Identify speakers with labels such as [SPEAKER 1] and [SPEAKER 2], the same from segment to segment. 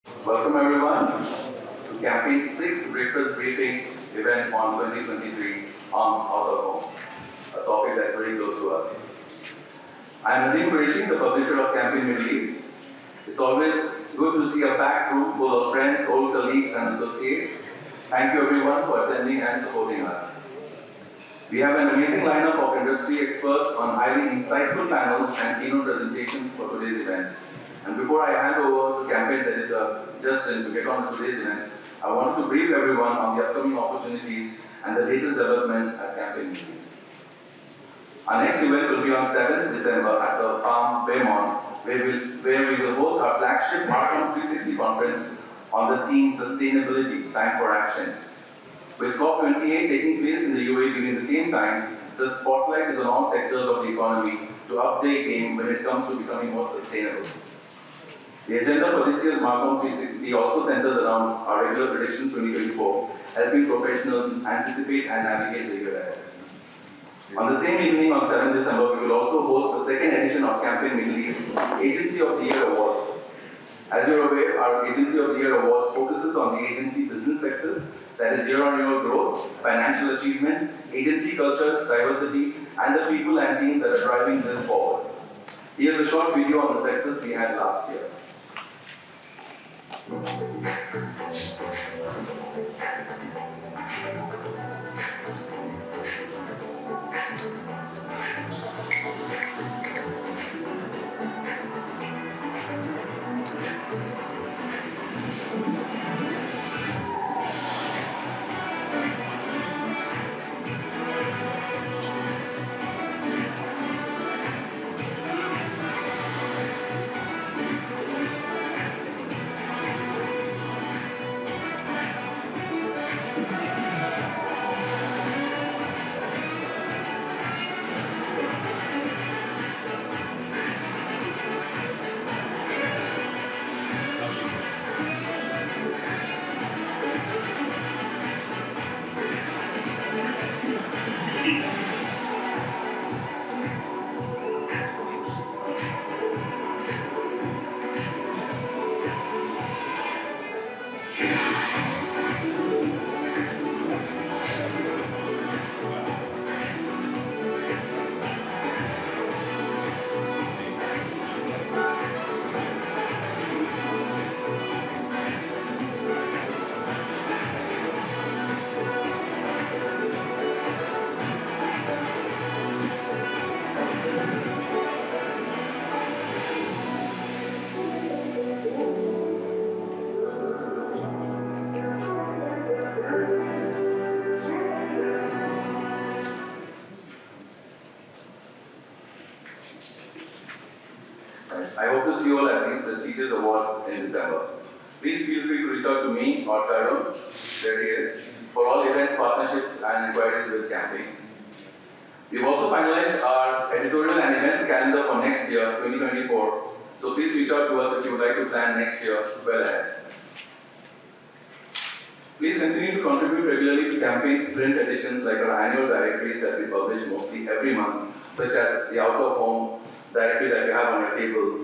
[SPEAKER 1] Welcome everyone to Campaign's 6th Breakfast Briefing event on 2023 on Out of Home, a topic that's very close to us. I am Nadeem Qureshi, the publisher of Campaign Middle East. It's always good to see a packed room full of friends, old colleagues and associates. Thank you everyone for attending and supporting us. We have an amazing lineup of industry experts on highly insightful panels and keynote presentations for today's event. And before I hand over to Campaign's editor, Justin, to get on to today's event, I wanted to brief everyone on the upcoming opportunities and the latest developments at Campaign Middle East. Our next event will be on 7th December at the Palm Baymont, where we will host our flagship Marathon 360 conference on the theme Sustainability, Time for Action. With COP28 taking place in the UAE during the same time, the spotlight is on all sectors of the economy to update game when it comes to becoming more sustainable. The agenda for this year's Marathon 360 also centers around our regular predictions 2024, helping professionals anticipate and navigate the year ahead. On the same evening on 7th December, we will also host the second edition of Campaign Middle East Agency of the Year Awards. As you're aware, our Agency of the Year Awards focuses on the agency business success, that is year-on-year growth, financial achievements, agency culture, diversity, and the people and teams that are driving this forward. Here's a short video on the success we had last year. I hope to see you all at these prestigious awards in December. Please feel free to reach out to me or Tyrone, there he is, for all events, partnerships and inquiries with Campaign. We've also finalized our editorial and events calendar for next year, 2024, so please reach out to us if you would like to plan next year well ahead. Please continue to contribute regularly to Campaign's print editions like our annual directories that we publish mostly every month, such as the Out of Home directory that you have on your tables.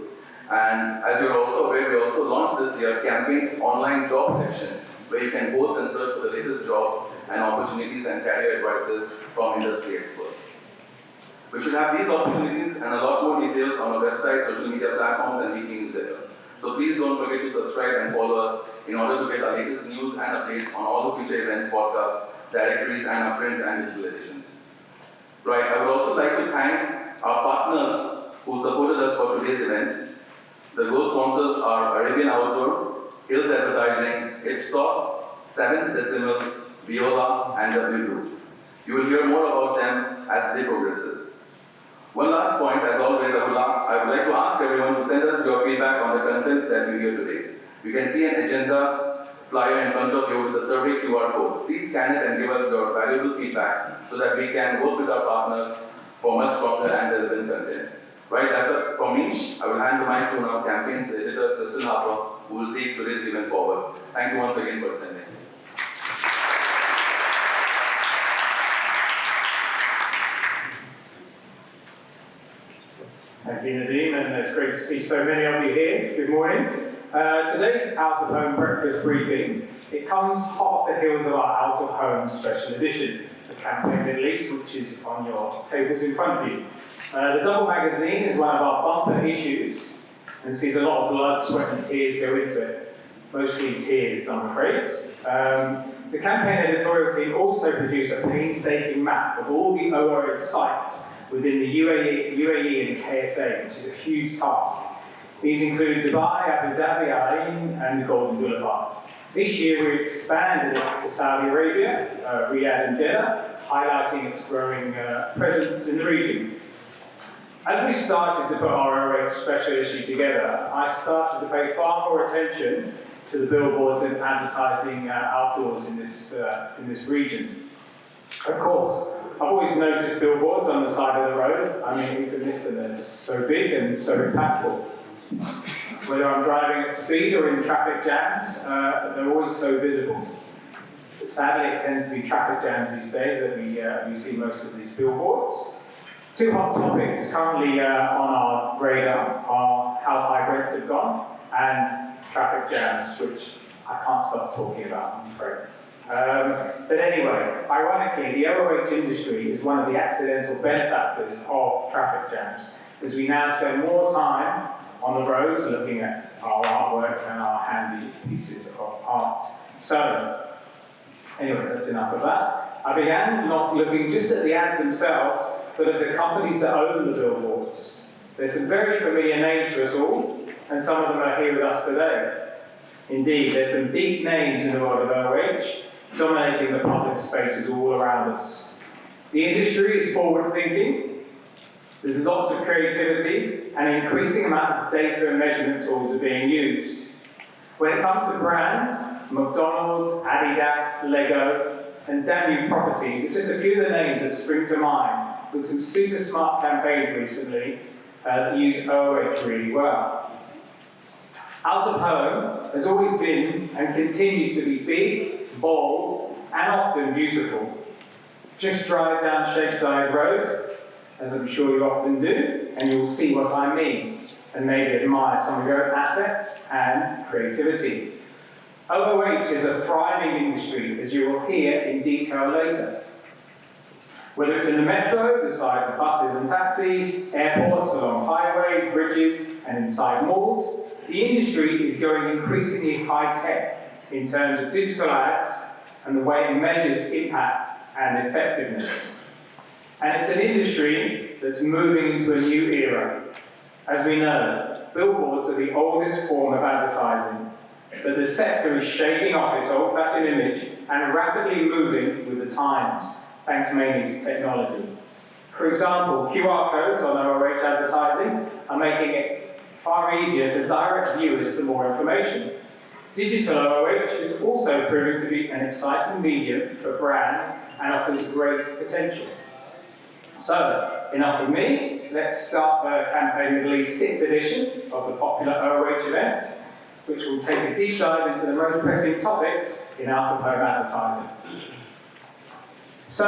[SPEAKER 1] And as you're also aware, we also launched this year Campaign's online job section, where you can post and search for the latest jobs and opportunities and career advices from industry experts. We should have these opportunities and a lot more details on our website, social media platforms, and weekly newsletter. So please don't forget to subscribe and follow us in order to get our latest news and updates on all the future events, podcasts, directories, and our print and digital editions. Right, I would also like to thank our partners who supported us for today's event. The co-sponsors are Arabian Outdoor, Hills Advertising, Ipsos, 7th Decimal, Viola, and W Group. You will hear more about them as the day progresses. One last point, as always, I would like to ask everyone to send us your feedback on the content that you hear today. You can see an agenda flyer in front of you with a survey QR code. Please scan it and give us your valuable feedback so that we can work with our partners for much stronger and relevant content. Right, that's it for me. I will hand the mic to now Campaign's editor, Kristen Harper, who will take today's event forward. Thank you once again for attending.
[SPEAKER 2] Thank you, Nadeem, and it's great to see so many of you here. Good morning. Today's out-of-home breakfast briefing, it comes hot off the heels of our out-of-home special edition, the Campaign Middle East, which is on your tables in front of you. The Double magazine is one of our bumper issues and sees a lot of blood, sweat and tears go into it. Mostly tears, I'm afraid. The campaign editorial team also produced a painstaking map of all the OOH sites within the UAE and KSA, which is a huge task. These include Dubai, Abu Dhabi, Al Ain, and the Golden Boulevard. This year we expanded it to Saudi Arabia, Riyadh and Jeddah, highlighting its growing presence in the region. As we started to put our OOH special issue together, I started to pay far more attention to the billboards and advertising outdoors in this region. Of course, I've always noticed billboards on the side of the road. I mean, you can miss them, they're just so big and so impactful. Whether I'm driving at speed or in traffic jams, they're always so visible. But sadly, it tends to be traffic jams these days that we see most of these billboards. Two hot topics currently on our radar are how high rents have gone and traffic jams, which I can't stop talking about, I'm afraid. But anyway, ironically, the OOH industry is one of the accidental benefactors of traffic jams, as we now spend more time on the roads looking at our artwork and our handy pieces of art. So, anyway, that's enough of that. I began not looking just at the ads themselves, but at the companies that own the billboards. There's some very familiar names to us all, and some of them are here with us today. Indeed, there's some big names in the world of OOH, dominating the public spaces all around us. The industry is forward-thinking. There's lots of creativity, and an increasing amount of data and measurement tools are being used. When it comes to brands, McDonald's, Adidas, Lego, and Danube Properties are just a few of the names that spring to mind, with some super smart campaigns recently that use OOH really well. Out of home has always been and continues to be big, bold, and often beautiful. Just drive down Shakeside Road, as I'm sure you often do, and you'll see what I mean, and maybe admire some of your own assets and creativity. OOH is a thriving industry, as you will hear in detail later. Whether it's in the metro, the sides of buses and taxis, airports, along highways, bridges, and inside malls, the industry is going increasingly high-tech in terms of digital ads and the way it measures impact and effectiveness. And it's an industry that's moving into a new era. As we know, billboards are the oldest form of advertising, but the sector is shaking off its old-fashioned image and rapidly moving with the times, thanks mainly to technology. For example, QR codes on OOH advertising are making it far easier to direct viewers to more information. Digital OOH is also proving to be an exciting medium for brands and offers great potential. So, enough of me. Let's start the Campaign Middle East 6th edition of the popular OOH event, which will take a deep dive into the most pressing topics in out-of-home advertising. So,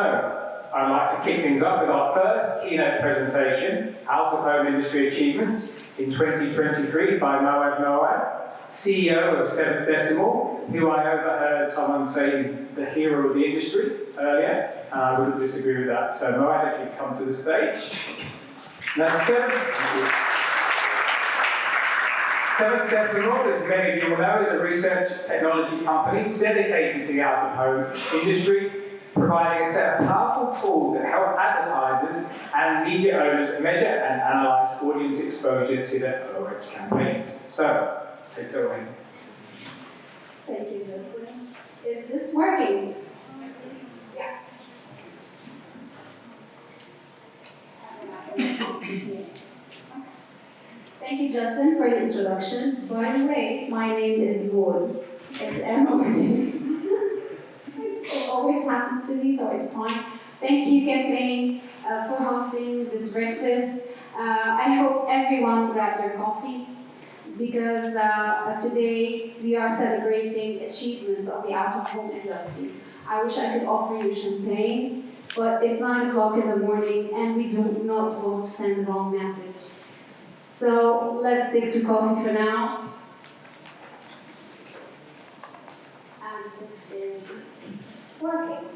[SPEAKER 2] I'd like to kick things off with our first keynote presentation, Out-of-Home Industry Achievements in 2023 by Moad, CEO of 7th Decimal, who I overheard someone say is the hero of the industry earlier, and I wouldn't disagree with that. So Moad, if you come to the stage. Now, 7th Decimal, as many of you will know, is a research technology company dedicated to the out-of-home industry, providing a set of powerful tools that help advertisers and media owners measure and analyze audience exposure to their OOH campaigns. So, take it away.
[SPEAKER 3] Thank you, Justin. Is this working? Yes. Thank you, Justin, for the introduction. By the way, my name is Maud. It's M-O-D. It always happens to me, so it's fine. Thank you, campaign, for hosting this breakfast. I hope everyone grabbed their coffee, because today we are celebrating achievements of the out-of-home industry. I wish I could offer you champagne, but it's 9 o'clock in the morning and we do not want to send the wrong message. So let's stick to coffee for now. and it is working.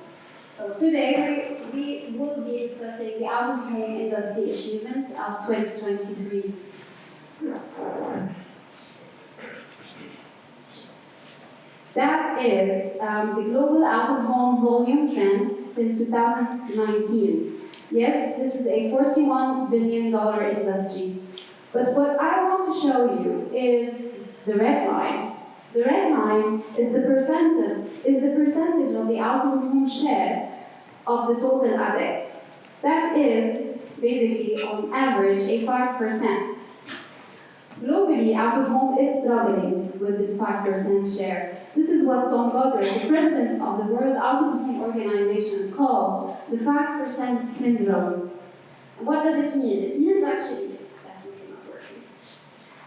[SPEAKER 3] So today we will be discussing the out-of-home industry achievements of 2023. That is the global out-of-home volume trend since 2019. Yes, this is a $41 billion industry. But what I want to show you is the red line. The red line is the percentage of the out-of-home share of the total ADEX. That is basically on average a 5%. Globally, out-of-home is struggling with this 5% share. This is what Tom Goddard, the president of the World Out-of-Home Organization, calls the 5% syndrome. And what does it mean? It means actually, it's definitely not working.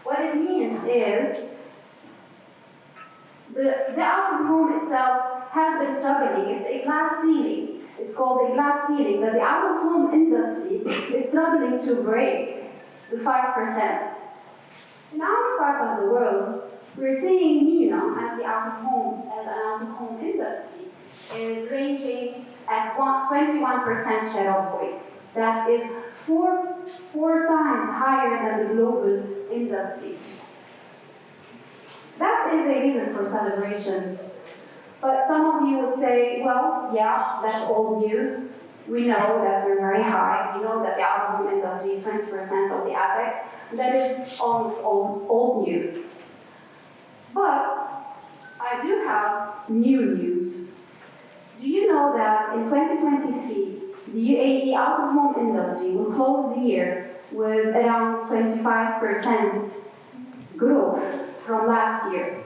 [SPEAKER 3] What it means is the out-of-home itself has been struggling. It's a glass ceiling. It's called a glass ceiling that the out-of-home industry is struggling to break the 5%. In our part of the world, we're seeing MENA as the out-of-home, as an out-of-home industry, is ranging at 21% share of voice. That is four times higher than the global industry. That is a reason for celebration. But some of you would say, well, yeah, that's old news. We know that we're very high. We know that the out-of-home industry is 20% of the APEX. That is almost old news. But I do have new news. Do you know that in 2023, the UAE out-of-home industry will close the year with around 25% growth from last year?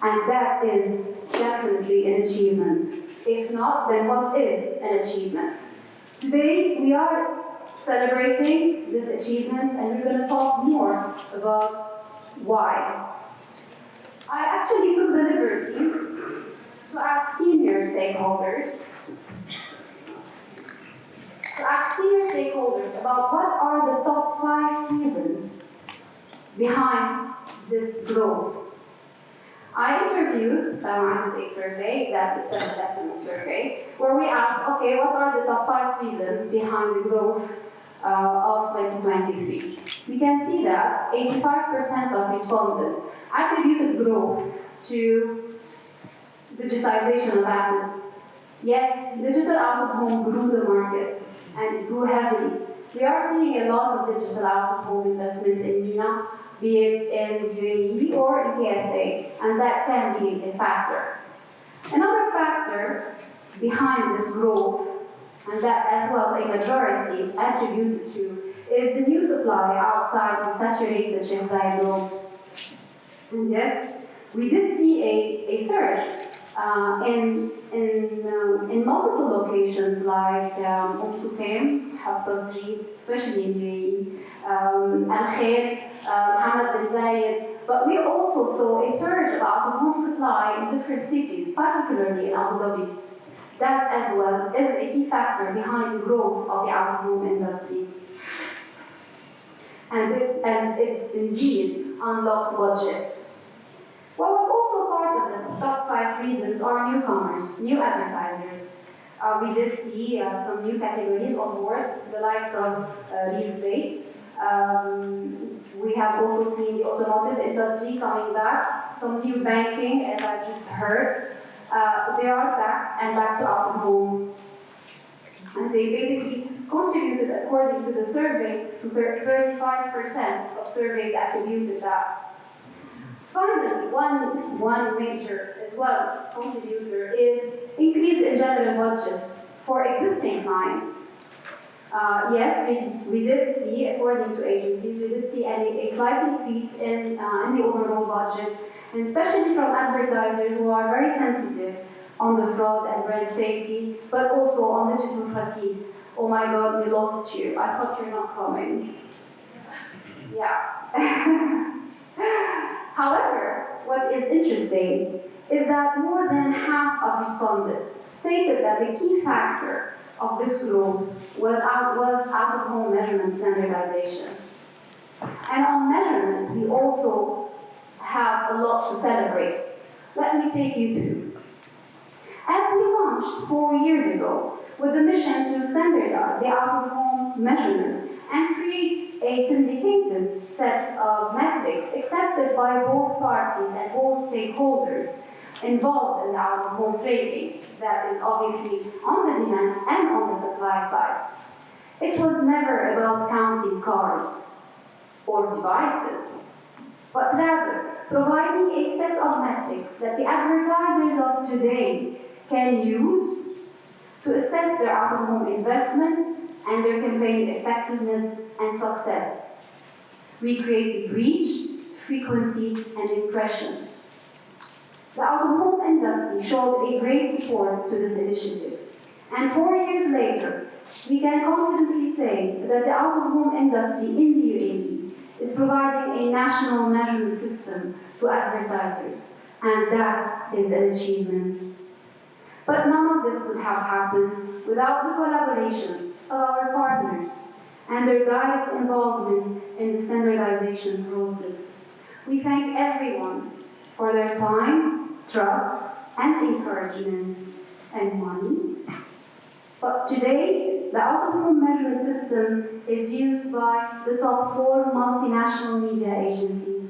[SPEAKER 3] And that is definitely an achievement. If not, then what is an achievement? Today, we are celebrating this achievement, and we're going to talk more about why. I actually took the liberty to ask senior stakeholders about what are the top 5 reasons behind this growth. I interviewed a survey, that is an estimate survey, where we asked, okay, what are the top 5 reasons behind the growth of 2023? We can see that 85% of respondents attributed growth to digitalization of assets. Yes, digital out-of-home grew the market and it grew heavily. We are seeing a lot of digital out-of-home investments in MENA, be it in UAE or in KSA, and that can be a factor. Another factor behind this growth, and that as well a majority attributed to, is the new supply outside the saturated Sheikh Zayed road. And yes, we did see a surge in multiple locations like Suqaim, Hafsa Street, especially in UAE, Al Khair, Mohammed bin Zayed. But we also saw a surge of out-of-home supply in different cities, particularly in Abu Dhabi. That as well is a key factor behind the growth of the out-of-home industry. And it indeed unlocked budgets. What was also part of the top 5 reasons are newcomers, new advertisers. We did see some new categories on board, the likes of real estate. We have also seen the automotive industry coming back, some new banking, as I just heard. They are back to out-of-home. And they basically contributed, according to the survey, to 35% of surveys attributed that. Finally, one major as well contributor is increase in general budget for existing clients. Yes, we did see, according to agencies, we did see a slight increase in the overall budget, and especially from advertisers who are very sensitive on the fraud and brand safety, but also on digital fatigue. Oh my God, we lost you. I thought you're not coming. Yeah. However, what is interesting is that more than half of respondents stated that the key factor of this growth was out-of-home measurement standardization. And on measurement, we also have a lot to celebrate. Let me take you through. launched 4 years ago with the mission to standardize the out-of-home measurement and create a syndicated set of metrics accepted by both parties and both stakeholders involved in the out-of-home trading, that is obviously on the demand and on the supply side. It was never about counting cars or devices, but rather providing a set of metrics that the advertisers of today can use to assess their out-of-home investment and their campaign effectiveness and success. We created reach, frequency, and impression. The out-of-home industry showed a great support to this initiative. And 4 years later, we can confidently say that the out-of-home industry in the UAE is providing a national measurement system to advertisers, and that is an achievement. But none of this would have happened without the collaboration of our partners and their direct involvement in the standardization process. We thank everyone for their time, trust, and encouragement, and money. But today, the out-of-home measurement system is used by the top 4 multinational media agencies,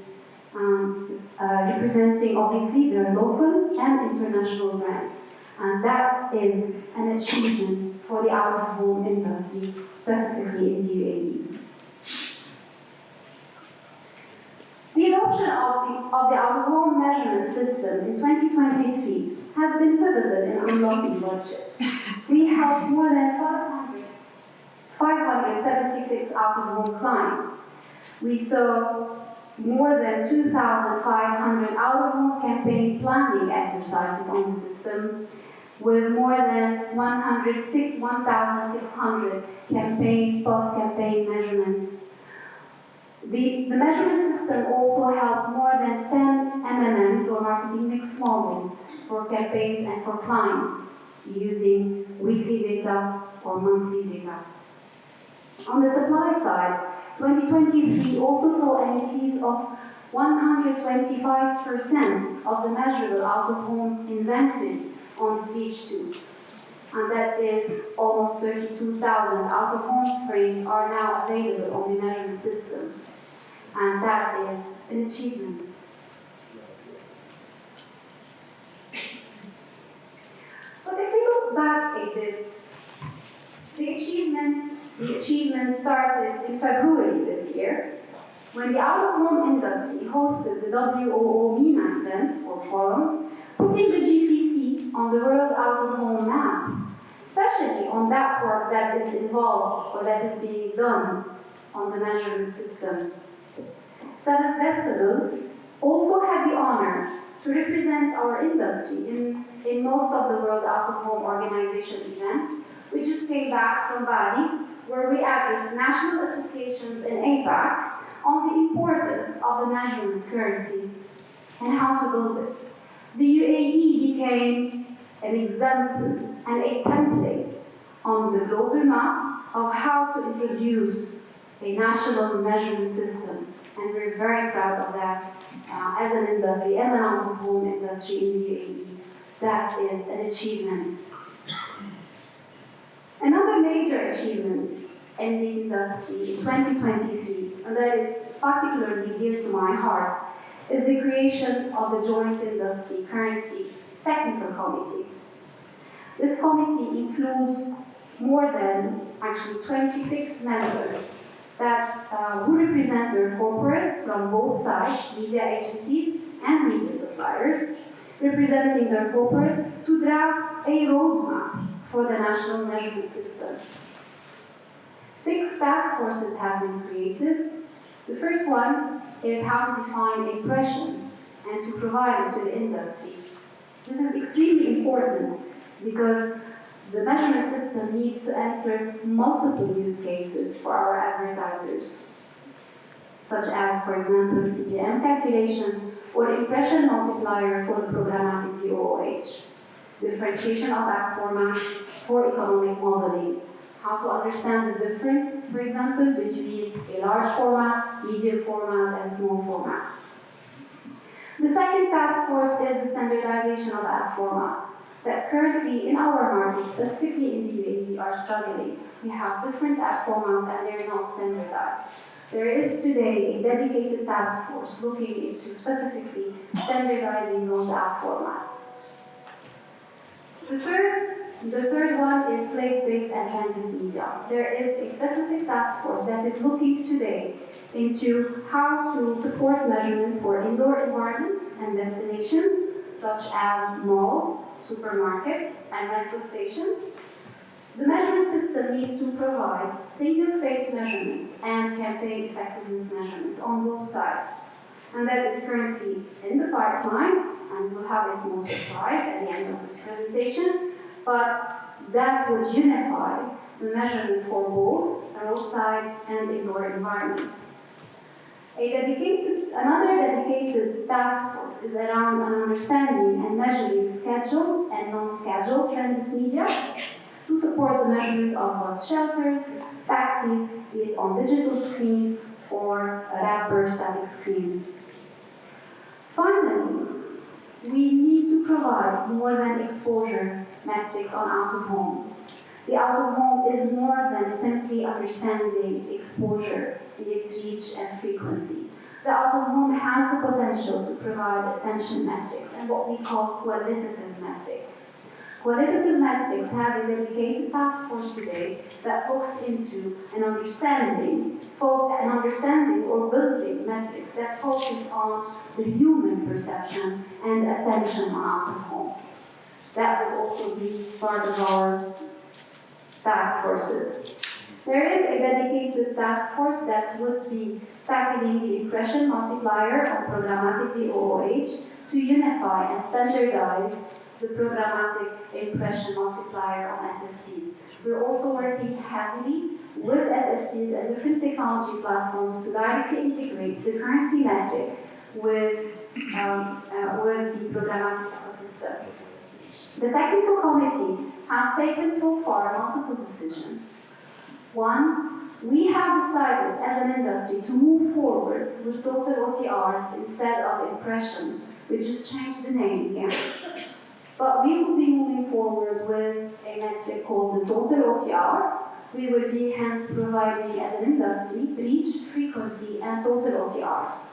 [SPEAKER 3] representing obviously their local and international brands. And that is an achievement for the out-of-home industry, specifically in the UAE. The adoption of the out-of-home measurement system in 2023 has been pivotal in unlocking budgets. We helped more than 576 out-of-home clients. We saw more than 2,500 out-of-home campaign planning exercises on the system, with more than 1,600 campaign, post-campaign measurements. The measurement system also helped more than 10 MMMs, or marketing mix models, for campaigns and for clients, using weekly data or monthly data. On the supply side, 2023 also saw an increase of 125% of the measurable out-of-home invented on stage 2. And that is almost 32,000 out-of-home frames are now available on the measurement system. And that is an achievement. But if we look back a bit, the achievement started in February this year, when the out-of-home industry hosted the WOO MENA event or forum, putting the GCC on the world out-of-home map, especially on that work that is involved or that is being done on the measurement system. 7th Decibel also had the honor to represent our industry in most of the World Out-of-Home Organization events. We just came back from Bali, where we addressed national associations in APAC on the importance of the measurement currency and how to build it. The UAE became an example and a template on the global map of how to introduce a national measurement system. And we're very proud of that as an industry, as an out-of-home industry in the UAE. That is an achievement. Another major achievement in the industry in 2023, and that is particularly dear to my heart, is the creation of the Joint Industry Currency Technical Committee. This committee includes more than 26 members that who represent their corporate from both sides, media agencies and media suppliers, representing their corporate to draft a roadmap for the national measurement system. 6 task forces have been created. The first one is how to define impressions and to provide it to the industry. This is extremely important because the measurement system needs to answer multiple use cases for our advertisers, such as, for example, CPM calculation or impression multiplier for the programmatic DOOH, differentiation of ad formats for economic modeling, how to understand the difference, for example, between a large format, medium format, and small format. The second task force is the standardization of ad formats. that currently in our market, specifically in the UAE, are struggling. We have different app formats and they're not standardized. There is today a dedicated task force looking into specifically standardizing those app formats. The third one is place-based and transit media. There is a specific task force that is looking today into how to support measurement for indoor environments and destinations, such as malls, supermarkets, and metro stations. The measurement system needs to provide single-phase measurement and campaign effectiveness measurement on both sides. And that is currently in the pipeline, and we'll have a small surprise at the end of this presentation, but that would unify the measurement for both roadside and indoor environments. Another dedicated task force is around an understanding and measuring scheduled and non-scheduled transit media to support the measurement of bus shelters, taxis, be it on digital screen or a wrapper static screen. Finally, we need to provide more than exposure metrics on out-of-home. The out-of-home is more than simply understanding exposure, be it reach and frequency. The out-of-home has the potential to provide attention metrics and what we call qualitative metrics. Qualitative metrics has a dedicated task force today that looks into an understanding or building metrics that focus on the human perception and attention on out-of-home. That will also be part of our task forces. There is a dedicated task force that would be tackling the impression multiplier on programmatic DOOH to unify and standardize the programmatic impression multiplier on SSPs. We're also working heavily with SSPs and different technology platforms to directly integrate the currency metric with the programmatic ecosystem. The technical committee has taken so far multiple decisions. One, we have decided as an industry to move forward with total OTRs instead of impression. We just changed the name again. But we will be moving forward with a metric called the total OTR. We will be hence providing as an industry reach, frequency, and total OTRs.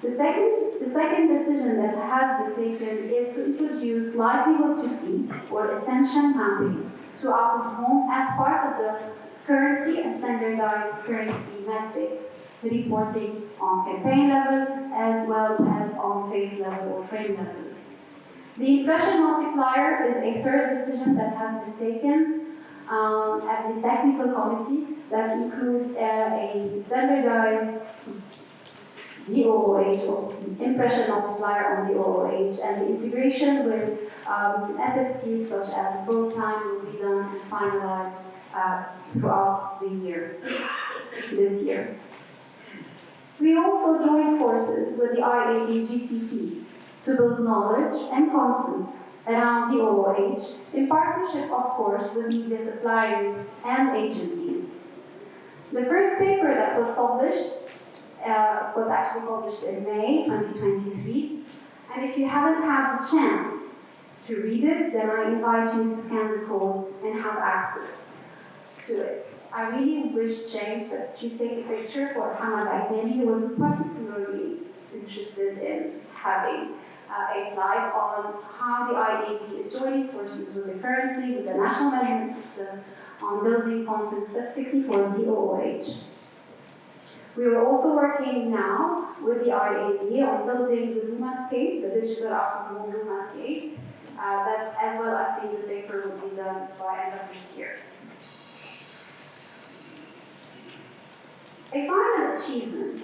[SPEAKER 3] The second decision that has been taken is to introduce likelihood to see or attention mapping to out-of-home as part of the currency and standardized currency metrics reporting on campaign level as well as on phase level or frame level. The impression multiplier is a third decision that has been taken at the technical committee that includes a standardized DOOH or impression multiplier on DOOH, and the integration with SSPs such as BroadSign will be done and finalized throughout the year, this year. We also joined forces with the IAB GCC to build knowledge and content around DOOH in partnership, of course, with media suppliers and agencies. The first paper that was published was actually published in May 2023, and if you haven't had the chance to read it, then I invite you to scan the code and have access to it. I really wish, James, that you take a picture for Hamad Aitani, who was particularly interested in having a slide on how the IAB is joining forces with the currency, with the national measurement system, on building content specifically for DOOH. We are also working now with the IAB on building the Lumascape, the digital out-of-home Lumascape. That as well, I think the paper will be done by end of this year. A final achievement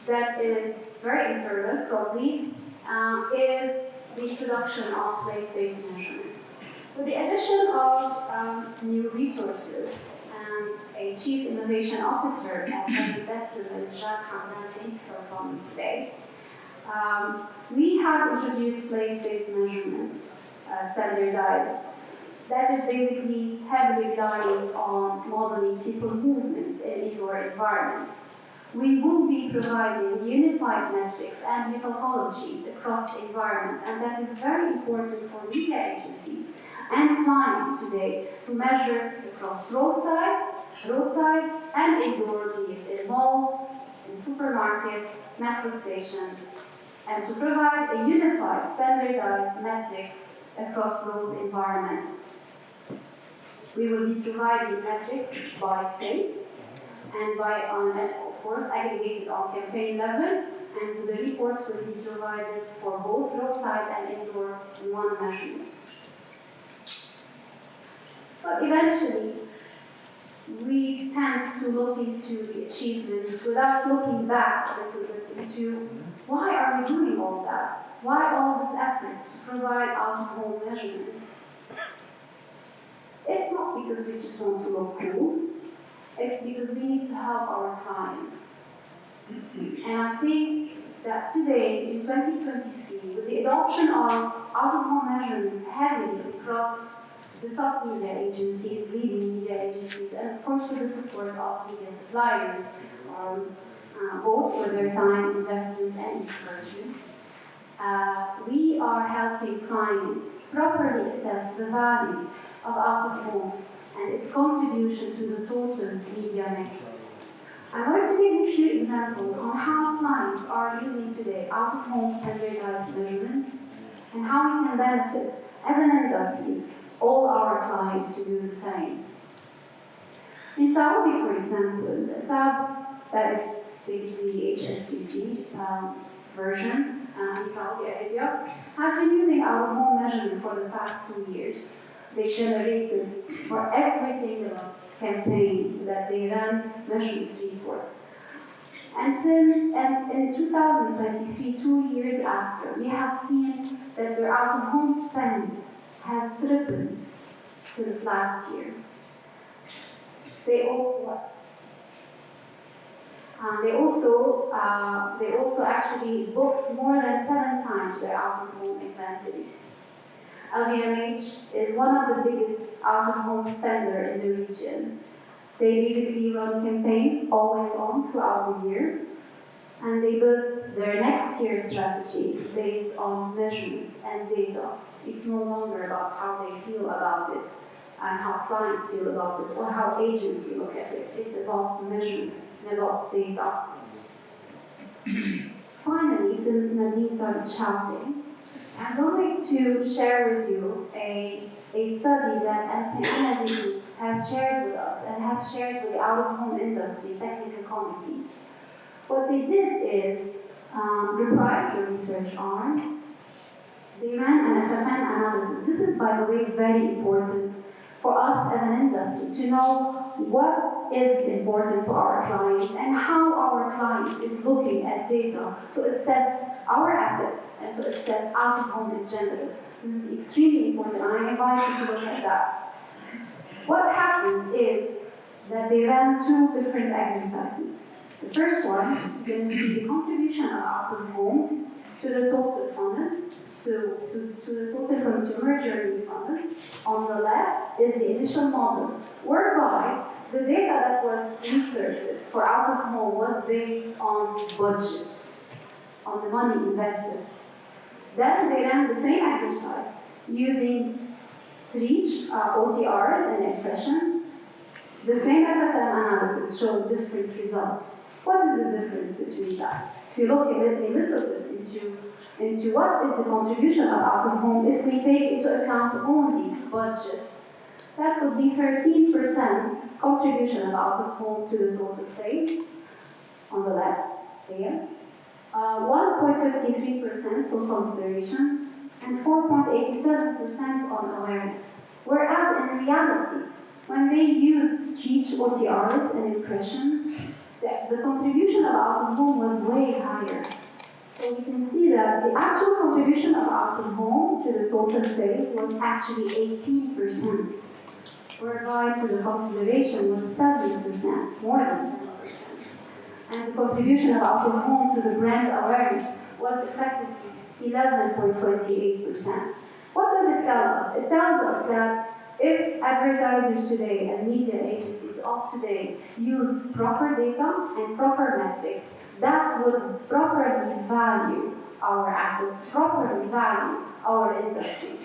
[SPEAKER 3] that is very internal, probably, is the introduction of place-based measurement. With the addition of new resources and a Chief Innovation Officer at Panelists and Jacques Hamdan, thank you for coming today. We have introduced place-based measurement, standardized. That is basically heavily relying on modeling people movements in indoor environments. We will be providing unified metrics and methodology across the environment, and that is very important for media agencies and clients today to measure across roadside and indoor, be it in malls, in supermarkets, metro stations, and to provide a unified, standardized metrics across those environments. We will be providing metrics by phase and of course, aggregated on campaign level, and the reports will be provided for both roadside and indoor in one measurement. But eventually, we tend to look into the achievements without looking back a little bit into why are we doing all that? Why all this effort to provide out-of-home measurements? It's not because we just want to look cool. It's because we need to help our clients. And I think that today, in 2023, with the adoption of out-of-home measurements heavily across the top media agencies, leading media agencies, and of course with the support of media suppliers, both for their time, investment, and encouragement, we are helping clients properly assess the value of out-of-home and its contribution to the total media mix. I'm going to give you a few examples on how clients are using today out-of-home standardized measurement and how we can benefit as an industry all our clients to do the same. In Saudi, for example, SAB, that is basically the HSBC version in Saudi Arabia, has been using out-of-home measurement for the past 2 years. They generated for every single campaign that they ran measurement reports. And in 2023, 2 years after, we have seen that their out-of-home spend has tripled since last year. They also actually booked more than 7 times their out-of-home inventory. LVMH is one of the biggest out-of-home spender in the region. They basically run campaigns always on throughout the year, and they built their next year strategy based on measurement and data. It's no longer about how they feel about it and how clients feel about it or how agencies look at it. It's about measurement and about data. Finally, since Nadine started shouting, I'm going to share with you a study that NSE has shared with us and has shared with the out-of-home industry technical committee. What they did is reprise the research arm. They ran an FFN analysis. This is, by the way, very important for us as an industry to know what is important to our clients and how our client is looking at data to assess our assets and to assess out-of-home in general. This is extremely important, and I invite you to look at that. What happened is that they ran 2 different exercises. The first one, you can see the contribution of out-of-home to the total funnel, to the total consumer journey funnel. On the left is the initial model, whereby the data that was inserted for out-of-home was based on budgets, on the money invested. Then they ran the same exercise using street OTRs and impressions. The same FFM analysis showed different results. What is the difference between that? If you look a little bit into what is the contribution of out-of-home, if we take into account only budgets, that would be 13% contribution of out-of-home to the total sales, on the left there, 1.53% for consideration, and 4.87% on awareness. Whereas in reality, when they used street OTRs and impressions, the contribution of out-of-home was way higher. So we can see that the actual contribution of out-of-home to the total sales was actually 18%, whereby to the consideration was 70%, more than 70%. And the contribution of out-of-home to the brand awareness was effectively 11.28%. What does it tell us? It tells us that if advertisers today and media agencies of today use proper data and proper metrics, that would properly value our assets, properly value our industry.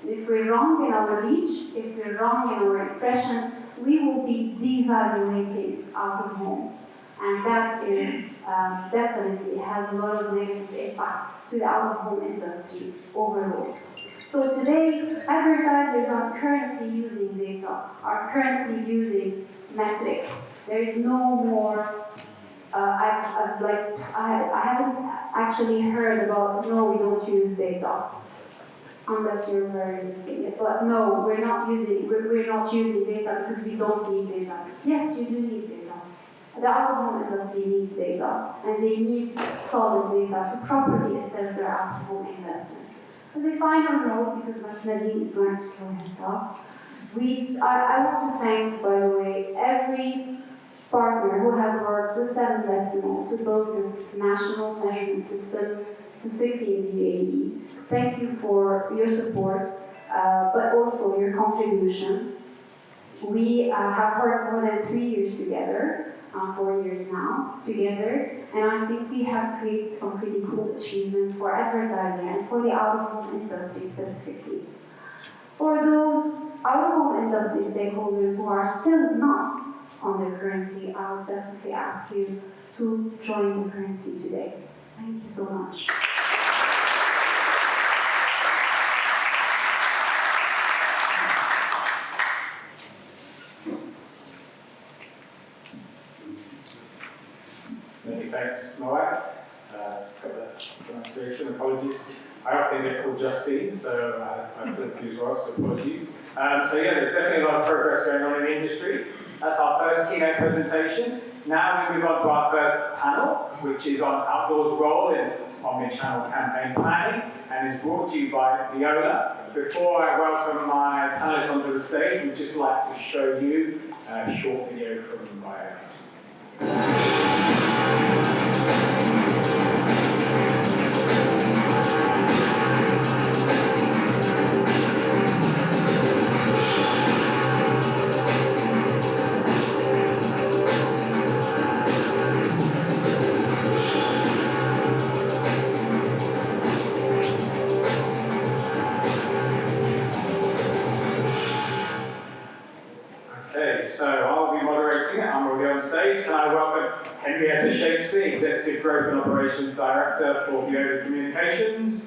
[SPEAKER 3] If we're wrong in our reach, if we're wrong in our impressions, we will be devaluating out of home. And that is definitely has a lot of negative impact to the out-of-home industry overall. So today, advertisers are currently using data, are currently using metrics. There is no more, I haven't actually heard about, no, we don't use data, unless you're very resisting it. But no, we're not using data because we don't need data. Yes, you do need data. The out-of-home industry needs data, and they need solid data to properly assess their out-of-home investment. As a final note, because Nadine is going to kill himself, I want to thank, by the way, every partner who has worked with 7 Decimal to build this national measurement system, specifically in the UAE. Thank you for your support, but also your contribution. We have worked more than 3 years together, 4 years now together, and I think we have created some pretty cool achievements for advertising and for the out-of-home industry specifically. For those out-of-home industry stakeholders who are still not on their currency, I would definitely ask you to join the currency today. Thank you so much.
[SPEAKER 2] Many thanks, Moab. Got the pronunciation, apologies. I often get called Justine, so I flipped you as well, so apologies. So yeah, there's definitely a lot of progress going on in the industry. That's our first keynote presentation. Now we move on to our first panel, which is on outdoors' role in omnichannel campaign planning, and is brought to you by Viola. Before I welcome my panelists onto the stage, we'd just like to show you a short video from Viola. So I'll be moderating it. I'm going to be on stage. Can I welcome Henrietta Shakespeare, Executive Growth and Operations Director for Viola Communications,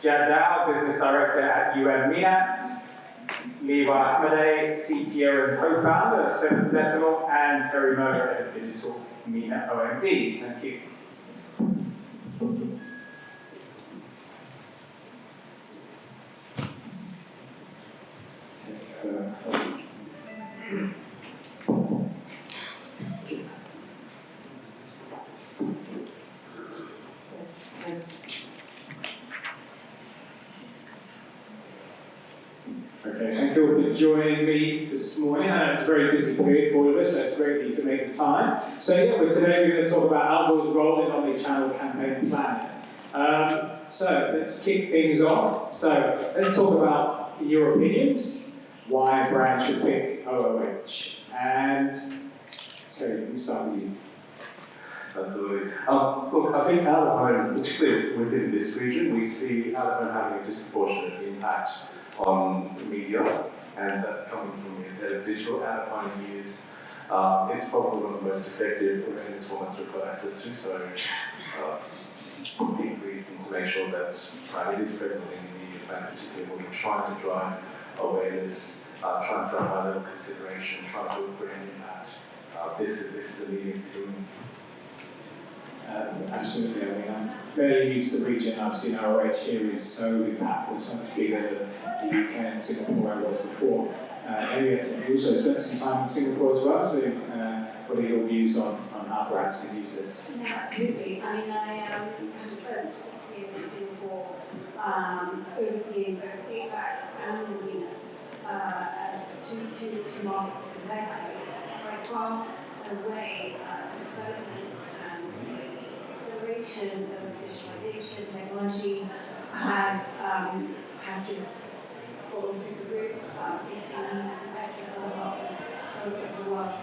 [SPEAKER 2] Jad Dow, Business Director at UM Levi Ahmadeh, CTO and co-founder of 7 Decimal, and Terry Murray, Head of Digital MENA OMD. Thank you. Okay, thank you all for joining me this morning. I know it's a very busy period for all of us, so it's great that you can make the time. So yeah, today we're going to talk about outdoors' role in omnichannel campaign planning. So let's kick things off. So let's talk about your opinions, why a brand should pick OOH. And Terry, can we start with you?
[SPEAKER 4] Absolutely. Look, I think out-of-home, particularly within this region, we see out-of-home having a disproportionate impact on media, and that's coming from the set of digital. Out-of-home is it's probably one of the most effective awareness formats we've got access to, so increasing to make sure that it is present in the media plan, particularly when we're trying to drive awareness, trying to drive high-level consideration, trying to build brand impact. This is the medium for doing.
[SPEAKER 2] Absolutely. I mean, I'm fairly new to the region. I've seen our OH here is so impactful, so much bigger than the UK and Singapore where I was before. You also spent some time in Singapore as well, so what are your views on how brands can use this?
[SPEAKER 3] Yeah, absolutely. I mean, I have spent 6 years in Singapore overseeing both APAC and MENA as two markets competitive. By far away development and acceleration of digitalisation technology has just
[SPEAKER 5] all through the group in external of the world.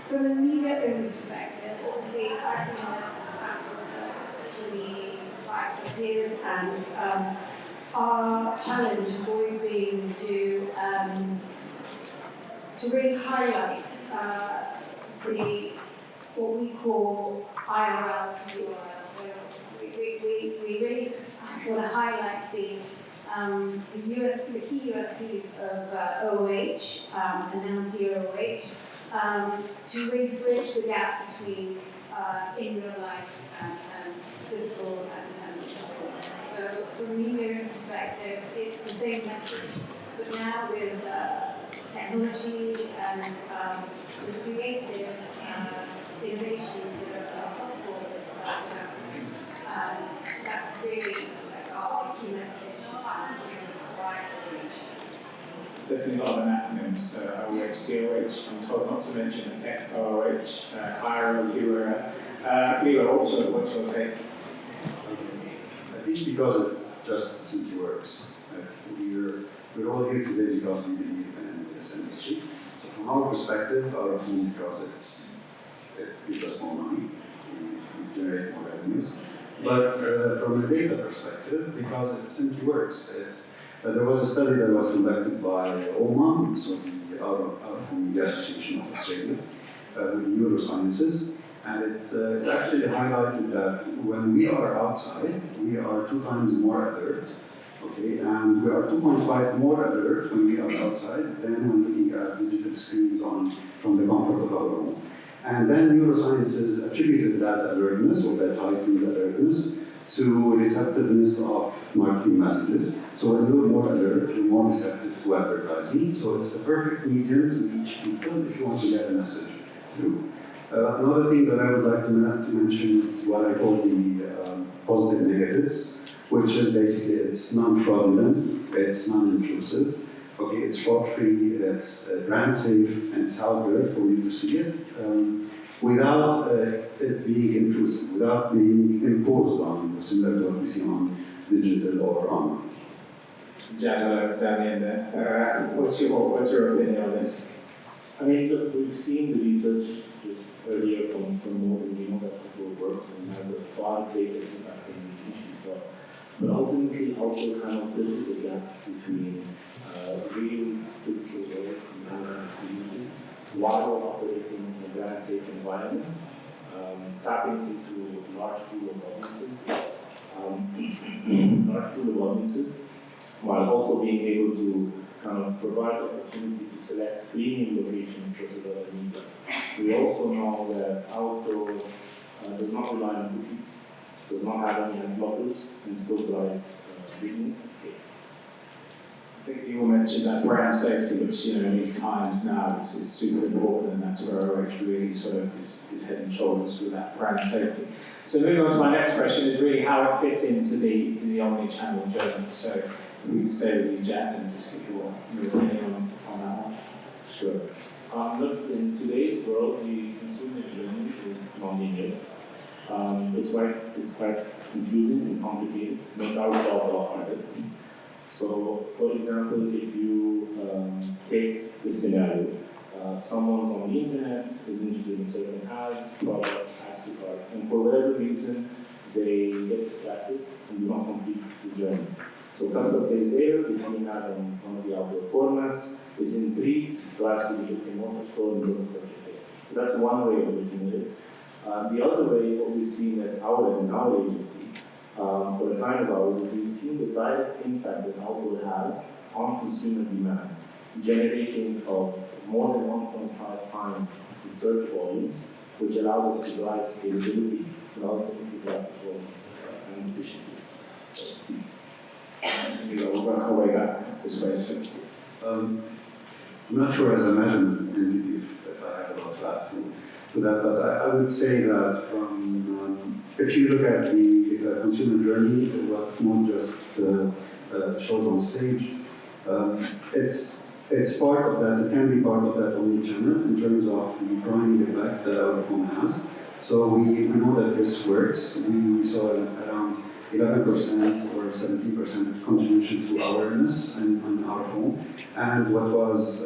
[SPEAKER 5] From a media owner's perspective, obviously I've been at for 25 years, and our challenge has always been to really highlight what we call IRL to URL. So we really want to highlight the key USPs of OOH and now DOOH to really bridge the gap between in real life and physical and digital. So from a media perspective, it's the same message, but now with technology and the creative innovations that are possible with that's really our key message to provide
[SPEAKER 2] Definitely a lot of acronyms, so OOH, COH, I'm told not to mention FOH, IRL, URL. Leo, what's your take?
[SPEAKER 6] I think because it just simply works. We're all here today because we believe in this industry. So from our perspective, out of home, because it gives us more money, we generate more revenues. But from a data perspective, because it simply works. There was a study that was conducted by OMA, so the out of home Media Association of Australia, with neurosciences. And it actually highlighted that when we are outside, we are 2 times more alert, okay, and we are 2.5 more alert when we are outside than when looking at digital screens from the comfort of our home. And then neurosciences attributed that alertness, or that heightened alertness, to receptiveness of marketing messages. So when you're more alert, you're more receptive to advertising. So it's the perfect medium to reach people if you want to get a message through. Another thing that I would like to mention is what I call the positive negatives, which is basically it's non-fraudulent, it's non-intrusive, okay, it's fraud-free, it's brand safe, and it's out there for you to see it without it being intrusive, without being imposed on you, similar to what we see on digital or online.
[SPEAKER 2] Jana, down the end there. What's your opinion on this?
[SPEAKER 7] I mean, look, we've seen the research just earlier from Morgan. We know that outdoor works and has a far greater impact on the issue. But ultimately, outdoor kind of bridges the gap between real physical work and online experiences while operating in a brand safe environment, tapping into large pool of audiences, while also being able to kind of provide the opportunity to select premium locations versus other media. We also know that outdoor does not rely on cookies, does not have any ad blockers, and still drives business and scale.
[SPEAKER 2] I think you all mentioned that brand safety, which in these times now is super important, and that's where OOH really sort of is head and shoulders with that brand safety. So moving on to my next question is really how it fits into the omni-channel journey. So we can stay with you, Jack, and just give your opinion on that one.
[SPEAKER 7] Sure. Look, in today's world, the consumer journey is non-linear. It's quite confusing and complicated. It makes our job a lot harder. So, for example, if you take this scenario, someone's on the internet, is interested in a certain ad, product, ask to cart, and for whatever reason, they get distracted and do not complete the journey. So a couple of days later, they see an ad on one of the outdoor formats, is intrigued, drives to the brick-and-mortar store and doesn't purchase it. So that's one way of looking at it. The other way, what we've seen at our agency, for the client of ours, is we've seen the direct impact that outdoor has on consumer demand, generating of more than 1.5 times the search volumes, which allows us to drive scalability and ultimately drive performance and efficiencies.
[SPEAKER 2] We'll work our way back this way.
[SPEAKER 6] I'm not sure as a measurement entity if I have a lot to add to that, but I would say that from if you look at the consumer journey, what Mo just showed on stage, it's part of that. It can be part of that omnichannel in terms of the priming effect that our phone has. So we know that this works. We saw around 11% or 17% contribution to awareness and out of home. And what was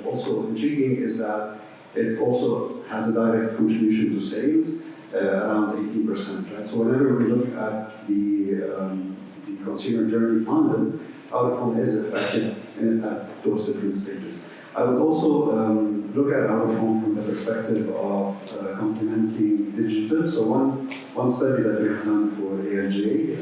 [SPEAKER 6] also intriguing is that it also has a direct contribution to sales, around 18%. Right? So whenever we look at the consumer journey funnel, out of home is affected at those different stages. I would also look at out of home from the perspective of complementing digital. So one study that we have done for ALJ,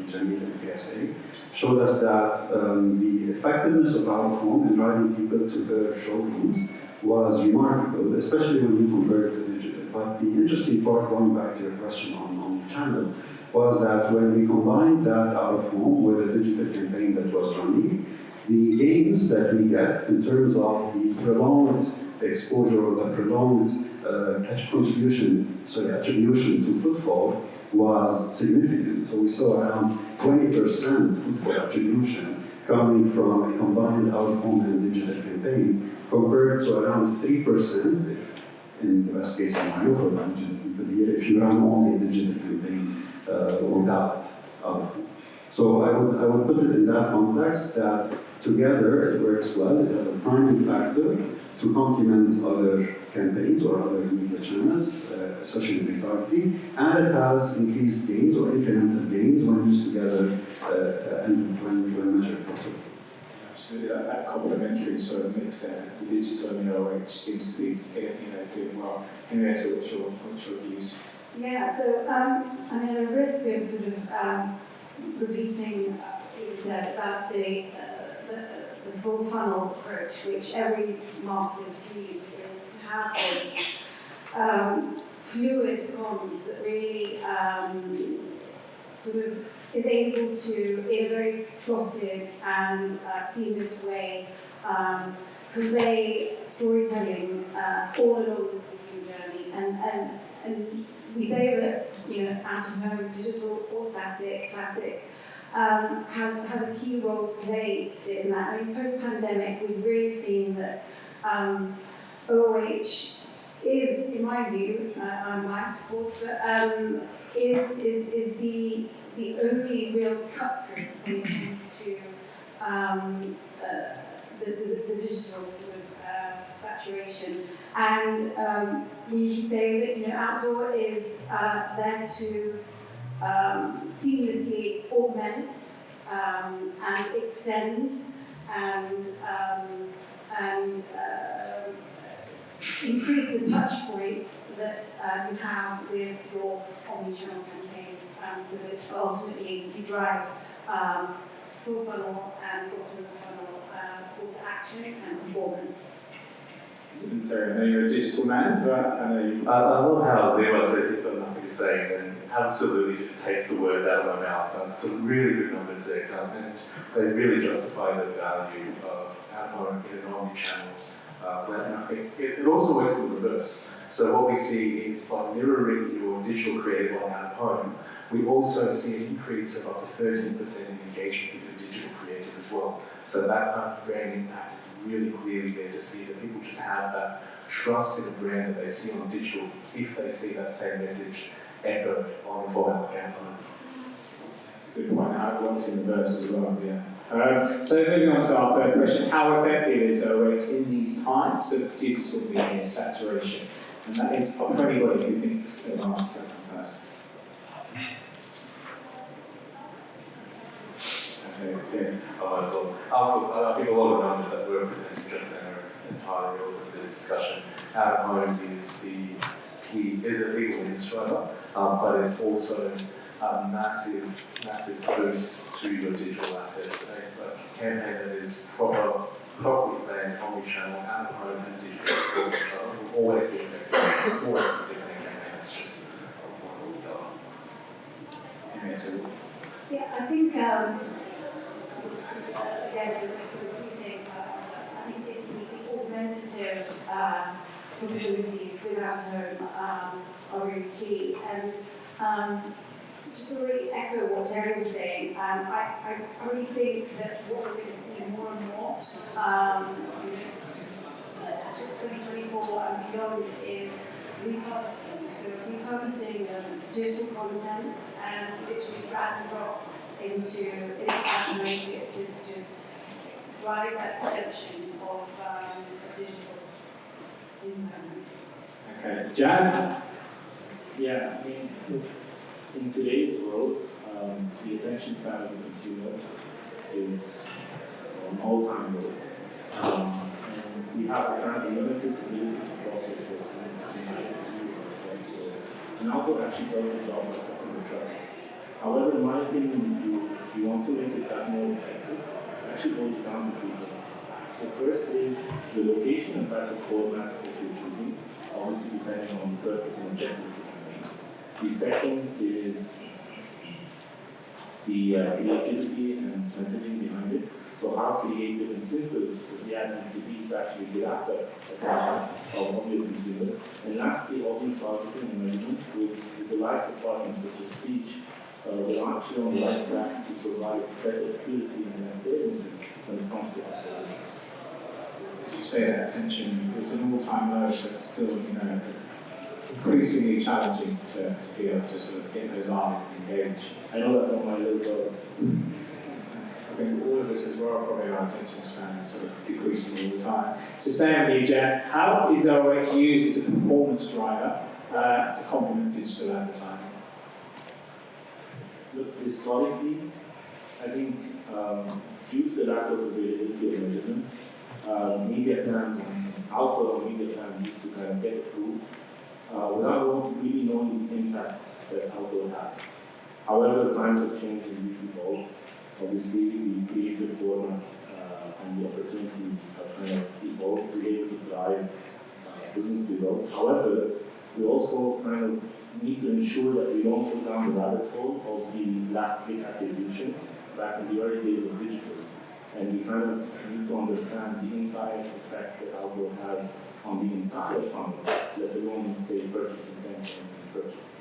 [SPEAKER 6] Jamil and KSA, showed us that the effectiveness of out of home in driving people to their showrooms was remarkable, especially when you compare it to digital. But the interesting part, going back to your question on the channel, was that when we combined that out of home with a digital campaign that was running, the gains that we get in terms of the prolonged exposure or the prolonged attribution to footfall was significant. So we saw around 20% footfall attribution coming from a combined out-of-home and digital campaign, compared to around 3% in the best case scenario for digital people here, if you run only a digital campaign without out-of-home. So I would put it in that context that together it works well. It has a priming factor to complement other campaigns or other media channels, especially retargeting, and it has increased gains or incremental gains when used together and when measured properly.
[SPEAKER 2] Absolutely, that complementary sort of mix there, the digital and OH seems to be doing well. Henrietta, what's your views?
[SPEAKER 5] Yeah, so I mean, at a risk of sort of repeating what you said about the full funnel approach, which every marketer's dream is to have those fluid comms that really sort of is able to, in a very plotted and seamless way, convey storytelling all along the consumer journey. And we say that, out of home, digital or static, classic, has a key role to play in that. I mean, post-pandemic, we've really seen that OOH is, in my view, I'm biased of course, but is the only real cut through when it comes to the digital sort of saturation. And we usually say that outdoor is there to seamlessly augment and extend and increase the touch points that you have with your omnichannel campaigns, so that ultimately you drive full funnel and bottom of the funnel call to action and performance.
[SPEAKER 2] Terry, I know you're a digital man, but I know you...
[SPEAKER 4] I love how Leva says he's got nothing to say and absolutely just takes the words out of my mouth. Some really good numbers there, and they really justify the value of out-of-home in an omni-channel. And I think it also works in the reverse. So what we see is by mirroring your digital creative on out-of-home, we also see an increase of up to 13% in engagement with your digital creative as well. So that brand impact is really clearly there to see that people just have that trust in a brand that they see on digital if they see that same message echoed on the format like out-of-home.
[SPEAKER 2] That's a good point. How it works in reverse as well, yeah. So moving on to our third question, how effective is OOH in these times of digital media saturation? And that is for anybody who thinks an answer first. Okay.
[SPEAKER 4] I think a lot of the numbers that were presented just then are entirely relevant to this discussion. Out-of-home is the key, is a legal instrument, but it's also a massive boost to your digital assets. A campaign that is properly planned, omni-channel, out-of-home and digital will always be effective. Always be a campaign. It's just one or the other.
[SPEAKER 5] Yeah, I think again, it's repeating. I think the augmentative possibilities with out-of-home are really key. And just to really echo what Terry was saying, I really think that what we're going to see more and more, 2024 and beyond, is repurposing. So repurposing digital content and literally drag and drop into automated to just drive that perception of digital environment.
[SPEAKER 2] Okay, Jad?
[SPEAKER 7] Yeah, I mean, in today's world, the attention span of the consumer is an all-time low. And we have a kind of limited ability to process this and ourselves. So an output actually does the job of cutting the trust. However, in my opinion, if you want to make it that more effective, it actually boils down to three things. The first is the location and type of format that you're choosing, obviously depending on the purpose and objective of the campaign. The second is the creativity and messaging behind it. So how creative and simple is the ad need to be to actually get at the attention of your consumer. And lastly, audience targeting and measurement with the likes of partners such as speech, we're actually on the right track to provide better accuracy and less latency when it comes to us.
[SPEAKER 2] You say that attention was an all-time low, so it's still, increasingly challenging to be able to sort of get those eyes engaged.
[SPEAKER 7] I know that's not my little brother.
[SPEAKER 2] I think all of us as well, probably our attention span is sort of decreasing all the time. So staying with you, Jad, how is OOH used as a performance driver to complement digital advertising?
[SPEAKER 7] Look, historically, I think due to the lack of availability of measurement, media plans and outdoor media plans used to kind of get approved without really knowing the impact that outdoor has. However, times have changed and we've evolved. Obviously, the creative formats and the opportunities have kind of evolved to be able to drive business results. However, we also kind of need to ensure that we don't go down the rabbit hole of the last click attribution back in the early days of digital. And we kind of need to understand the entire effect that outdoor has on the entire funnel, let alone, say, purchase intent and purchase.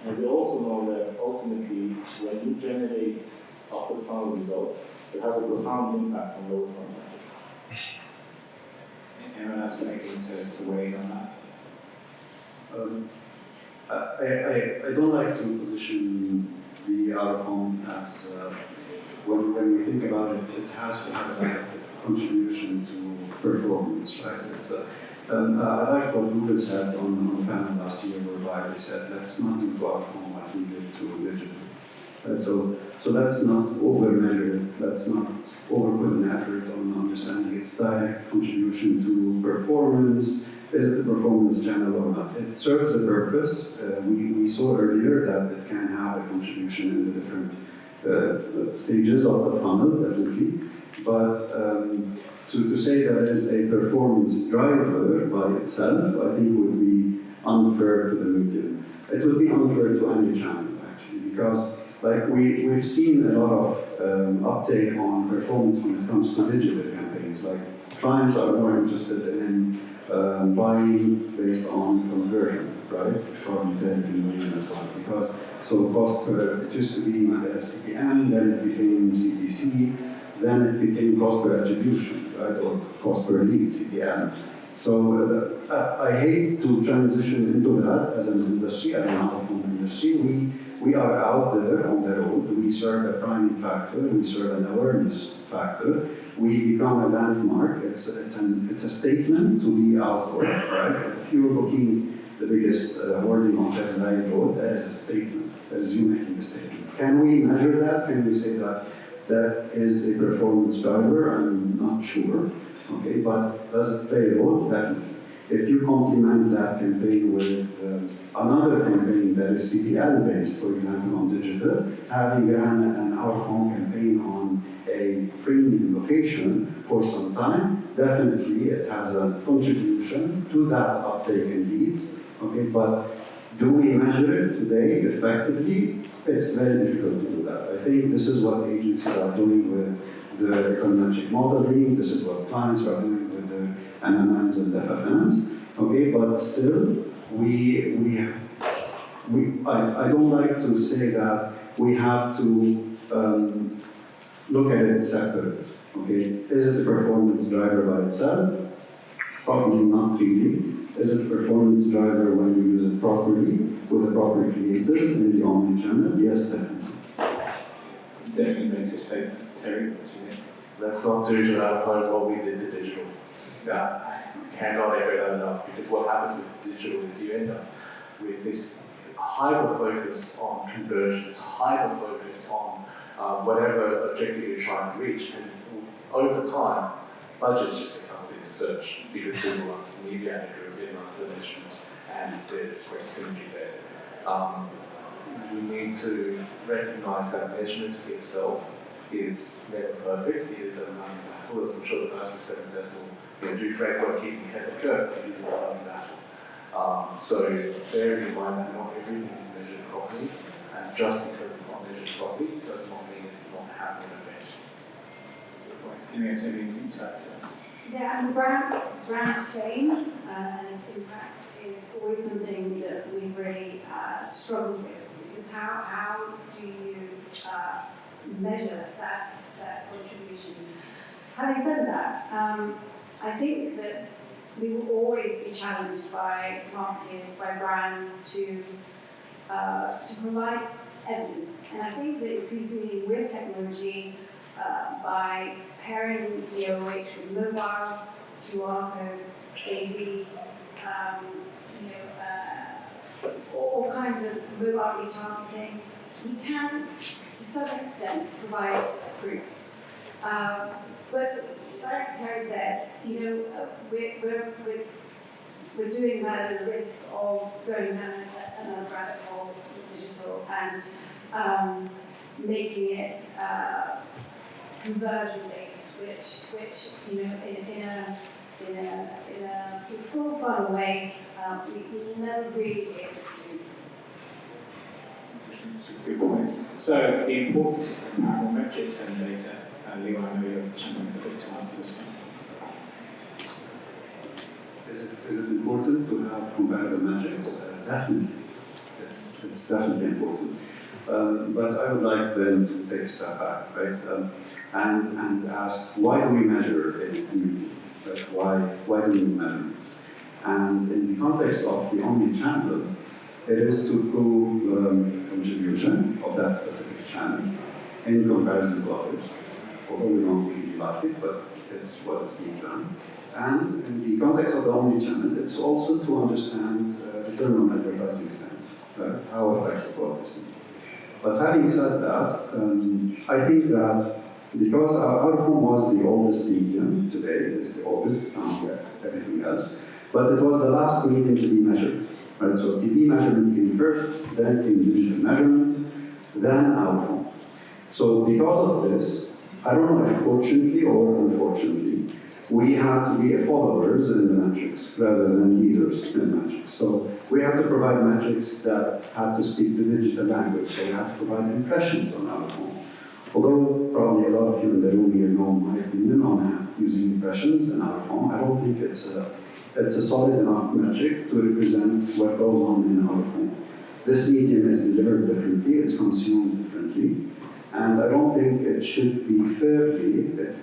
[SPEAKER 7] And we also know that ultimately, when you generate upper funnel results, it has a profound impact on lower funnel metrics.
[SPEAKER 2] Anyone else making to weigh in on that?
[SPEAKER 6] I don't like to position the out-of-home as, when we think about it, it has to have a contribution to performance, right? I like what Google said on the panel last year, whereby they said, let's not do out-of-home what we did to digital. Right? So let's not over-measure it, let's not over-put an effort on understanding its direct contribution to performance. Is it a performance channel or not? It serves a purpose. We saw earlier that it can have a contribution in the different stages of the funnel, definitely. But to say that it is a performance driver by itself, I think would be unfair to the medium. It would be unfair to any channel, actually, because like we've seen a lot of uptake on performance when it comes to digital campaigns. Like clients are more interested in buying based on conversion, right? From conversion as well. Because so cost per, it used to be CPM, then it became CPC, then it became cost per attribution, right? Or cost per lead, CPM. So I hate to transition into that as an industry, as an out-of-home industry. We are out there on the road. We serve a priming factor. We serve an awareness factor. We become a landmark. It's a statement to be outdoor, right? If you're booking the biggest wording on Sheikh Zayed Road, that is a statement. That is you making a statement. Can we measure that? Can we say that that is a performance driver? I'm not sure. Okay, but does it play a role? Definitely. If you complement that campaign with another campaign that is CPL based, for example, on digital, having ran an out-of-home campaign on a premium location for some time, definitely it has a contribution to that uptake in leads. Okay, but do we measure it today effectively? It's very difficult to do that. I think this is what agencies are doing with the econometric modeling. This is what clients are doing with the MMMs and FFMs. Okay, but still, I don't like to say that we have to look at it separate. Okay, is it a performance driver by itself? Probably not really. Is it a performance driver when we use it properly? with a proper creative in the omni-channel? Yes, definitely.
[SPEAKER 2] Definitely going to say, Terry, what do you think?
[SPEAKER 4] Let's not do to out of home what we did to digital. That cannot echo that enough, because what happens with digital is you end up with this hyper focus on conversions, hyper focus on whatever objective you're trying to reach, and over time, budgets just become in search because Google wants the media and European wants the measurement, and there's great synergy there. We need to recognise that measurement itself is never perfect. It is a running battle, as I'm sure the guys who said in Decimal do great work keeping ahead of the curve, but it is a running battle. So bearing in mind that not everything is measured properly, and just because it's not measured properly does not mean it's not having an effect.
[SPEAKER 2] Any anything to add to that?
[SPEAKER 5] Yeah, and brand fame and its impact is always something that we really struggle with, because how do you measure that contribution? Having said that, I think that we will always be challenged by marketers, by brands to provide evidence. And I think that increasingly with technology, by pairing DOH with mobile QR codes, AV, all kinds of mobile retargeting, we can, to some extent, provide proof. But like Terry said, we're doing that at the risk of going down another rabbit hole with digital and making it conversion based, which in a sort of full funnel way, we will never really be able to do.
[SPEAKER 2] Good point. So the importance of comparable metrics and data, Leo, I know you're championing a bit to answer this one.
[SPEAKER 6] Is it important to have comparative metrics? Definitely. It's definitely important. But I would like then to take a step back, right? And ask, why do we measure in media? Right? Why do we measure it? And in the context of the omni-channel, it is to prove contribution of that specific channel in comparison to others. Although we don't really like it, but it's what is being done. And in the context of the omni-channel, it's also to understand return on advertising spend, right? How effective was this? But having said that, I think that because out-of-home was the oldest medium today, it's the oldest, everything else, but it was the last medium to be measured, right? So TV measurement came first, then came digital measurement, then out-of-home. So because of this, I don't know if fortunately or unfortunately, we had to be followers in the metrics rather than leaders in the metrics. So we had to provide metrics that had to speak the digital language. So we had to provide impressions on our phone. Although probably a lot of you in the room here know my opinion on using impressions in our phone, I don't think it's a solid enough metric to represent what goes on in our phone. This medium is delivered differently, it's consumed differently. And I don't think it should be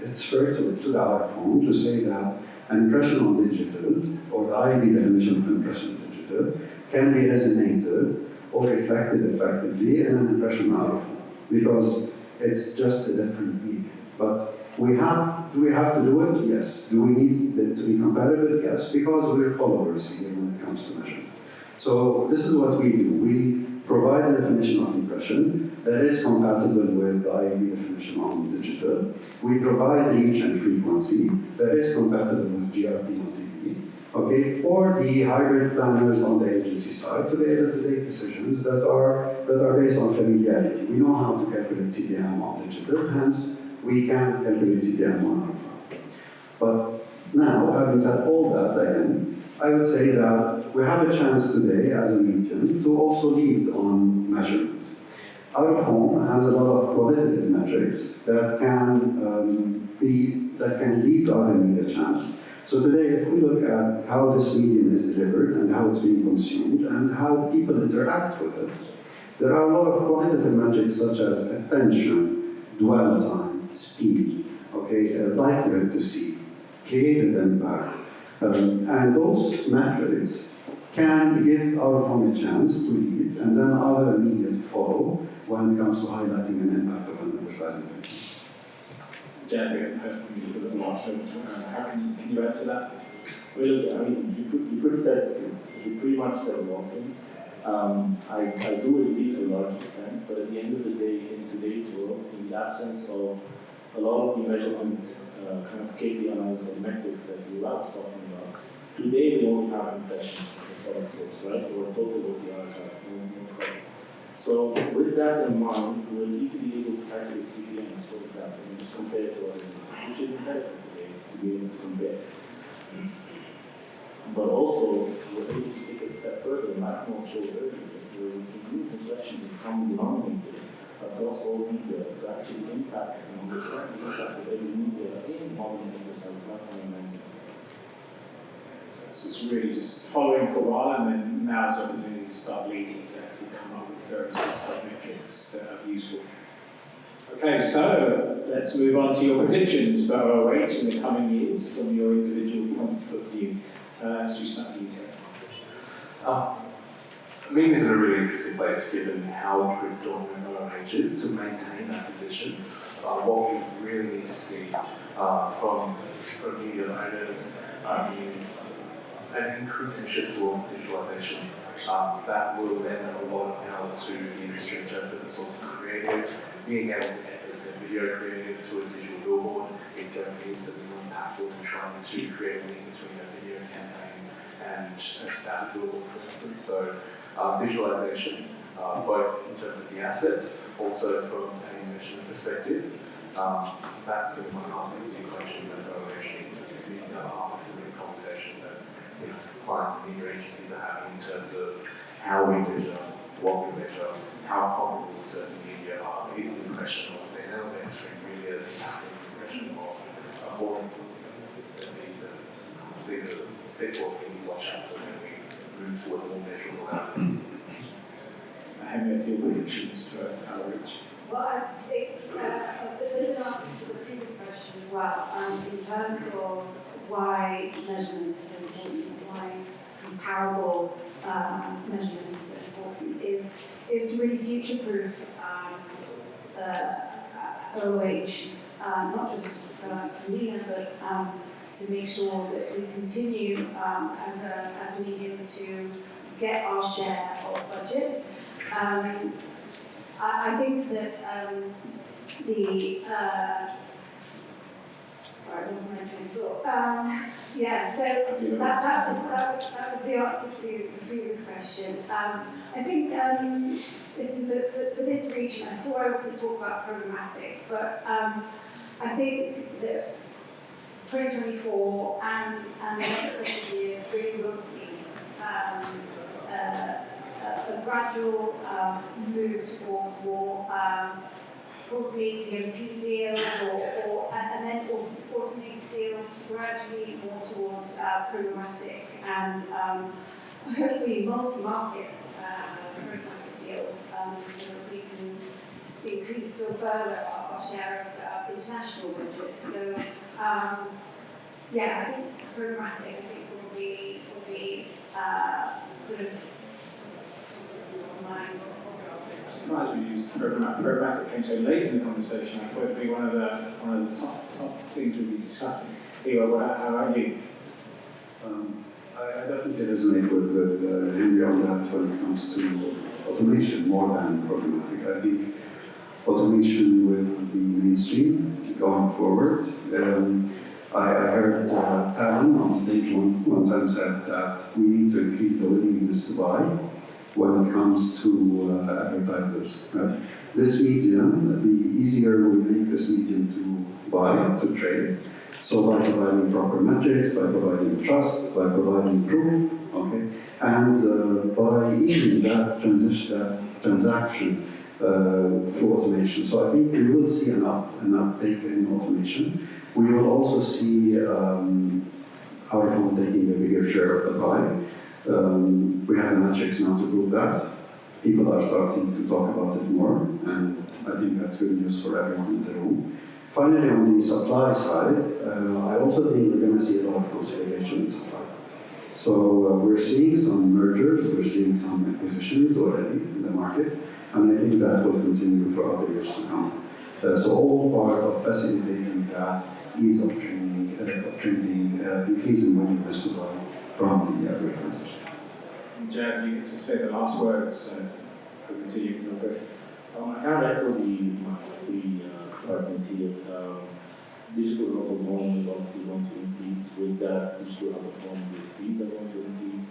[SPEAKER 6] it's fair to the out-of-home to say that an impression on digital, or the IB definition of impression on digital, can be resonated or reflected effectively in an impression out-of-home, because it's just a different medium. But do we have to do it? Yes. Do we need it to be competitive? Yes, because we're followers here when it comes to measurement. So this is what we do. We provide a definition of impression that is compatible with the IAB definition on digital. We provide reach and frequency that is compatible with GRP on TV. Okay, for the hybrid planners on the agency side, to be able to take decisions that are based on familiarity. We know how to calculate CPM on digital, hence we can calculate CPM on our phone. But now, having said all that again, I would say that we have a chance today as a medium to also lead on measurement. Out-of-home has a lot of qualitative metrics that can lead to other media channels. So today, if we look at how this medium is delivered and how it's being consumed and how people interact with it, there are a lot of qualitative metrics such as attention, dwell time, speed, likelihood to see, creative impact, and those metrics can give out of home a chance to lead, and then other media to follow when it comes to highlighting an impact of an advertising campaign.
[SPEAKER 7] Janet has communicated with Marshall. How can you add to that? Well, I mean, you pretty much said a lot of things. I do agree to a large extent, but at the end of the day, in today's world, in the absence of a lot of the measurement kind of KPIs or metrics that we were talking about, today we only have impressions as a sort of source, right? Or total OTRs, right? So with that in mind, we're easily able to calculate CPMs, for example, and just compare to other media, which is imperative today to be able to compare. But also, we're able to take a step further, and Malcolm showed earlier, where we can use impressions as common denominator across all media to actually impact and understand the impact of every media in modeling exercise, not only mindset.
[SPEAKER 2] So it's really just following for a while, and then now's the opportunity to start leading to actually come up with very specific metrics that are useful. Okay, so let's move on to your predictions for OOH in the coming years from your individual point of view. As you start detail.
[SPEAKER 4] Media is in a really interesting place given how predominant OOH is to maintain that position. What we really need to see from media owners is an increasing shift towards digitalisation. That will lend a lot of power to the industry in terms of the sort of creative, being able to get this video creative to a digital billboard is going to be something more impactful than trying to create a link between a video campaign and a static billboard, for instance. So digitalisation, both in terms of the assets, also from a measurement perspective, that's going to be one half of the equation that OOH needs to succeed. The other half is the conversation that clients and media agencies are having in terms of how we measure, what we measure, how comparable certain media are. Is the impression of the element stream really as impactful impression of a more these are pitfalls we need to watch out for when we move towards a more measurable outcome.
[SPEAKER 2] Henry, your predictions for outreach?
[SPEAKER 5] Well, I think a bit of an answer to the previous question as well, in terms of why measurement is so important, why comparable measurement is so important, is to really future-proof OOH, not just for MENA, but to make sure that we continue as a medium to get our share of budget. I think that sorry, I lost my train of thought. Yeah, so that was the answer to the previous question. I think listen, for this region, I saw I could talk about programmatic, but I think that 2024 and the next couple of years really will see a gradual move towards more probably PMP deals and then automated deals, gradually more towards programmatic and hopefully multi-market programmatic deals so that we can increase still further our share of international budget. So yeah, I think programmatic will be sort of
[SPEAKER 2] Surprised we used programmatic came so late in the conversation. I thought it'd be one of the top things we'd be discussing. Anyway, how about you?
[SPEAKER 6] I definitely resonate with Henry on that when it comes to automation more than programmatic. I think automation will be mainstream going forward. I heard Talon on stage one time said that we need to increase the willingness to buy when it comes to advertisers. Right? This medium, the easier we make this medium to buy, to trade. So by providing proper metrics, by providing trust, by providing proof, okay, and by easing that transaction through automation. So I think we will see an uptake in automation. We will also see out-of-home taking a bigger share of the pie. We have the metrics now to prove that. People are starting to talk about it more, and I think that's good news for everyone in the room. Finally, on the supply side, I also think we're going to see a lot of consolidation in supply. So we're seeing some mergers, we're seeing some acquisitions already in the market, and I think that will continue throughout the years to come. So all part of facilitating that ease of training, increase in willingness to buy from the advertisers.
[SPEAKER 2] Jed, you get to say the last words for continue.
[SPEAKER 7] Okay. I kind of echo the partners here. Digital out of home is obviously going to increase. With that, digital out of home DSPs are going to increase,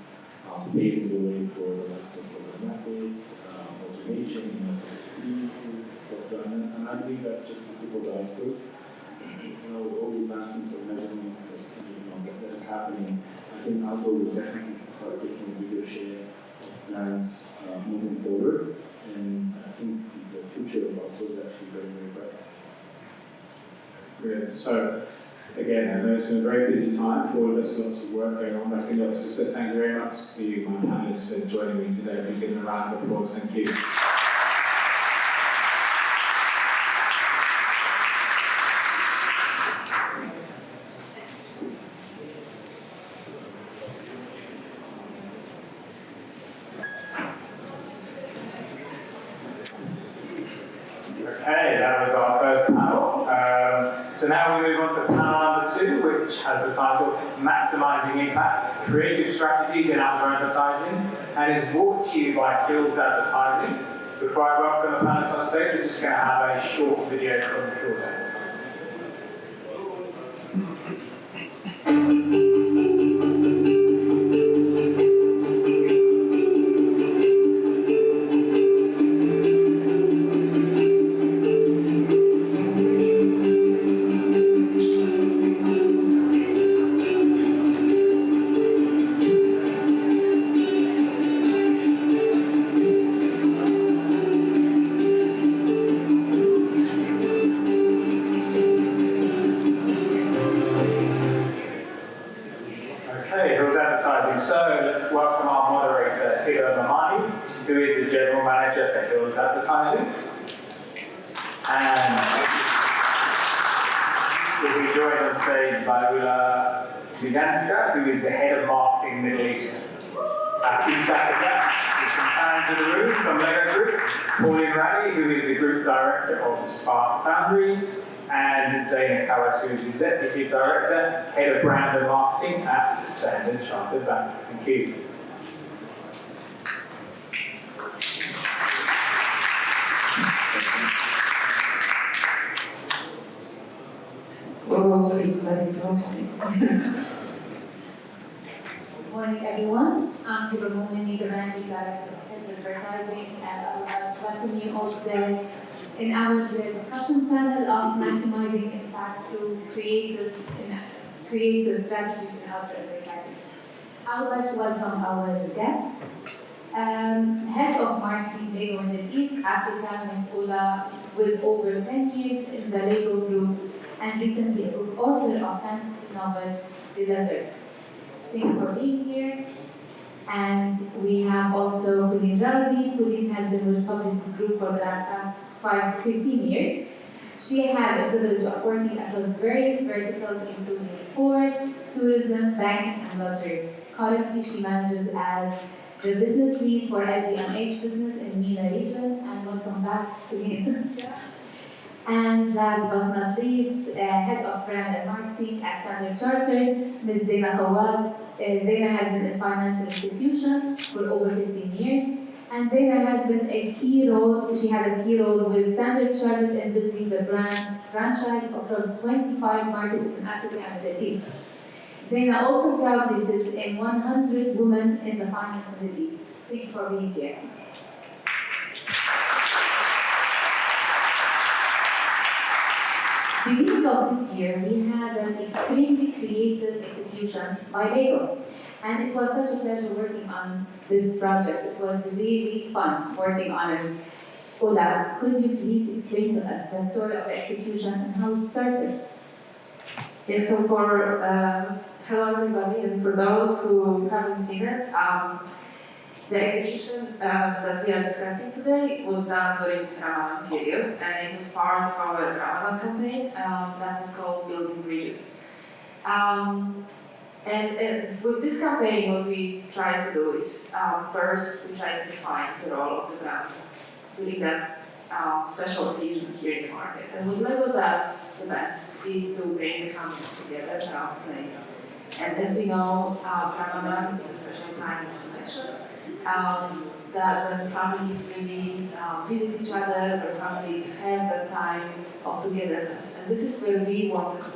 [SPEAKER 7] paving the way for the likes of programmatic, automation, immersive experiences, etc. And I believe that's just the tip of the iceberg. With all the advancements of measurement that is happening, I think outdoor will definitely start taking a bigger share of plans moving forward. And I think the future of outdoor is actually very, very bright.
[SPEAKER 2] Brilliant. So, again, I know it's been a very busy time for all of us, lots of work going on back in the office. So thank you very much to my panelists for joining me today. If you give them a round of applause, thank you. Okay, that was our first panel. So now we move on to panel number 2, which has the title Maximising Impact, Creative Strategies in Outdoor Advertising, and is brought to you by Fields Advertising. Before I welcome the panelists on stage, we're just going to have a short video from Fields Advertising. Okay, Fields Advertising. So let's welcome our moderator, Hila Mamani, who is the General Manager for Fields Advertising. And we'll be joined on stage by Ula Vidanska, who is the Head of Marketing Middle East at East Africa. With some fans in the room from Lego Group. Pauline Rally, who is the Group Director of Spark Foundry. And Zaina Kawas, who is Executive Director, Head of Brand and Marketing at Standard Chartered Bank. Thank you.
[SPEAKER 8] We're also very closely.
[SPEAKER 3] Good morning, everyone. I'm Hila Mamani, the Managing Director of Standard Advertising, and I would like to welcome you all today in our discussion panel of maximizing impact through creative strategies in outdoor advertising. I would like to welcome our guests. Head of Marketing Lego in East Africa, Ms. Ula, with over 10 years in the Lego Group and recently author of fantasy novel, The Leather. Thank you for being here. And we have also Pauline Rowdy. Pauline has been with Publicis Group for the past 15 years. She had the privilege of working across various verticals, including sports, tourism, banking, and lottery. Currently, she manages as the business lead for LVMH business in MENA region. And welcome back, Pauline. And last but not least, Head of Brand and Marketing at Standard Chartered, Ms. Zaina Kawas. Zaina has been in financial institution for over 15 years. And Zaina has been a key role, she had a key role with Standard Chartered in building the brand franchise across 25 markets in Africa and the Middle East. Zaina also proudly sits in 100 Women in the Finance Middle East. Thank you for being here. Beginning of this year, we had an extremely creative execution by Lego. And it was such a pleasure working on this project. It was really fun working on it. Ola, could you please explain to us the story of execution and how it started?
[SPEAKER 8] Yes, so hello everybody, and for those who haven't seen it, the execution that we are discussing today was done during Ramadan period, and it was part of our Ramadan campaign that was called Building Bridges. And with this campaign, what we try to do is, first, we try to define the role of the brand during that special occasion here in the market. And what Lego does the best is to bring the families together around playing. And as we know, Ramadan is a special time of connection. That when families really visit each other, where families have that time of togetherness. And this is where we wanted to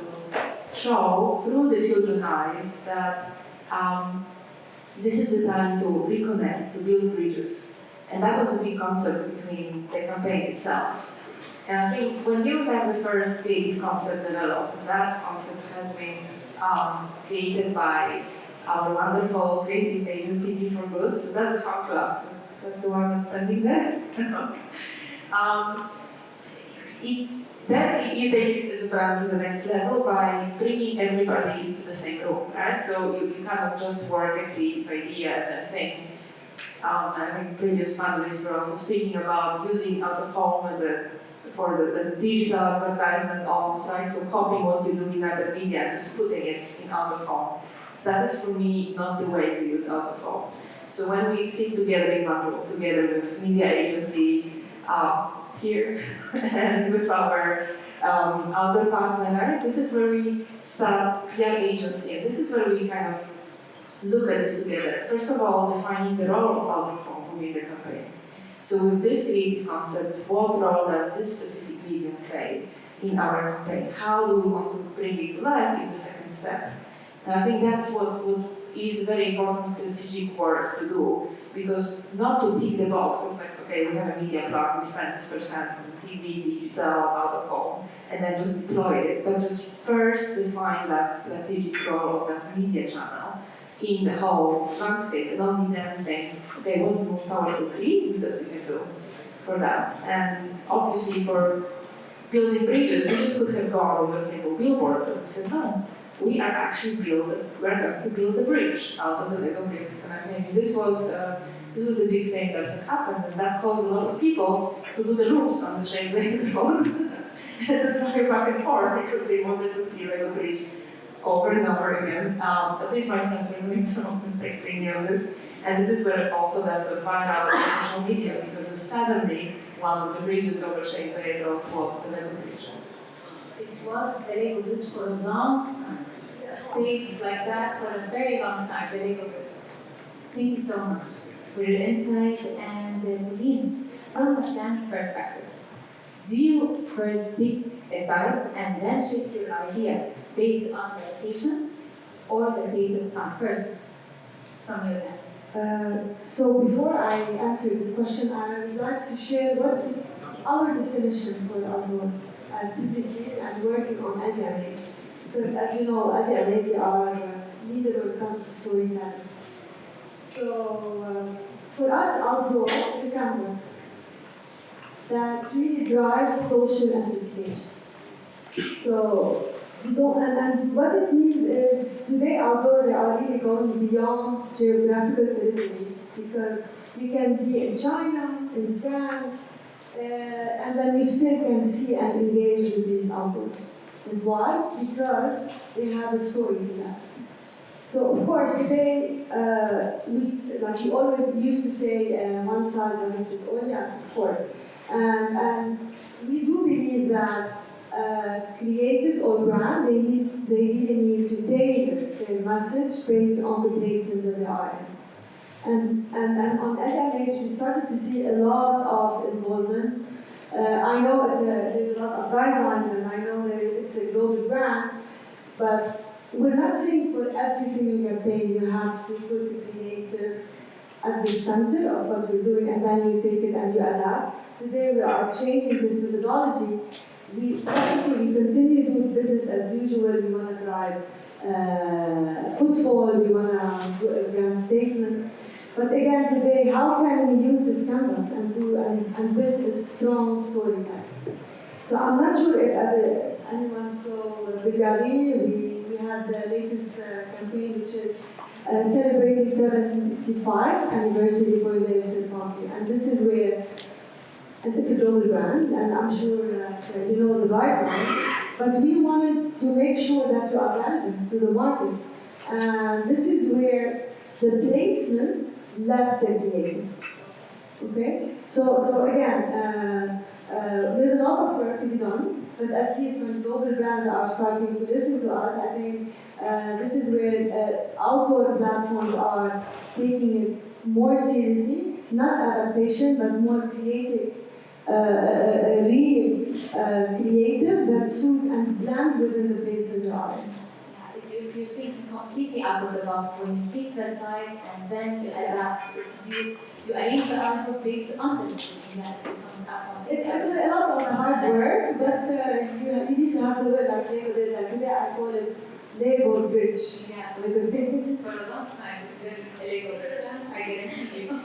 [SPEAKER 8] show through the children's eyes that this is the time to reconnect, to build bridges. And that was the big concept between the campaign itself. And I think when you have the first big concept developed, that concept has been created by our wonderful creative agency, Be for Good. So that's the Fun Club. That's the one that's standing there. Then you take it as a brand to the next level by bringing everybody into the same room, right? So you cannot just work a creative idea and think. I think previous panelists were also speaking about using out of home as a digital advertisement almost, right? So copying what you do in other media and just putting it in out of home. That is for me not the way to use out of home. So when we sit together in one room, together with media agency here and with our other partner, right? This is where we start young agency, and this is where we kind of look at this together. First of all, defining the role of out of home within the campaign. So with this creative concept, what role does this specific medium play in our campaign? How do we want to bring it to life is the second step. And I think that's what is very important strategic work to do, because not to tick the box of like, okay, we have a media plan, we spend this percent on TV, digital, out of home, and then just deploy it, but just first define that strategic role of that media channel in the whole landscape, and only then think, okay, what's the most powerful creative that we can do for that? And obviously for building bridges, we just could have gone with a single billboard, but we said, no, we are actually we're going to build a bridge out of the Lego bricks. And I think this was the big thing that has happened, and that caused a lot of people to do the loops on the Champs-Élysées road and to drive back and forth because they wanted to see Lego bridge over and over again. At least my friends were doing some of them texting me on this. And this is where also that the viral on social media, because suddenly one of the bridges over Champs-Élysées road was the Lego bridge.
[SPEAKER 3] It was the Lego Bridge for a long time. Stayed like that for a very long time, the Lego Bridge. Thank you so much for your insight. And Nadine, from a planning perspective, do you first pick a site and then shape your idea based on the location, or the creative plan first from your end?
[SPEAKER 9] So before I answer this question, I would like to share what our definition for outdoor as PPC and working on LVMH. Because as you know, LVMH are leader when it comes to storytelling. So for us, outdoor is a canvas that really drives social amplification. So we don't, and what it means is today outdoor they are really going beyond geographical territories, because we can be in China, in France, and then we still can see and engage with these outdoors. And why? Because they have a story to tell. So of course today, like we always used to say, one side doesn't fit all, yeah, of course. And we do believe that creators or brand, they really need to tailor their message based on the placement that they are in. And then on LMH, we started to see a lot of involvement. I know there's a lot of guidelines, and I know that it's a global brand, but we're not saying for every single campaign you have to put the creator at the center of what we're doing, and then you take it and you adapt. Today we are changing this methodology. We continue to do business as usual. We want to drive footfall, we want to do a brand statement. But again, today, how can we use this canvas and build a strong storyline? So I'm not sure if anyone saw Bulgari. We had the latest campaign, which is celebrating 75th anniversary for their third party. And this is where, and it's a global brand, and I'm sure that you know the guidelines, but we wanted to make sure that we are relevant to the market. And this is where the placement led the creative. Okay? So again, there's a lot of work to be done, but at least when global brands are starting to listen to us, I think this is where outdoor platforms are taking it more seriously, not adaptation, but more creative, real creative that suit and blend within the places they are in.
[SPEAKER 3] You think completely out of the box when you pick the site and then you adapt. You arrange the article based on the decision that becomes up on
[SPEAKER 9] It's a lot of hard work, but you need to have the word like Lego did. Like today I call it Lego Bridge.
[SPEAKER 3] Yeah.
[SPEAKER 9] With a big
[SPEAKER 3] For a long time. It's been a legal version. I guarantee you.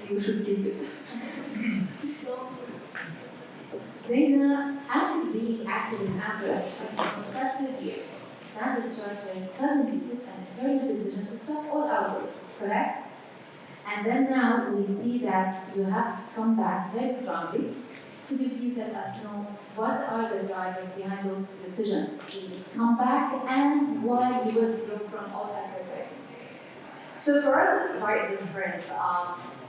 [SPEAKER 8] You should keep it.
[SPEAKER 3] Then, after being active in Africa for several years, Standard Chartered suddenly took an internal decision to stop all outdoors, correct? And then now we see that you have come back very strongly. Could you please let us know what are the drivers behind those decisions to come back and why you withdrew from all advertising?
[SPEAKER 10] So for us, it's quite different.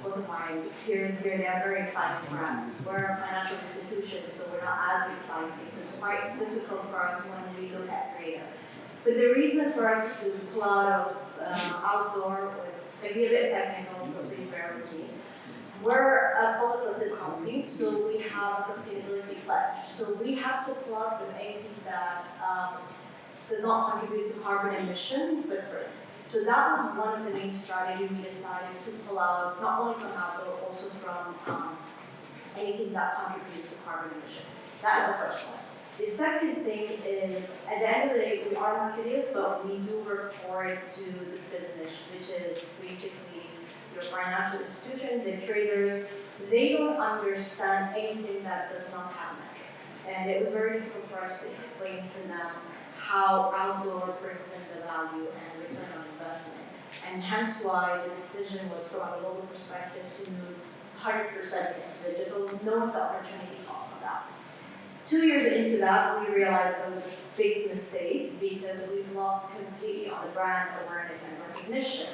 [SPEAKER 10] Both of my peers here, they are very exciting brands. We're a financial institution, so we're not as exciting. So it's quite difficult for us when we look at creative. But the reason for us to pull out of outdoor was maybe a bit technical, so please bear with me. We're a public listed company, so we have a sustainability pledge. So we have to pull out with anything that does not contribute to carbon emission footprint. So that was one of the main strategies we decided to pull out, not only from outdoor, also from anything that contributes to carbon emission. That is the first one. The second thing is, at the end of the day, we are marketed, but we do report to the business, which is basically your financial institution, the traders. They don't understand anything that does not have metrics. And it was very difficult for us to explain to them how outdoor brings in the value and return on investment. And hence why the decision was from a global perspective to move 100% into digital, knowing the opportunity cost of that. 2 years into that, we realized that was a big mistake because we've lost completely on the brand awareness and recognition.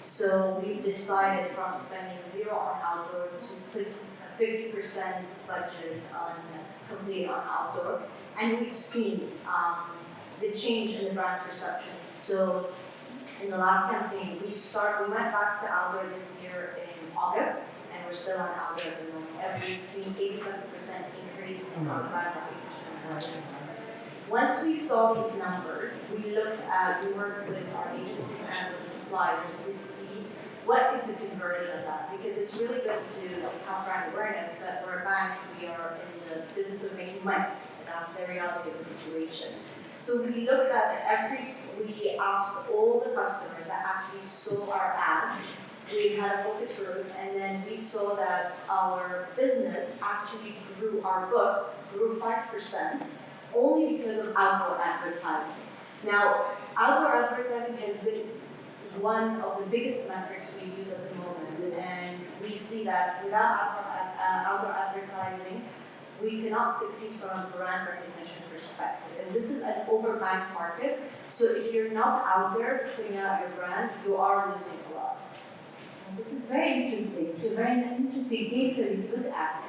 [SPEAKER 10] So we decided from spending zero on outdoor to put a 50% budget on completely on outdoor. And we've seen the change in the brand perception. So in the last campaign, we went back to outdoor this year in August, and we're still on outdoor at the moment. And we've seen 87% increase in our brand recognition. Once we saw these numbers, we worked with our agency and with the suppliers to see what is the conversion of that. Because it's really good to have brand awareness, but we're a bank, we are in the business of making money. And that's the reality of the situation. So we looked at we asked all the customers that actually saw our ads. We had a focus group, and then we saw that our business actually grew, our book grew 5%, only because of outdoor advertising. Now, outdoor advertising has been one of the biggest metrics we use at the moment, and we see that without outdoor advertising, we cannot succeed from a brand recognition perspective. And this is an overbanked market, so if you're not out there putting out your brand, you are losing a lot.
[SPEAKER 3] This is very interesting. It's a very interesting case that you look at.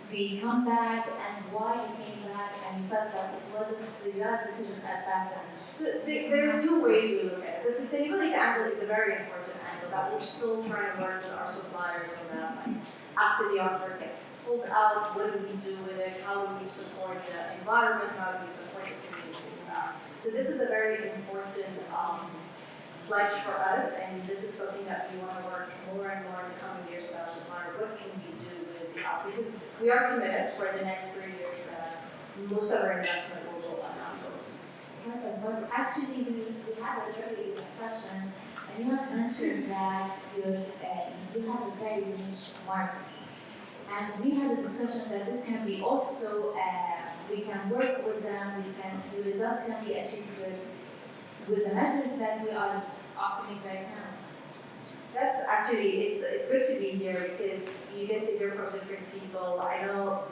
[SPEAKER 3] The comeback and why you came back, and you felt that it wasn't the right decision at that time.
[SPEAKER 10] So there are two ways we look at it. The sustainability angle is a very important angle that we're still trying to work with our suppliers on that. Like, after the artwork gets pulled out, what do we do with it? How do we support the environment? How do we support the community? So this is a very important pledge for us, and this is something that we want to work more and more in the coming years with our supplier. What can we do with the outdoor? Because we are committed for the next 3 years that most of our investment will go on outdoors.
[SPEAKER 3] But actually, we had a early discussion, and you have mentioned that you have a very niche market. And we had a discussion that this can be also, we can work with them, the result can be achieved with the measures that we are offering right now.
[SPEAKER 10] That's actually, it's good to be here because you get to hear from different people. I know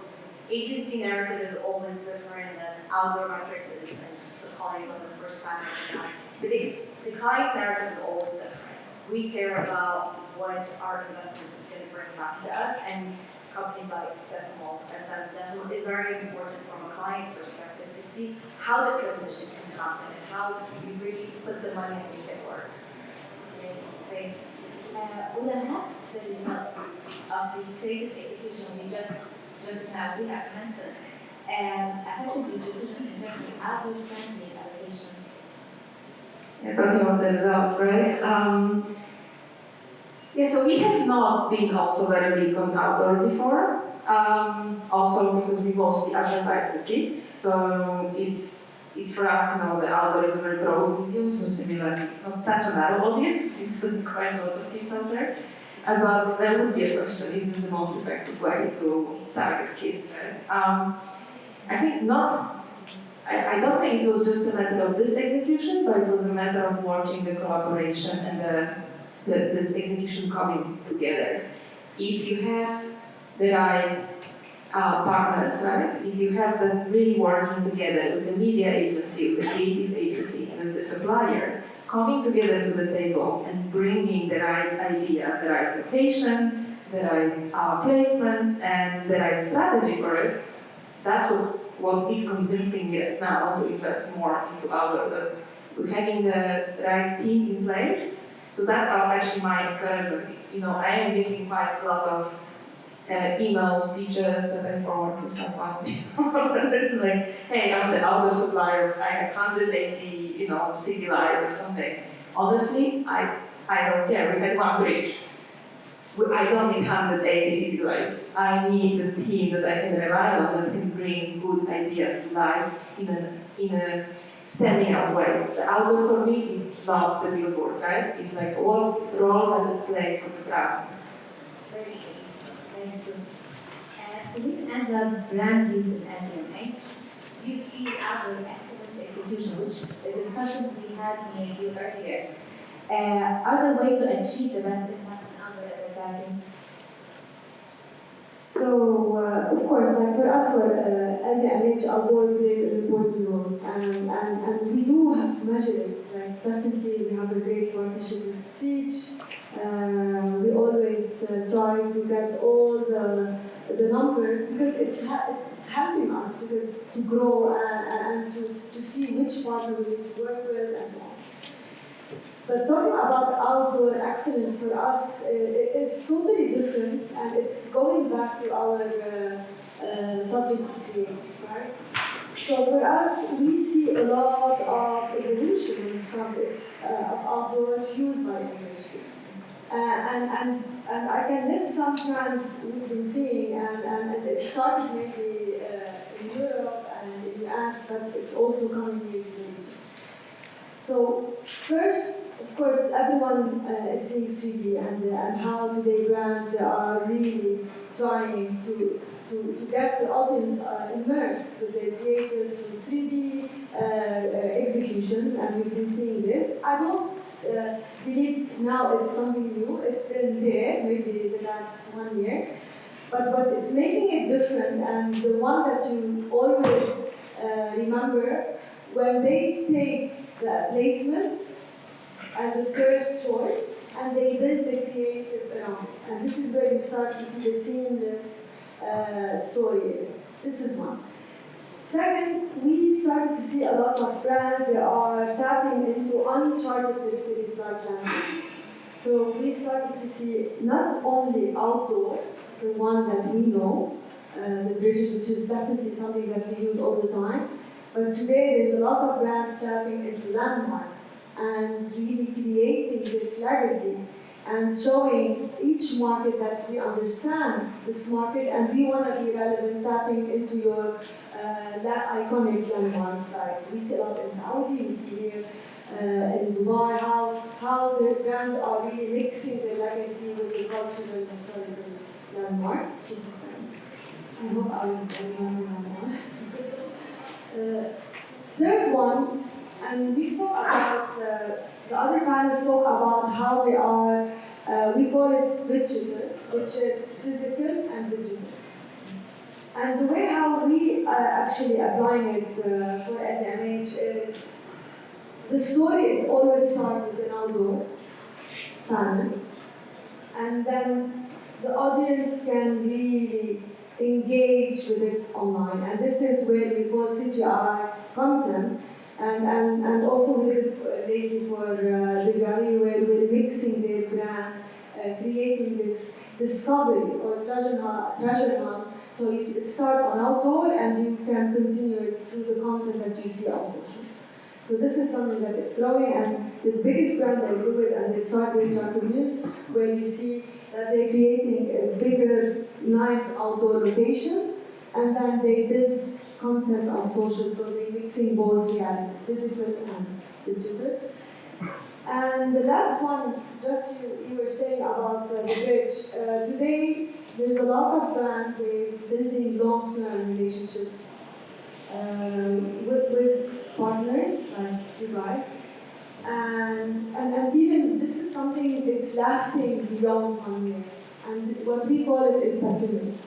[SPEAKER 10] agency narrative is always different than outdoor metrics is, and the colleagues on the first time. But the client narrative is always different. We care about what our investment is going to bring back to us, and companies like Decimal is very important from a client perspective to see how the transition can happen and how you really put the money and make it work.
[SPEAKER 3] Great. We have the results of the creative execution we just now we have mentioned, and effective decision in terms of outward-friendly allocations.
[SPEAKER 8] Yeah, talking about the results, right? Yeah, so we have not been also very big on outdoor before. Also because we mostly advertise the kids, so it's for us, the outdoor is a very broad medium, so similarly, it's not such a narrow audience, it's quite a lot of kids out there. But there would be a question, is this the most effective way to target kids, right? I think not, I don't think it was just a matter of this execution, but it was a matter of watching the collaboration and this execution coming together. If you have the right partners, right? If you have them really working together with the media agency, with the creative agency, and with the supplier, coming together to the table and bringing the right idea, the right location, the right placements, and the right strategy for it, that's what is convincing me right now to invest more into outdoor, that we're having the right team in place. So that's how actually my current, I am getting quite a lot of emails, speeches that I forward to someone. It's like, hey, I'm the outdoor supplier, I have 180, city lights or something. Honestly, I don't care. We had one bridge. I don't need 180 city lights. I need a team that I can rely on that can bring good ideas to life in a standing out way. The outdoor for me is not the billboard, right? It's like what role does it play for the brand?
[SPEAKER 3] Very true. Very true. Even as a brand lead at LVMH, do you feel outdoor excellence execution, which the discussions we had with you earlier, are the way to achieve the best impact in outdoor advertising?
[SPEAKER 9] So, of course, like for us, for LVMH, outdoor plays an important role, and we do have to measure it. Like, definitely, we have a great partnership with Stitch. We always try to get all the numbers because it's helping us because to grow and to see which partner we need to work with and so on. But talking about outdoor excellence for us, it's totally different, and it's going back to our subject today, right? So for us, we see a lot of evolution when it comes of outdoor fueled by industry. And I can list some trends we've been seeing, and it started maybe in Europe and in the US, but it's also coming here to the region. So first, of course, everyone is seeing 3D and how today brands are really trying to get the audience immersed with their creators through 3D execution, and we've been seeing this. I don't believe now it's something new. It's been there maybe the last 1 year, but it's making it different, and the one that you always remember when they take the placement as a first choice, and they build the creative around it. And this is where you start to see the seamless story. This is one. Second, we started to see a lot of brands that are tapping into uncharted territories like land. So we started to see not only outdoor, the one that we know, the bridges, which is definitely something that we use all the time, but today there's a lot of brands tapping into landmarks and really creating this legacy and showing each market that we understand this market and we want to be relevant, tapping into your iconic landmarks. Like we see a lot in Saudi, we see here in Dubai, how the brands are really mixing their legacy with the cultural and historical landmarks. I hope I will remember that one. Third one, and we spoke about, the other panel spoke about how we are, we call it digital, which is physical and digital. And the way how we are actually applying it for LVMH is, the story it always starts with an outdoor panel, and then the audience can really engage with it online. And this is where we call CGI content, and also with this lady for the gallery where we're mixing their brand, creating this discovery or treasure hunt. So it starts on outdoor and you can continue it through the content that you see on social. So this is something that is growing, and the biggest brand they do it, and they start with News, where you see that they're creating a bigger, nice outdoor location, and then they build content on social, so they're mixing both realities, physical and digital. And the last one, just you were saying about the bridge. Today, there's a lot of brands building long-term relationships with partners like you guys. And even this is something that's lasting beyond 1 year. And what we call it is patrimony.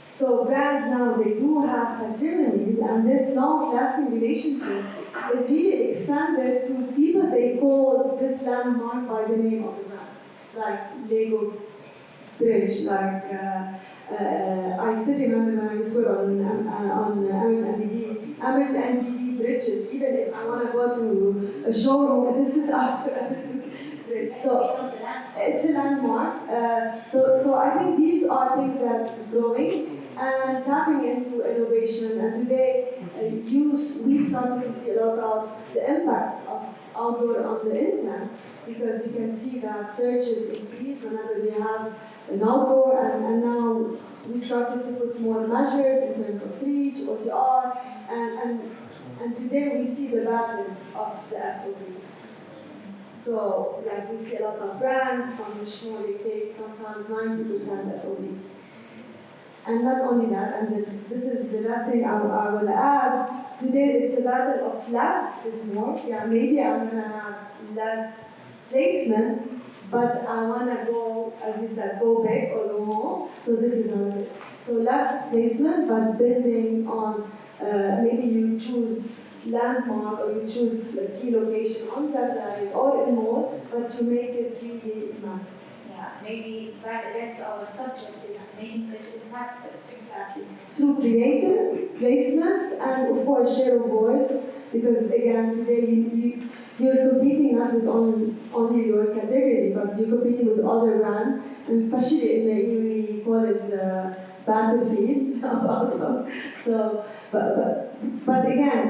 [SPEAKER 9] So brands now, they do have patrimonies, and this long-lasting relationship is really extended to people they call this landmark by the name of the brand. Like Lego Bridge, like I still remember when I used to work on Amherst NBD bridges. Even if I want to go to a showroom, this is after bridge. So it's a landmark. So I think these are things that are growing and tapping into innovation. And today, we started to see a lot of the impact of outdoor on the internet, because you can see that searches increase whenever we have an outdoor, and now we started to put more measures in terms of reach, OTR, and today we see the value of the SOB. So, like, we see a lot of brands from the show, they take sometimes 90% SOB. And not only that, and this is the last thing I will add, today it's a battle of less is more. Yeah, maybe I'm gonna have less placement, but I wanna go, as you said, go big or go home. So this is another thing. So less placement, but building on, maybe you choose landmark or you choose a key location on satellite or in mall, but you make it really massive.
[SPEAKER 10] Yeah, maybe back again to our subject is making it impactful.
[SPEAKER 9] Exactly. Through creative placement and of course share of voice, because again today you're competing not with only your category, but you're competing with other brands, and especially in the EU we call it the battlefield. So, but again,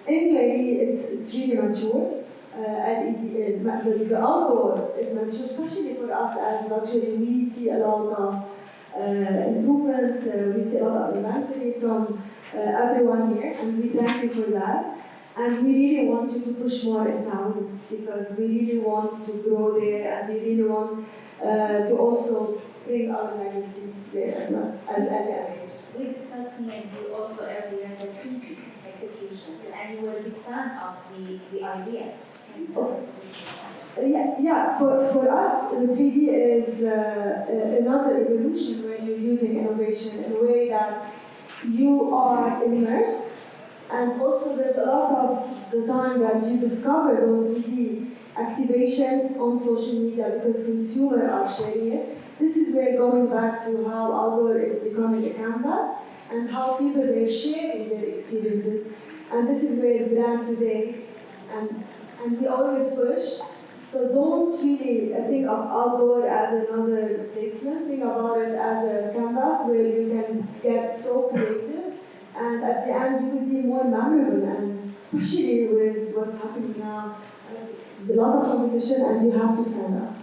[SPEAKER 9] in UAE it's really mature. The outdoor is mature, especially for us as luxury. We see a lot of improvement. We see a lot of inventory from everyone here, and we thank you for that. And we really want you to push more in town, because we really want to grow there, and we really want to also bring our legacy there as well as a
[SPEAKER 10] We discussed me and you also earlier the thinking execution, and you were a big fan of the idea.
[SPEAKER 9] Yeah. For us, the 3D is another evolution where you're using innovation in a way that you are immersed, and also there's a lot of the time that you discover those 3D activation on social media because consumers are sharing it. This is where going back to how outdoor is becoming a canvas and how people are sharing their experiences. And this is where brands today, and we always push. So don't really think of outdoor as another placement. Think about it as a canvas where you can get so creative, and at the end you will be more memorable. And especially with what's happening now, there's a lot of competition, and you have to stand up.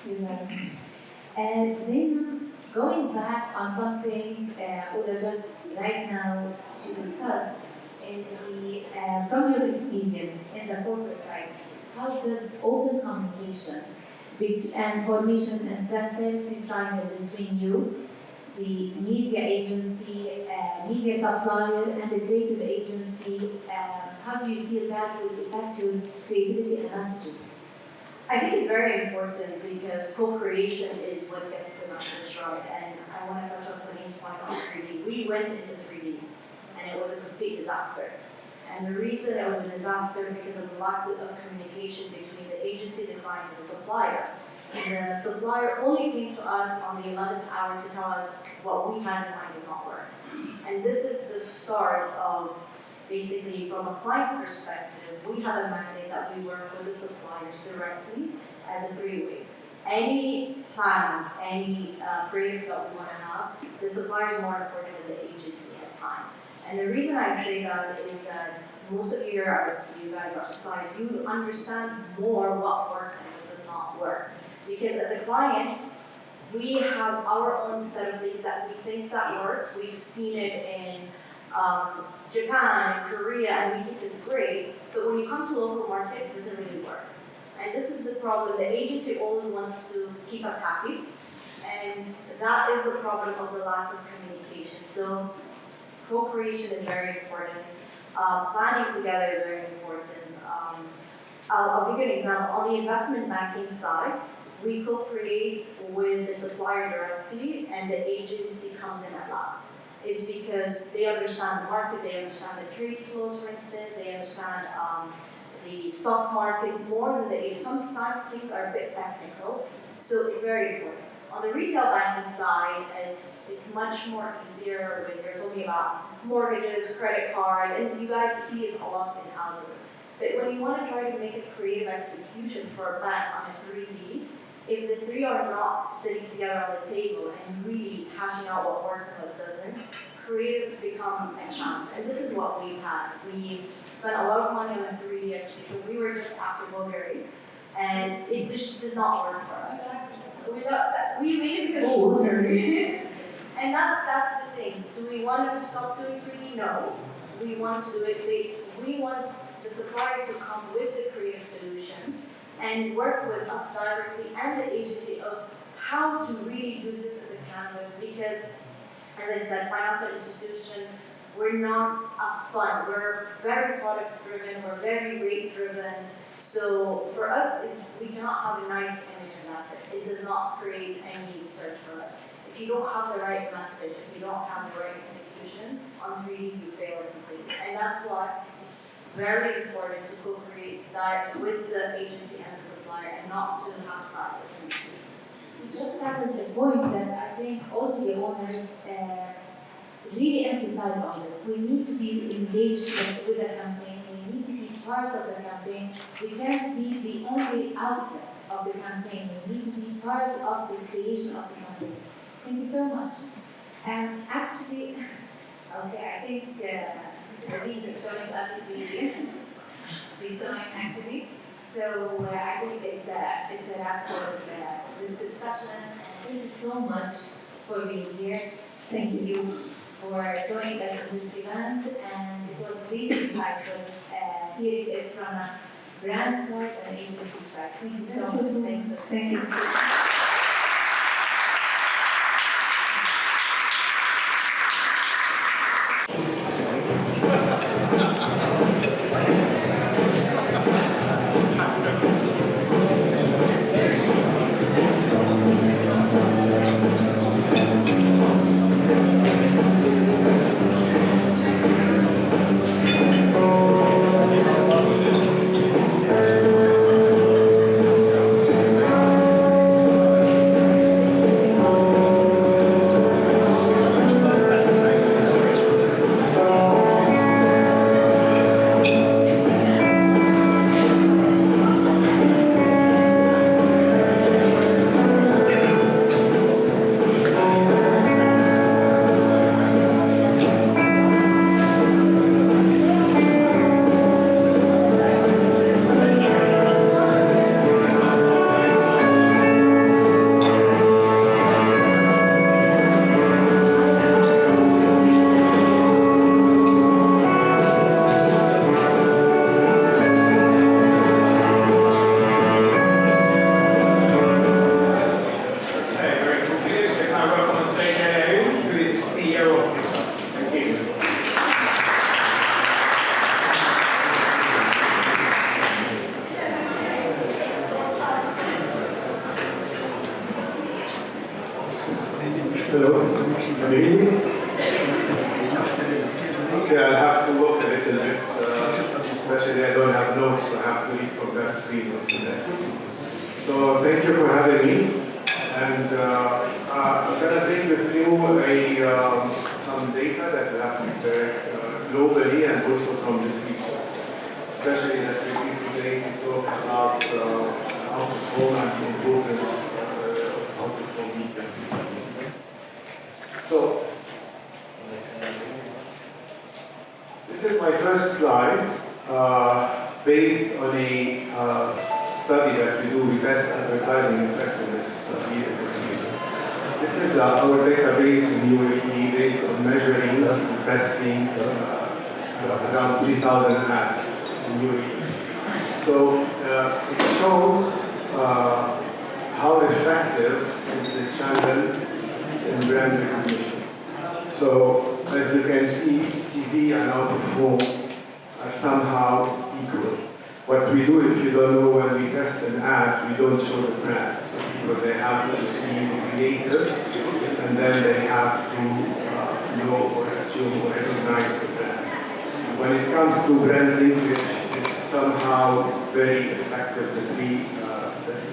[SPEAKER 10] You're right. And then going back on something we are just right now to discuss is from your experience in the corporate side, how does open communication and formation and transparency triangle between you, the media agency, media supplier, and the creative agency, how do you feel that will affect your creativity and messaging? I think it's very important because co-creation is what gets the message right. And I want to touch on Coleen's point on 3D. We went into 3D and it was a complete disaster. And the reason it was a disaster because of the lack of communication between the agency, the client, and the supplier. And the supplier only came to us on the 11th hour to tell us what we had in mind does not work. And this is the start of basically, from a client perspective, we have a mandate that we work with the suppliers directly as a three-way. Any plan, any creative that we want to have, the supplier is more important than the agency at times. And the reason I say that is that most of you guys are suppliers, you understand more what works and what does not work. Because as a client, we have our own set of things that we think that works. We've seen it in Japan and Korea, and we think it's great. But when you come to local market, it doesn't really work. And this is the problem. The agency always wants to keep us happy. And that is the problem of the lack of communication. So co-creation is very important. Planning together is very important. I'll give you an example. On the investment banking side, we co-create with the supplier directly, and the agency comes in at last. It's because they understand the market, they understand the trade flows, for instance, they understand the stock market more than the agency. Sometimes things are a bit technical, so it's very important. On the retail banking side, it's much more easier when you're talking about mortgages, credit cards, and you guys see it a lot in Aldo. But when you want to try to make a creative execution for a bank on a 3D, if the three are not sitting together on the table and really hashing out what works and what doesn't, creatives become a challenge. And this is what we've had. We spent a lot of money on a 3D execution. We were just after Bulgaria, and it just did not work for us. We made it because of Bulgaria. And that's the thing. Do we want to stop doing 3D? No. We want to do it. We want the supplier to come with the creative solution and work with us directly and the agency of how to really use this as a canvas, because, as I said, financial institution, we're not a fund. We're very product driven, we're very rate driven. So for us, we cannot have a nice image and that's it. It does not create any search for us. If you don't have the right message, if you don't have the right execution, on 3D you fail completely. And that's why it's very important to co-create that with the agency and the supplier and not to have silos.
[SPEAKER 3] Just added the point that I think all the owners really emphasize on this. We need to be engaged with the campaign. We need to be part of the campaign. We can't be the only outlet of the campaign. We need to be part of the creation of the campaign. Thank you so much. And actually, okay, I think the lead is showing us the sign actually. So I think it's a wrap for this discussion. And thank you so much for being here. Thank you for joining us in this event. And it was really insightful hearing it from a brand side and agency side. Thank you so much. Thank you.
[SPEAKER 4] Hello, can you hear me? Okay, I'll have to look at it in a bit.
[SPEAKER 11] thank you for having me. And I'm going to take you through some data that we have prepared globally and also from this region. Especially that we need today to talk about out-of-home and the importance of out-of-home media. So, this is my first slide based on a study that we do. We test advertising effectiveness here in this region. This is our database in UAE based on measuring and testing around 3,000 ads in UAE. So it shows how effective is the channel in brand recognition. So as you can see, TV and out-of-home are somehow equal. What we do, if you don't know, when we test an ad, we don't show the brand. So people, they have to see the creator, and then they have to know or assume or recognize the brand. When it comes to brand linkage, it's somehow very effective, the three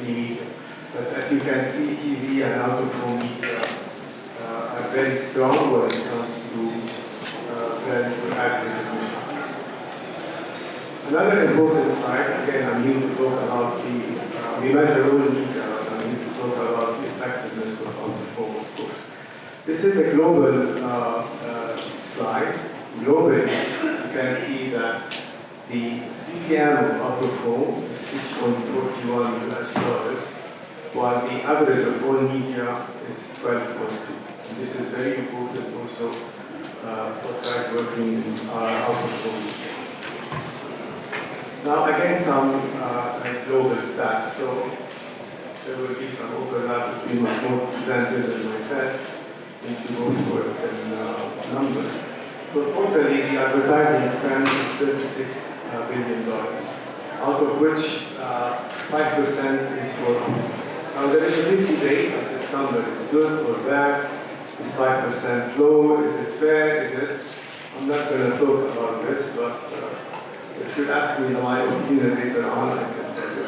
[SPEAKER 11] media. But as you can see, TV and out-of-home media are very strong when it comes to brand ads recognition. Another important slide, again, I'm here to talk about we measure all media, I'm here to talk about the effectiveness of out-of-home, of course. This is a global slide. Globally, you can see that the CPM of out-of-home is $6.41 US, while the average of all media is 12.2. And this is very important also for guys working in out-of-home media. Now again, some global stats. So there will be some overlap between what more presented and myself, since we both work in numbers. So totally, the advertising spend is $36 billion, out of which 5% is for ads. Now there is a big debate if this number is good or bad. Is 5% low? Is it fair? Is it? I'm not going to talk about this, but if you ask me my opinion later on, I can tell you.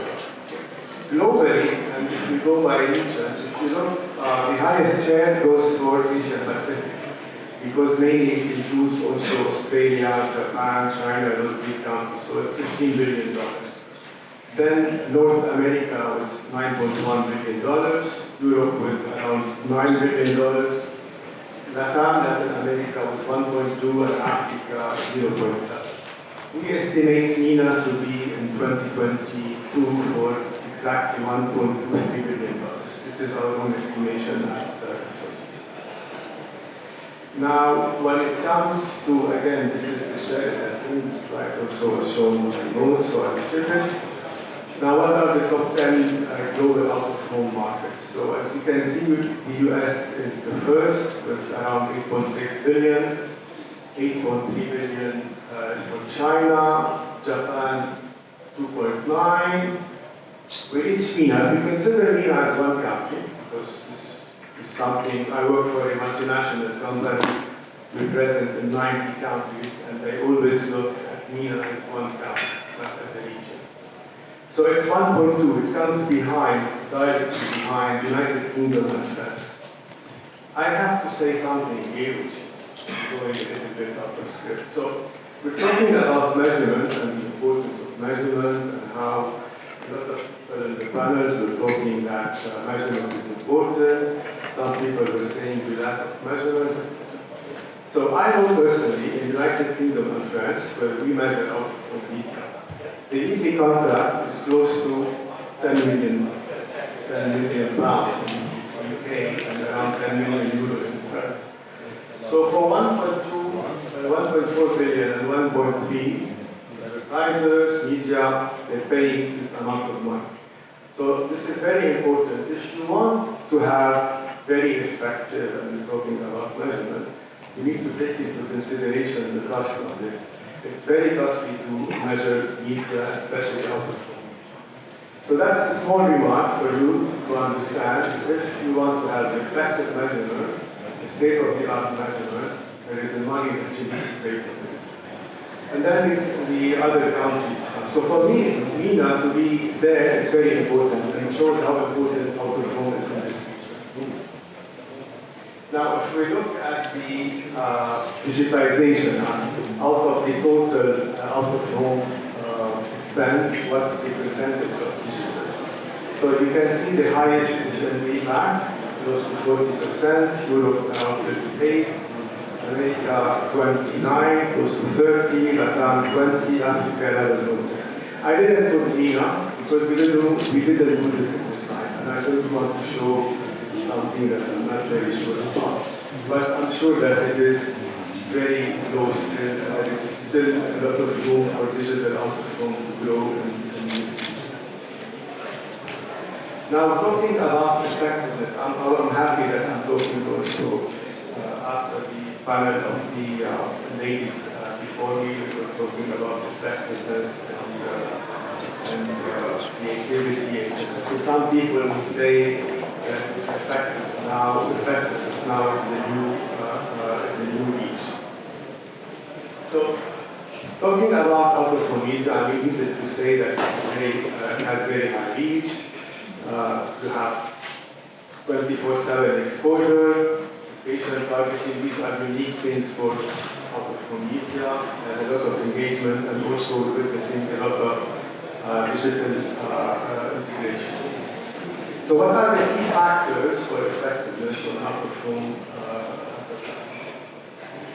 [SPEAKER 11] Globally, and if we go by region, if you look, the highest share goes for Asia Pacific, because mainly it includes also Australia, Japan, China, those big countries, so it's $15 billion. Then North America was $9.1 billion, Europe with around $9 billion, Latin America was 1.2, and Africa 0.7. We estimate MENA to be in 2022 for exactly $1.23 billion. This is our own estimation at Now, when it comes to, again, this is the share, I think this slide also was shown by Mo, so I'll skip it. Now, what are the top 10 global out-of-home markets? So, as you can see, the US is the first with around 8.6 billion, 8.3 billion for China, Japan 2.9. We reach MENA. We consider MENA as one country, because this is something, I work for a multinational company. We're present in 90 countries, and they always look at MENA as one country, not as a region. So it's 1.2. It comes behind, directly behind United Kingdom and France. I have to say something here, which is going a little bit out of script. So we're talking about measurement and the importance of measurement and how a lot of people in the panels were talking that measurement is important. Some people were saying the lack of measurement, etc. So I know personally in the United Kingdom and France, where we measure out-of-home media, the yearly contract is close to 10 million pounds in the UK and around 10 million euros in France. So for 1.4 billion and 1.3, advertisers, media, they pay this amount of money. So this is very important. If you want to have very effective, and we're talking about measurement, you need to take into consideration the cost of this. It's very costly to measure media, especially out-of-home. So that's a small remark for you to understand. If you want to have effective measurement, a state-of-the-art measurement, there is a money that you need to pay for this. And then the other countries. So for me, MENA to be there is very important. And and shows how important out-of-home is in this feature. Now, if we look at the digitization, out of the total out-of-home spend, what's the percentage of digital? So you can see the highest is in APAC, close to 40%, Europe around 38%, America 29%, close to 30%, Latin 20%, Africa 11%. I didn't put MENA because we didn't do this exercise, and I don't want to show something that I'm not very sure about. But I'm sure that it is very close still, and there is still a lot of room for digital out-of-home to grow in this region. Now, talking about effectiveness, I'm happy that I'm talking also after the panel of the ladies before me, we were talking about effectiveness and creativity, etc. So some people would say that effectiveness now is the new reach. So, talking about out-of-home media, I mean, needless to say that it has very high reach. You have 24/7 exposure, patient targeting. These are unique things for out-of-home media. There's a lot of engagement and also witnessing a lot of digital integration. So what are the key factors for effectiveness on out-of-home?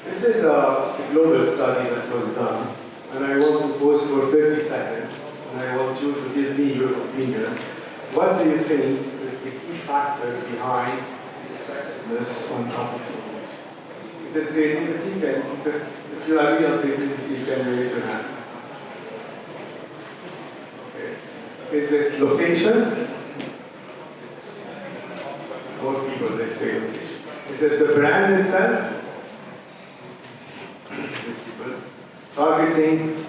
[SPEAKER 11] This is a global study that was done, and I want to pause for 30 seconds, and I want you to give me your opinion. What do you think is the key factor behind effectiveness on out-of-home? Is it creativity? If you agree on creativity, you can raise your hand. Okay. Is it location? Most people, they say location. Is it the brand itself? Targeting?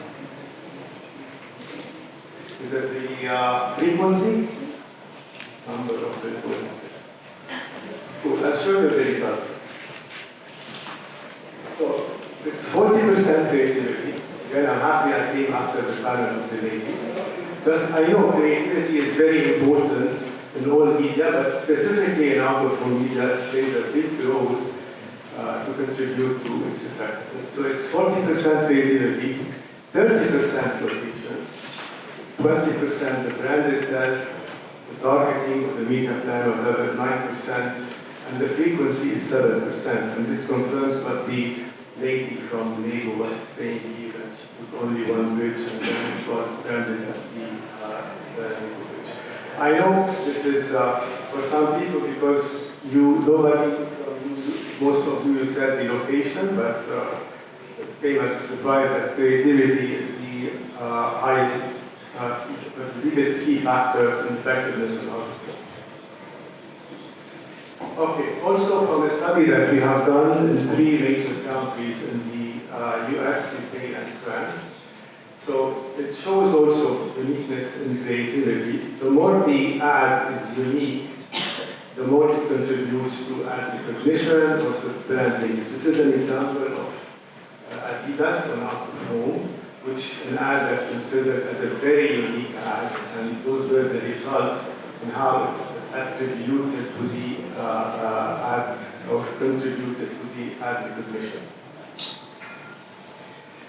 [SPEAKER 11] Is it the frequency? Number of frequencies. Cool, I'll show you the results. So, it's 40% creativity. Again, I'm happy I came after the panel of the ladies. Just, I know creativity is very important in all media, but specifically in out-of-home media, it plays a big role to contribute to its effectiveness. So it's 40% creativity, 30% location, 20% the brand itself, the targeting of the media plan, whatever, 9%, and the frequency is 7%. And this confirms what the lady from Lego was saying here, that she put only one bridge and then it was branded as the Lego bridge. I know this is for some people because most of you said the location, but it came as a surprise that creativity is the the biggest key factor in effectiveness of out-of-home. Okay, also from a study that we have done in 3 major countries in the US, UK, and France. So it shows also uniqueness in creativity. The more the ad is unique, the more it contributes to ad recognition or to branding. This is an example of Adidas on out-of-home, which an ad that's considered as a very unique ad, and those were the results and how it attributed to the ad or contributed to the ad recognition.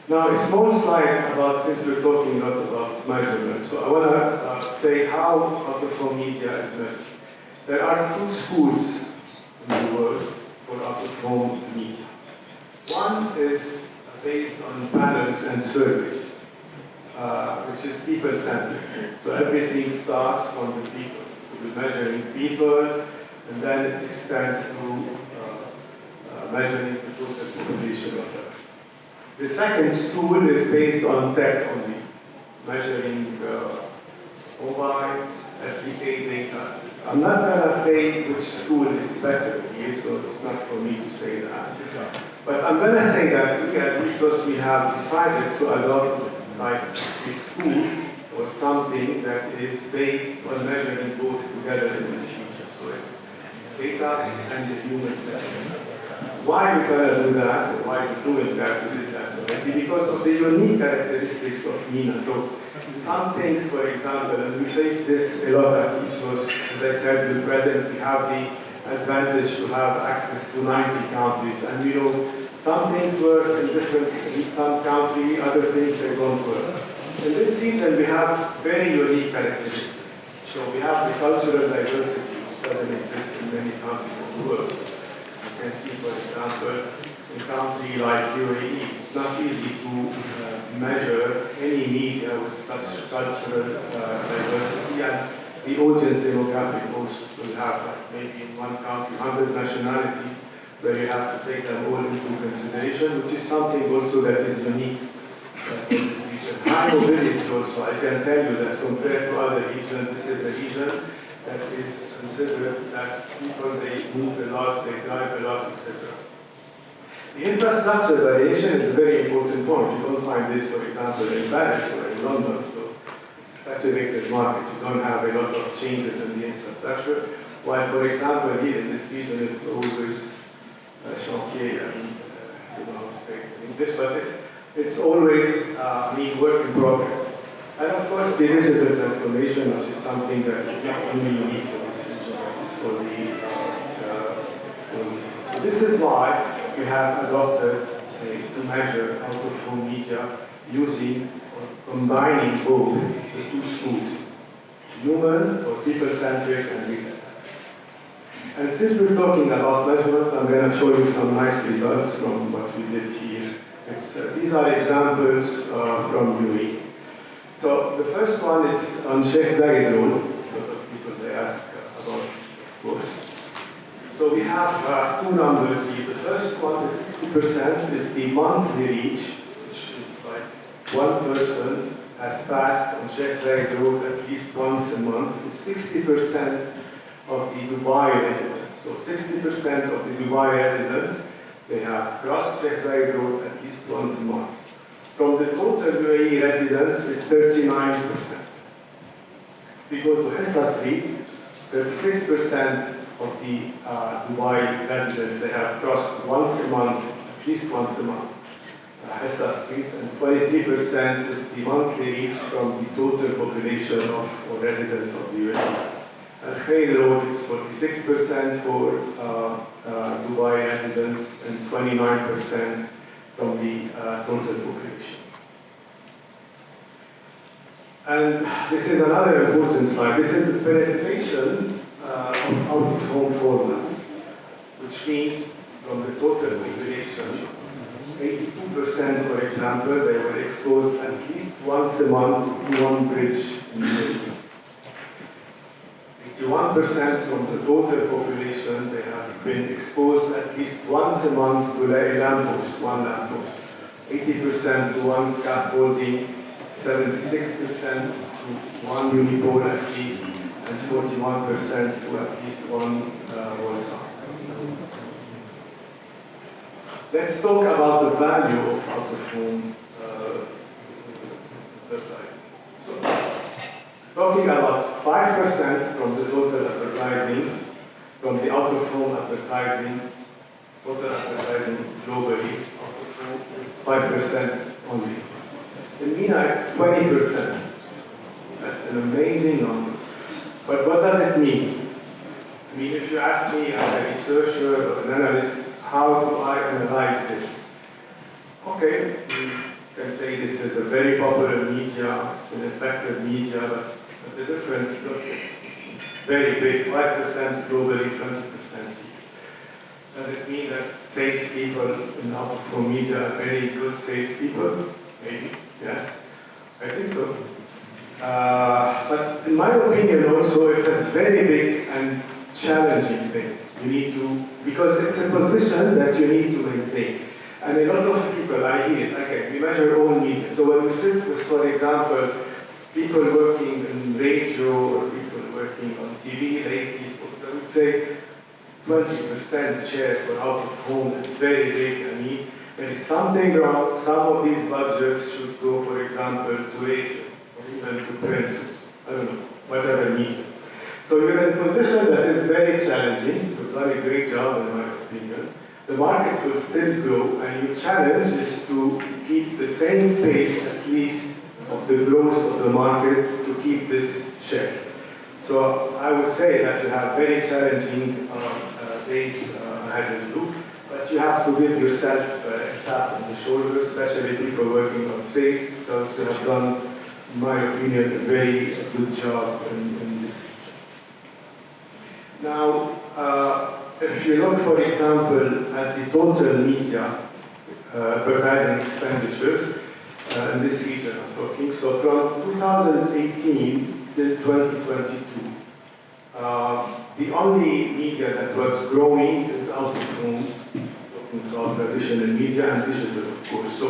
[SPEAKER 11] Now, a small slide about, since we're talking a lot about measurement, so I want to say how out-of-home media is measured. There are 2 schools in the world for out-of-home media. One is based on panels and surveys, which is people-centered. So everything starts from the people. We're measuring people, and then it extends to measuring the total population of them. The second school is based on tech only, measuring mobiles, SDK data. I'm not going to say which school is better here, so it's not for me to say that. But I'm going to say that we as Ethos, we have decided to adopt like a school or something that is based on measuring both together in this feature. So it's data and the human self. Why we're going to do that, or why we're doing that, we did that unfortunately, because of the unique characteristics of MENA. So some things, for example, and we face this a lot at Ipsos, as I said, we presently have the advantage to have access to 90 countries, and we know some things work in some country, other things they don't work. In this region, we have very unique characteristics. So we have the cultural diversity, which doesn't exist in many countries of the world. You can see, for example, in a country like UAE, it's not easy to measure any media with such cultural diversity, and the audience demographic also. So you have maybe in one country 100 nationalities, where you have to take them all into consideration, which is something also that is unique in this region. High mobility also, I can tell you that compared to other regions, this is a region that is considered that people, they move a lot, they drive a lot, etc. The infrastructure variation is a very important point. You don't find this, for example, in Paris or in London. So it's a saturated market. You don't have a lot of changes in the infrastructure. While, for example, here in this region, it's always chantier, and I don't know how to say it in English, but it's always work in progress. And of course, the digital transformation, which is something that is not only unique for this region, it's for the so this is why we have adopted to measure out-of-home media using or combining both the two schools, human or people-centric and media-centric. And since we're talking about measurement, I'm going to show you some nice results from what we did here. These are examples from UAE. So the first one is on Sheikh Zayed Road. A lot of people they ask about, of course. So we have two numbers here. The first one is 60% is the monthly reach, which is like one person has passed on Sheikh Zayed Road at least once a month. It's 60% of the Dubai residents. So 60% of the Dubai residents, they have crossed Sheikh Zayed Road at least once a month. From the total UAE residents, it's 39%. We go to Hissa Street, 36% of the Dubai residents, they have crossed once a month, at least once a month, Hissa Street, and 23% is the monthly reach from the total population of or residents of the UAE. Al Khair Road is 46% for Dubai residents and 29% from the total population. And this is another important slide. This is the penetration of out-of-home formats, which means from the total population, 82%, for example, they were exposed at least once a month to one bridge in UAE. 81% from the total population, they have been exposed at least once a month to a lamppost, one lamppost. 80% to one scaffolding, 76% to one unipole at least, and 41% to at least one wall sound. Let's talk about the value of out-of-home advertising. So, talking about 5% from the total advertising, from the out-of-home advertising, total advertising globally, out-of-home is 5% only. In MENA, it's 20%. That's an amazing number. But what does it mean? I mean, if you ask me as a researcher or an analyst, how do I analyze this? Okay, we can say this is a very popular media, it's an effective media, but the difference, look, it's very big, 5% globally, 20% here. Does it mean that salespeople in out-of-home media are very good salespeople? Maybe, yes, I think so. But in my opinion also, it's a very big and challenging thing. You need to, because it's a position that you need to maintain. And a lot of people, I hear it, okay, we measure all media. So when we sit with, for example, people working in radio or people working on TV lately, I would say 20% share for out of home is very big. I mean, there is something wrong. Some of these budgets should go, for example, to radio or even to print, I don't know, whatever media. So you're in a position that is very challenging. You've done a great job, in my opinion. the market will still grow, and your challenge is to keep the same pace, at least, of the growth of the market to keep this share. So I would say that you have very challenging days ahead of you, but you have to give yourself a tap on the shoulder, especially people working on sales, because you have done, in my opinion, a very good job in this region. Now, if you look, for example, at the total media advertising expenditures in this region, I'm talking, so from 2018 till 2022, the only media that was growing is out of home, talking about traditional media and digital, of course. So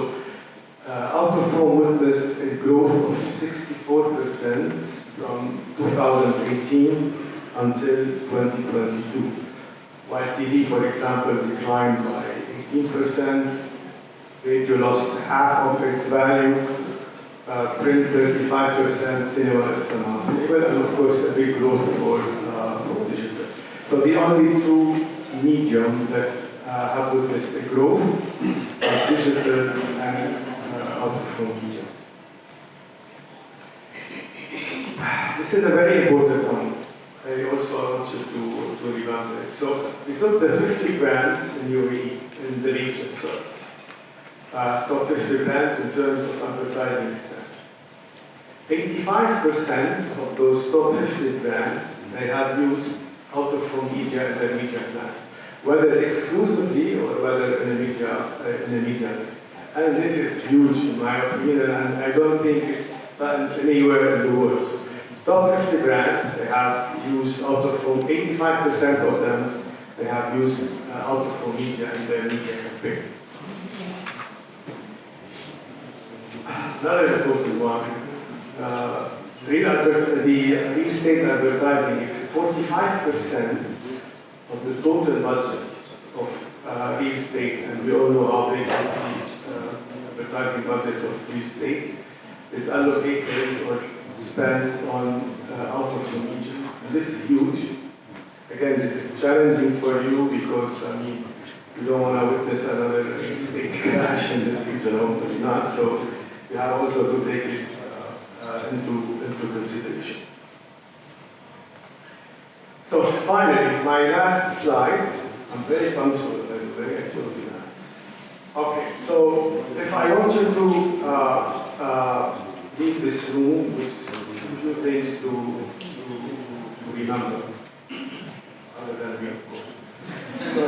[SPEAKER 11] out of home witnessed a growth of 64% from 2018 until 2022. While TV, for example, declined by 18%, radio lost half of its value, print 35%, cinema is somehow stable, and of course a big growth for digital. So the only two medium that have witnessed a growth are digital and out-of-home media. This is a very important one. I also want you to remember it. So we took the 50 brands in UAE, in the region, so top 50 brands in terms of advertising spend. 85% of those top 50 brands, they have used out-of-home media in their media plans, whether exclusively or whether in a media list. And this is huge in my opinion, and I don't think it's done anywhere in the world. So, top 50 brands, they have used out-of-home, 85% of them, they have used out-of-home media in their media campaigns. Another important one, the real estate advertising is 45% of the total budget of real estate, and we all know how big is the advertising budget of real estate, is allocated or spent on out-of-home media. And this is huge. Again, this is challenging for you because, I mean, you don't want to witness another real estate crash in this region, hopefully not. So you have also to take this into consideration. So finally, my last slide. I'm very punctual, by the way, I told you that. Okay, so if I want you to leave this room with a few things to remember, other than me, of course. So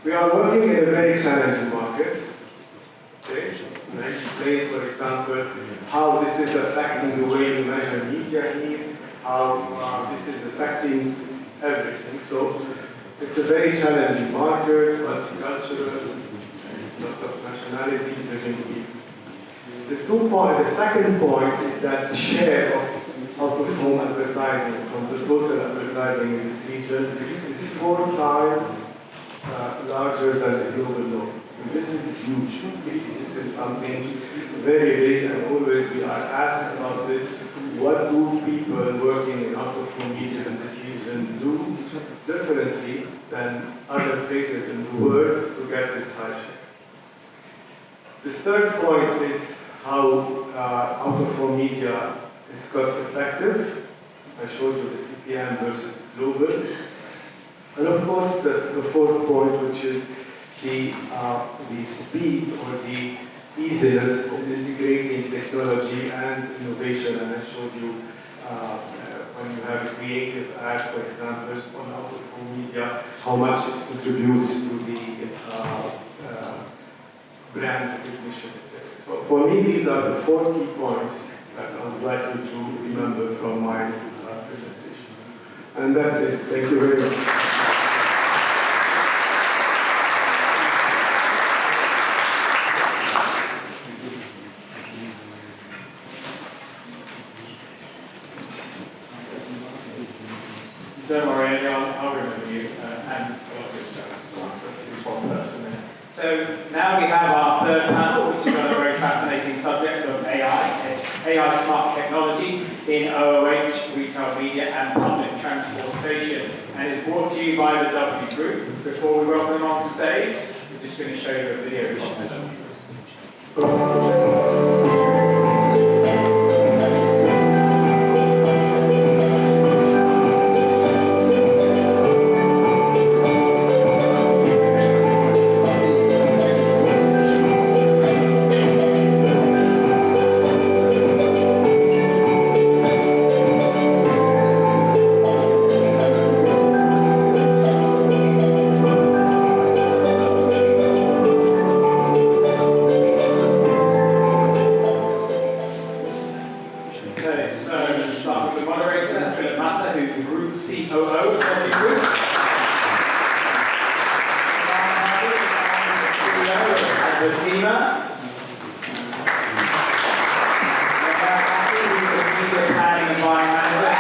[SPEAKER 11] we are working in a very challenging market. Okay? And I explained, for example, how this is affecting the way we measure media here, how this is affecting everything. So it's a very challenging market, multicultural, lot of nationalities living here. The second point is that the share of out-of-home advertising from the total advertising in this region is 4 times larger than the global norm. And this is huge. This is something very big, and always we are asked about this. What do people working in out-of-home media in this region do differently than other places in the world to get this high share? The third point is how out-of-home media is cost-effective. I showed you the CPM versus global. And of course, the fourth point, which is the speed or the easiness of integrating technology and innovation. And I showed you when you have a creative ad, for example, on out-of-home media, how much it contributes to the brand recognition, etc. So for me, these are the 4 key points that I would like you to remember from my presentation. And that's it. Thank you very much.
[SPEAKER 2] Don't worry, I'll remember you, and it's one person there. So now we have our third panel, which is on a very fascinating subject of AI. It's AI smart technology in OOH, retail media, and public transportation. and it's brought to you by the W Group. Before we welcome them on stage, we're just going to show you a video which Okay, so let's start with the moderator, Philip Matter, who's the Group COO of the Group. Fatima. Who's the Media Planning and Buying Manager.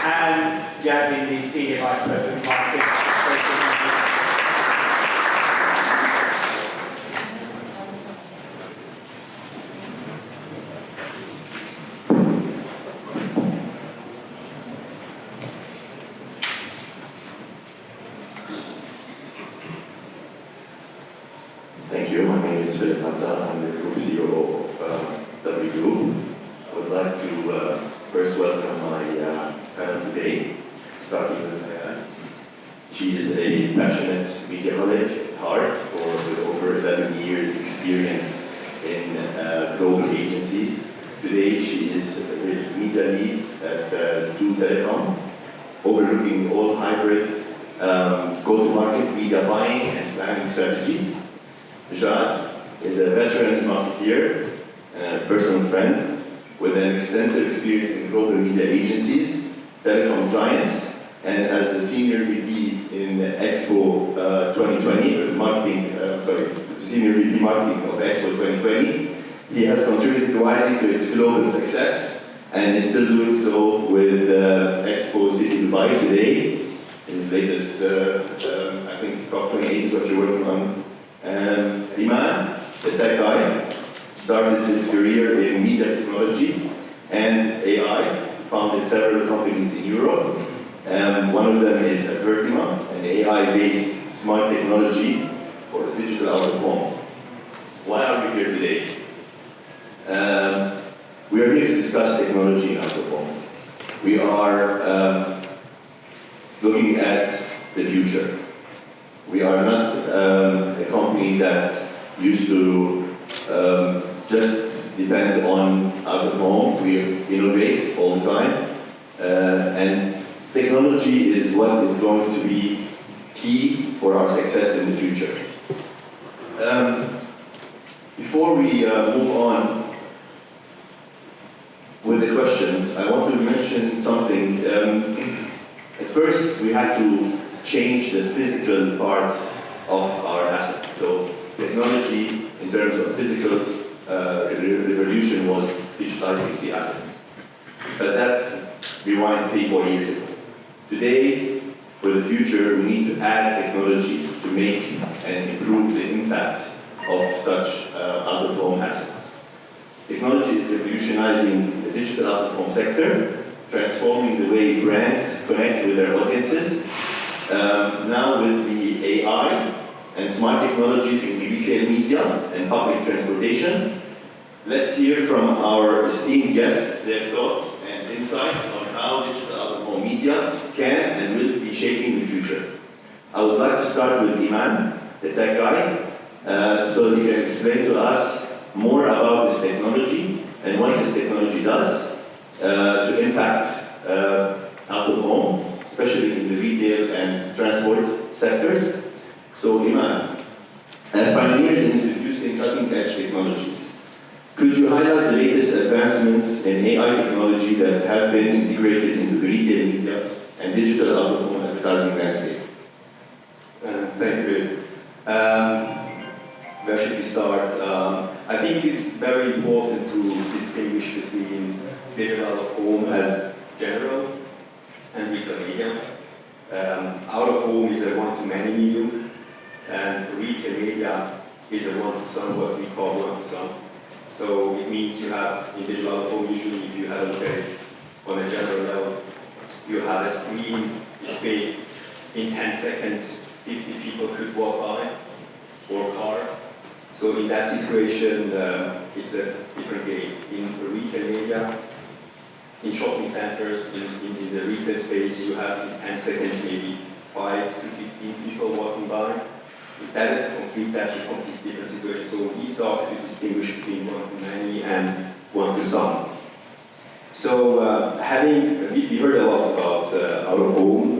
[SPEAKER 2] And Jabby, the Senior Vice President of Marketing.
[SPEAKER 12] Thank you. My name is Philip Mata. I'm the Group CEO of W Group. I would like to first welcome my panel today, starting with she is a passionate mediaholic at heart, with over 11 years experience in global agencies. Today she is the media lead at Do Telecom, overlooking all hybrid go-to-market media buying and planning strategies. Jad is a veteran marketeer and a personal friend with an extensive experience in global media agencies, telecom giants, and as the senior VP in Expo 2020, senior VP marketing of Expo 2020. He has contributed widely to its global success and is still doing so with Expo City Dubai today. His latest, I think, top 28 is what you're working on. Iman, the tech guy, started his career in media technology and AI, founded several companies in Europe. One of them is Vertima, an AI-based smart technology for the digital out of home. Why are we here today? We are here to discuss technology in out of home. We are looking at the future. We are not a company that used to just depend on out of home. We innovate all the time. And technology is what is going to be key for our success in the future. Before we move on with the questions, I want to mention something. At first, we had to change the physical part of our assets. So technology, in terms of physical revolution, was digitizing the assets. But that's rewind 3-4 years ago. Today, for the future, we need to add technology to make and improve the impact of such out-of-home assets. Technology is revolutionizing the digital out-of-home sector, transforming the way brands connect with their audiences. Now with the AI and smart technologies in retail media and public transportation, let's hear from our esteemed guests their thoughts and insights on how digital out-of-home media can and will be shaping the future. I would like to start with Iman, the tech guy, so he can explain to us more about this technology and what this technology does to impact out-of-home, especially in the retail and transport sectors. So Iman, as pioneers in introducing cutting-edge technologies, could you highlight the latest advancements in AI technology that have been integrated into the retail media and digital out-of-home advertising landscape?
[SPEAKER 13] Thank you. Where should we start? I think it is very important to distinguish between digital out-of-home as general and retail media. Out-of-home is a one-to-many medium, and retail media is a one-to-some, what we call one-to-some. So it means you have, in digital out-of-home, usually if you have a look at it on a general level, you have a screen, it's big, in 10 seconds, 50 people could walk by, or cars. So in that situation, it's a different game. In retail media, in shopping centers, in the retail space, you have in 10 seconds maybe 5 to 15 people walking by. That's a complete different situation. So we started to distinguish between one-to-many and one-to-some. So we heard a lot about out-of-home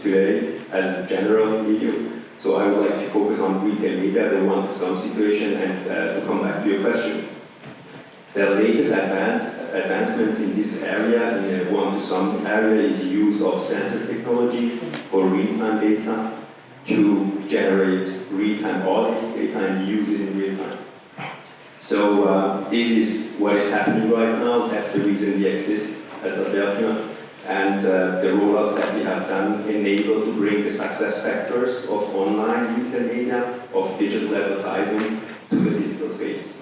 [SPEAKER 13] today as a general medium. So I would like to focus on retail media, the one-to-some situation, and to come back to your question. The latest advancements in this area, in the one-to-some area, is the use of sensor technology for real-time data to generate real-time audience data and use it in real time. So this is what is happening right now. That's the reason we exist at Albertia. And the rollouts that we have done enable to bring the success factors of online retail media, of digital advertising to the physical space.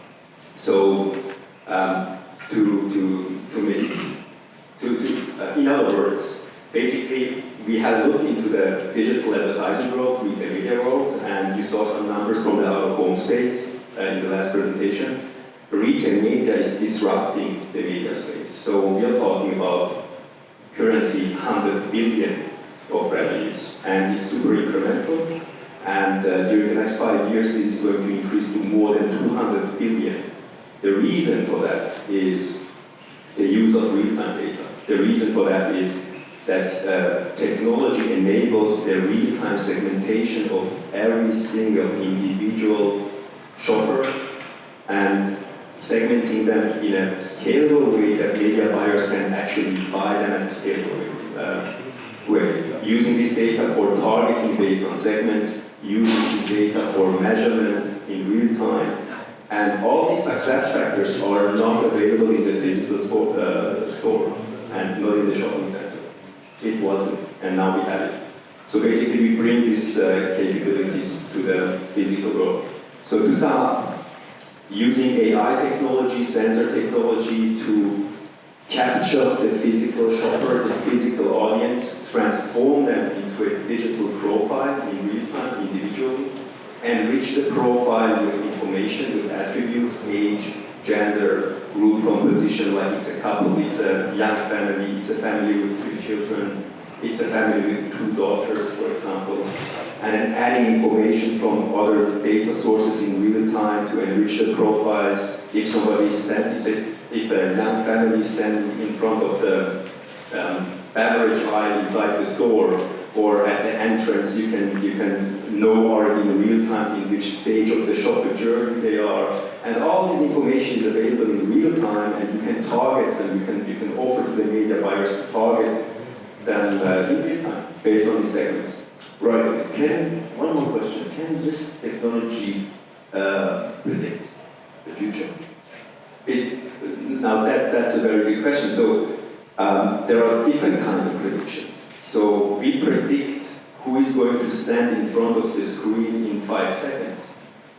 [SPEAKER 13] So in other words, basically, we had a look into the digital advertising world, retail media world, and you saw some numbers from the out-of-home space in the last presentation. Retail media is disrupting the media space. So we are talking about currently 100 billion of revenues, and it's super incremental. And during the next 5 years, this is going to increase to more than 200 billion. The reason for that is the use of real-time data. The reason for that is that technology enables the real-time segmentation of every single individual shopper and segmenting them in a scalable way that media buyers can actually buy them at a scalable way. Using this data for targeting based on segments, using this data for measurement in real time, and all these success factors are not available in the physical store and not in the shopping center. It wasn't, and now we have it. So basically we bring these capabilities to the physical world. So to sum up, using AI technology, sensor technology to capture the physical shopper, the physical audience, transform them into a digital profile in real time, individually, enrich the profile with information, with attributes, age, gender, group composition, like it's a couple, it's a young family, it's a family with 3 children, it's a family with 2 daughters, for example, and then adding information from other data sources in real time to enrich the profiles. If somebody if a young family is standing in front of the beverage aisle inside the store, or at the entrance, you can know already in real time in which stage of the shopper journey they are, and all this information is available in real time, and you can target them. You can offer to the media buyers to target them in real time based on these segments.
[SPEAKER 12] Right. One more question. Can this technology predict the future?
[SPEAKER 13] Now that's a very good question. So there are different kinds of predictions. So we predict who is going to stand in front of the screen in 5 seconds.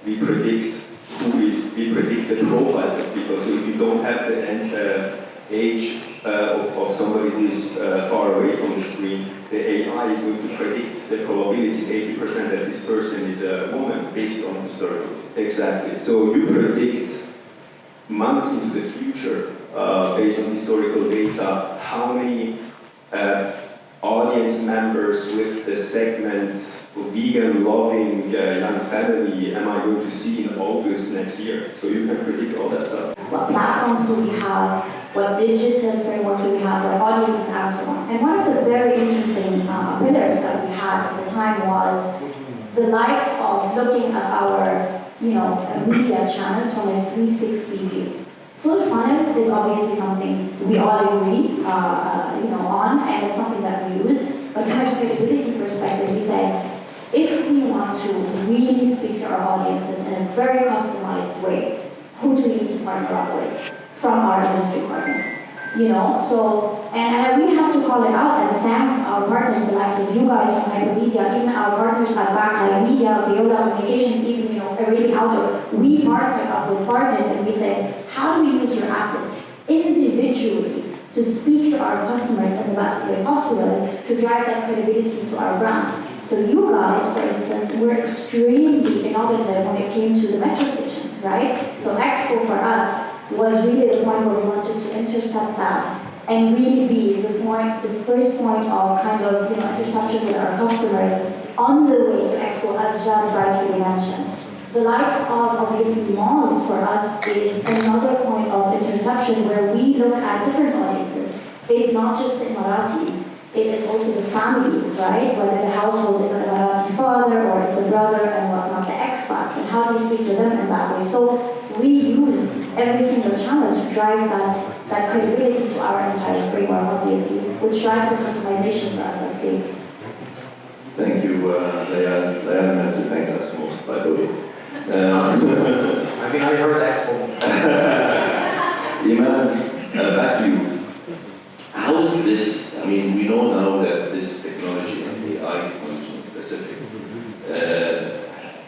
[SPEAKER 13] We predict the profiles of people. So if you don't have the age of somebody who is far away from the screen, the AI is going to predict the probabilities 80% that this person is a woman based on historical. Exactly. So you predict months into the future based on historical data how many audience members with the segment vegan loving young family am I going to see in August next year. So you can predict all that stuff.
[SPEAKER 3] What platforms do we have? What digital framework do we have? What audiences and so on? And one of the very interesting pillars that we had at the time was the likes of looking at our media channels from a 360 view. Full funnel is obviously something we all agree on, and it's something that we use. But from a credibility perspective, we said, if we want to really speak to our audiences in a very customized way, who do we need to partner up with from our industry partners? And I really have to call it out and thank our partners, the likes of you guys from Hypermedia, even our partners at Backlight Media, Viola Communications, even a rating outdoor, we partnered up with partners and we said, how do we use your assets individually to speak to our customers in the best way possible to drive that credibility to our brand? So you guys, for instance, were extremely innovative when it came to the metro stations, right? So Expo for us was really the point where we wanted to intercept that and really be the first point of kind of interception with our customers on the way to Expo, as Jad rightly mentioned. The likes of obviously malls for us is another point of interception where we look at different audiences. It's not just the Emiratis, it is also the families, right? Whether the household is an Emirati father or it's a brother and whatnot, the expats, and how do we speak to them in that way? So we use every single channel to drive that credibility to our entire framework, obviously, which drives the customization for us, I think.
[SPEAKER 12] Thank you, Leia meant to thank us most, by the way.
[SPEAKER 11] I mean, I heard Expo.
[SPEAKER 12] Iman, back to you. How is this, I mean, we know now that this technology and AI technology in specific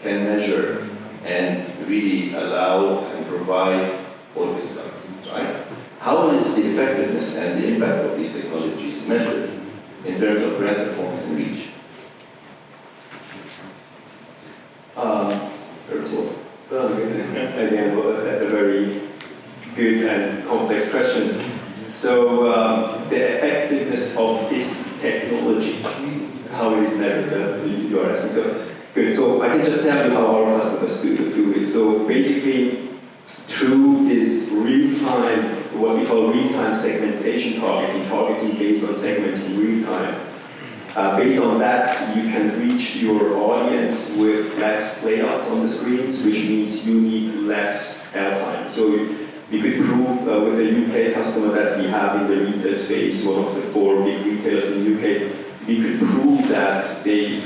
[SPEAKER 12] can measure and really allow and provide all this stuff, right? How is the effectiveness and the impact of these technologies measured in terms of brand performance and reach?
[SPEAKER 13] Again, well, that's a very good and complex question. So the effectiveness of this technology, how it is measured, you are asking. So good. So I can just tell you how our customers do it. So basically, through this real-time, what we call real-time segmentation targeting based on segments in real time. Based on that, you can reach your audience with less playouts on the screens, which means you need less airtime. So we could prove with a UK customer that we have in the retail space, one of the 4 big retailers in the UK, we could prove that the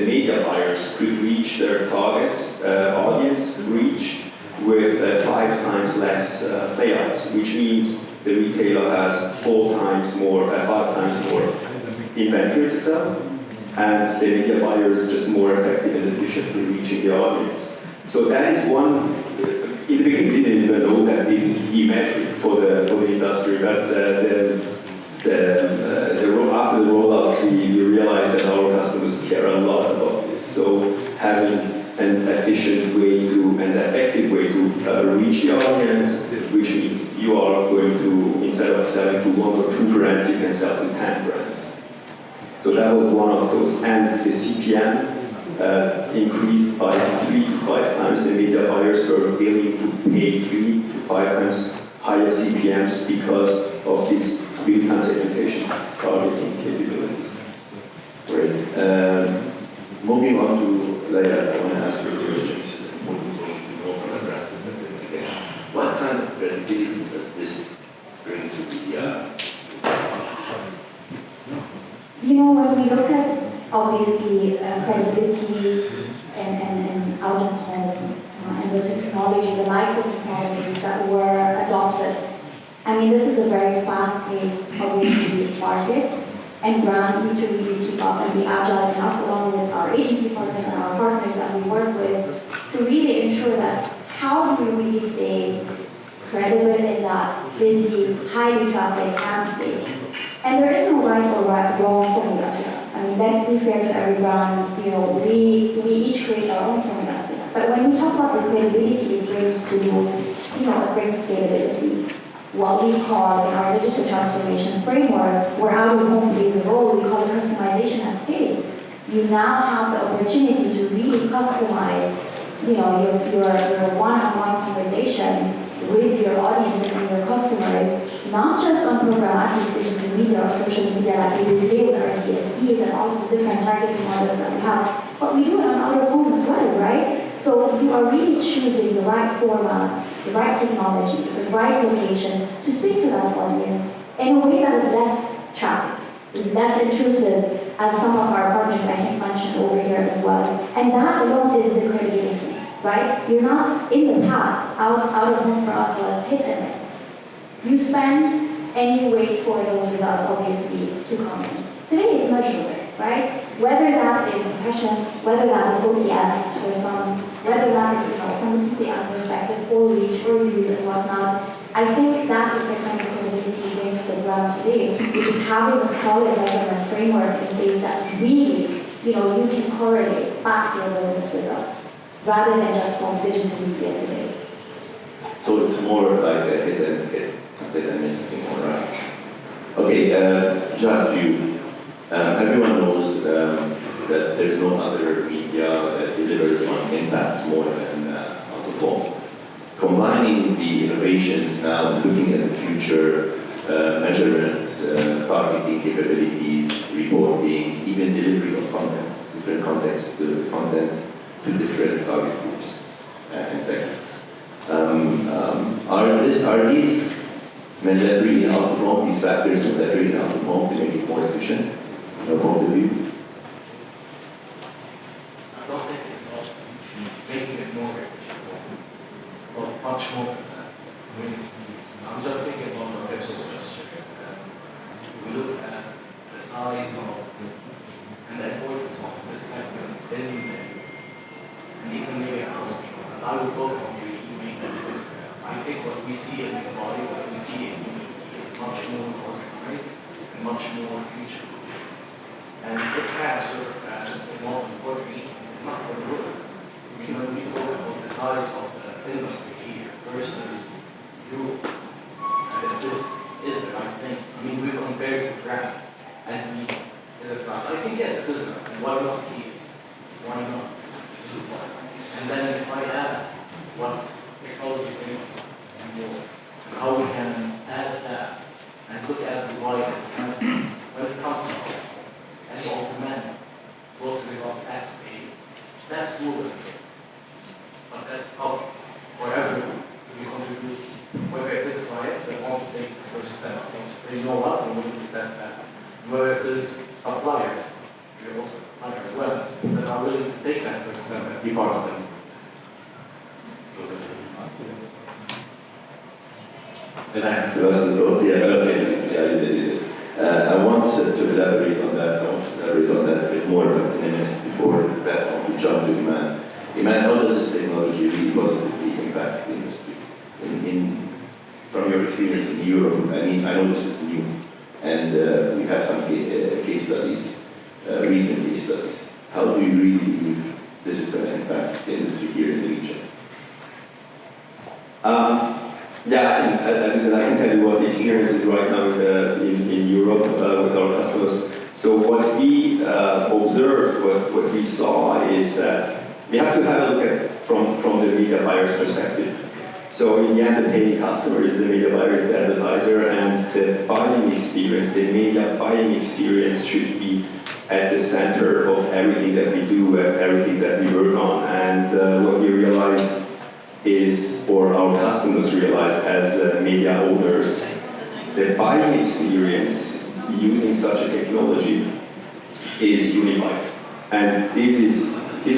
[SPEAKER 13] media buyers could reach their targets, audience reach, with 5 times less playouts, which means the retailer has 5 times more inventory to sell, and the media buyer is just more effective and efficient in reaching the audience. So that is one. In the beginning, we didn't even know that this is the metric for the industry, but after the rollouts, we realized that our customers care a lot about this. So having an efficient way to, and effective way to reach the audience, which means you are going to, instead of selling to 1 or 2 brands, you can sell to 10 brands. So that was one of those. And the CPM increased by 3 to 5 times. The media buyers were willing to pay 3 to 5 times higher CPMs because of this real-time segmentation targeting capabilities.
[SPEAKER 12] Great. Moving on to Leia, I want to ask you a question. What kind of credibility does this bring to the
[SPEAKER 3] when we look at, obviously, credibility and out of home, and the technology, the likes of technologies that were adopted, I mean, this is a very fast-paced, obviously, market, and brands need to really keep up and be agile enough, along with our agency partners and our partners that we work with, to really ensure that how do we really stay credible in that busy, highly trafficked landscape. And there is no right or wrong formula to that. I mean, let's be fair to every brand. We each create our own formulas to that. But when we talk about the credibility it brings to, it brings scalability. What we call in our digital transformation framework, where out-of-home plays a role, we call it customization at scale. You now have the opportunity to really customize, your one-on-one conversation with your audiences and your customers, not just on programmatic digital media or social media like we do today with our DSPs and all of the different targeting models that we have, but we do it on out-of-home as well, right? So you are really choosing the right format, the right technology, the right location to speak to that audience in a way that is less traffic, less intrusive, as some of our partners I think mentioned over here as well. And that alone is the credibility, right? You're not, in the past, out of home for us was hit and miss. You spend and you wait for those results, obviously, to come in. Today it's measurable, right? Whether that is impressions, whether that is OTS, there's some whether that is, from a CPM perspective, or reach, or use, and whatnot. I think that is the kind of capability we bring to the ground today, which is having a solid measurement framework in place that really, you can correlate back to your business results, rather than just from digital media today.
[SPEAKER 12] So it's more like a hit and miss thing, all right? Okay, Jacques, everyone knows that there's no other media that delivers on impact more than out-of-home. Combining the innovations now, looking at the future, measurements, targeting capabilities, reporting, even delivery of content, different contexts to content to different target groups and segments. Are these mandatory in out-of-home, these factors mandatory in out-of-home to make it more efficient, from your point of view?
[SPEAKER 14] I don't think it's not making it more efficient, but much more than that. I mean, I'm just thinking about what Ipsos just shared. We look at the size of and the importance of this segment and even maybe house people. And I will talk about the email. I think what we see in the body, what we see in UAE is much more organized and much more future. And it can serve as a model for the region, not for the world. When we talk about the size of the industry here versus Europe, and if this is the right thing, we compare to France as we is it right? I think yes, it is right. And why not here? Why not? And then if I add what technology brings and more, and how we can add that and look at the why as a center when it comes to and augment those results at scale, that's good. But that's up for everyone to contribute. Whether it is clients that want to take the first step, say, you know what, we're willing to test that. Whether it is suppliers, we're also suppliers as well, that are willing to take that first step and be part of them.
[SPEAKER 12] Did I answer that? I want to elaborate on that. I want to elaborate on that a bit more in a minute before that. I want to jump to Iman. Iman, how does this technology really positively impact the industry? From your experience in Europe, I know this is new, and we have some case studies, recent case studies. How do you really believe this is going to impact the industry here in the region?
[SPEAKER 13] Yeah, as you said, I can tell you what the experience is right now in Europe with our customers. So what we observed, what we saw is that we have to have a look at from the media buyer's perspective. So in the end, the paying customer is the media buyer, is the advertiser, and the buying experience, the media buying experience should be at the center of everything that we do, everything that we work on. And what we realized is, or our customers realize as media owners, the buying experience using such a technology is unified. And this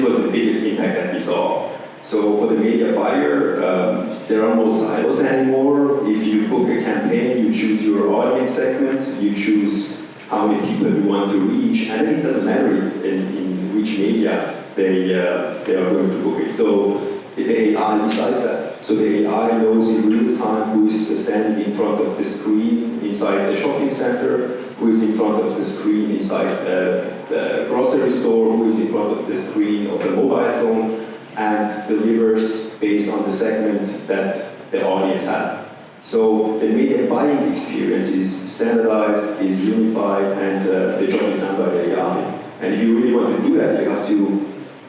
[SPEAKER 13] was the biggest impact that we saw. So for the media buyer, there are no silos anymore. If you book a campaign, you choose your audience segment, you choose how many people you want to reach, and it doesn't matter in which media they are going to book it. So the AI decides that. So the AI knows in real time who is standing in front of the screen inside the shopping center, who is in front of the screen inside the grocery store, who is in front of the screen of a mobile phone, and delivers based on the segment that the audience had. So the media buying experience is standardized, is unified, and the job is done by the AI. And if you really want to do that, you have to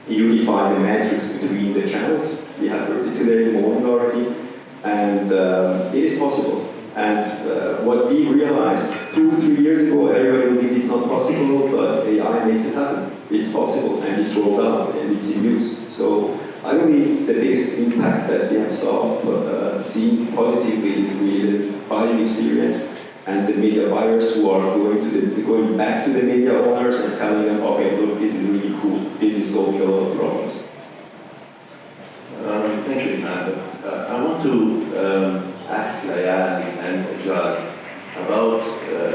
[SPEAKER 13] unify the metrics between the channels. We have heard it today morning already, and it is possible. And what we realized 2-3 years ago, everybody believed it's not possible, but AI makes it happen. It's possible, and it's rolled out, and it's in use. So I believe the biggest impact that we have seen positively is really the buying experience and the media buyers who are going back to the media owners and telling them, okay, look, this is really cool. This is solving a lot of problems.
[SPEAKER 12] Thank you, Iman. I want to ask Layali and Jacques about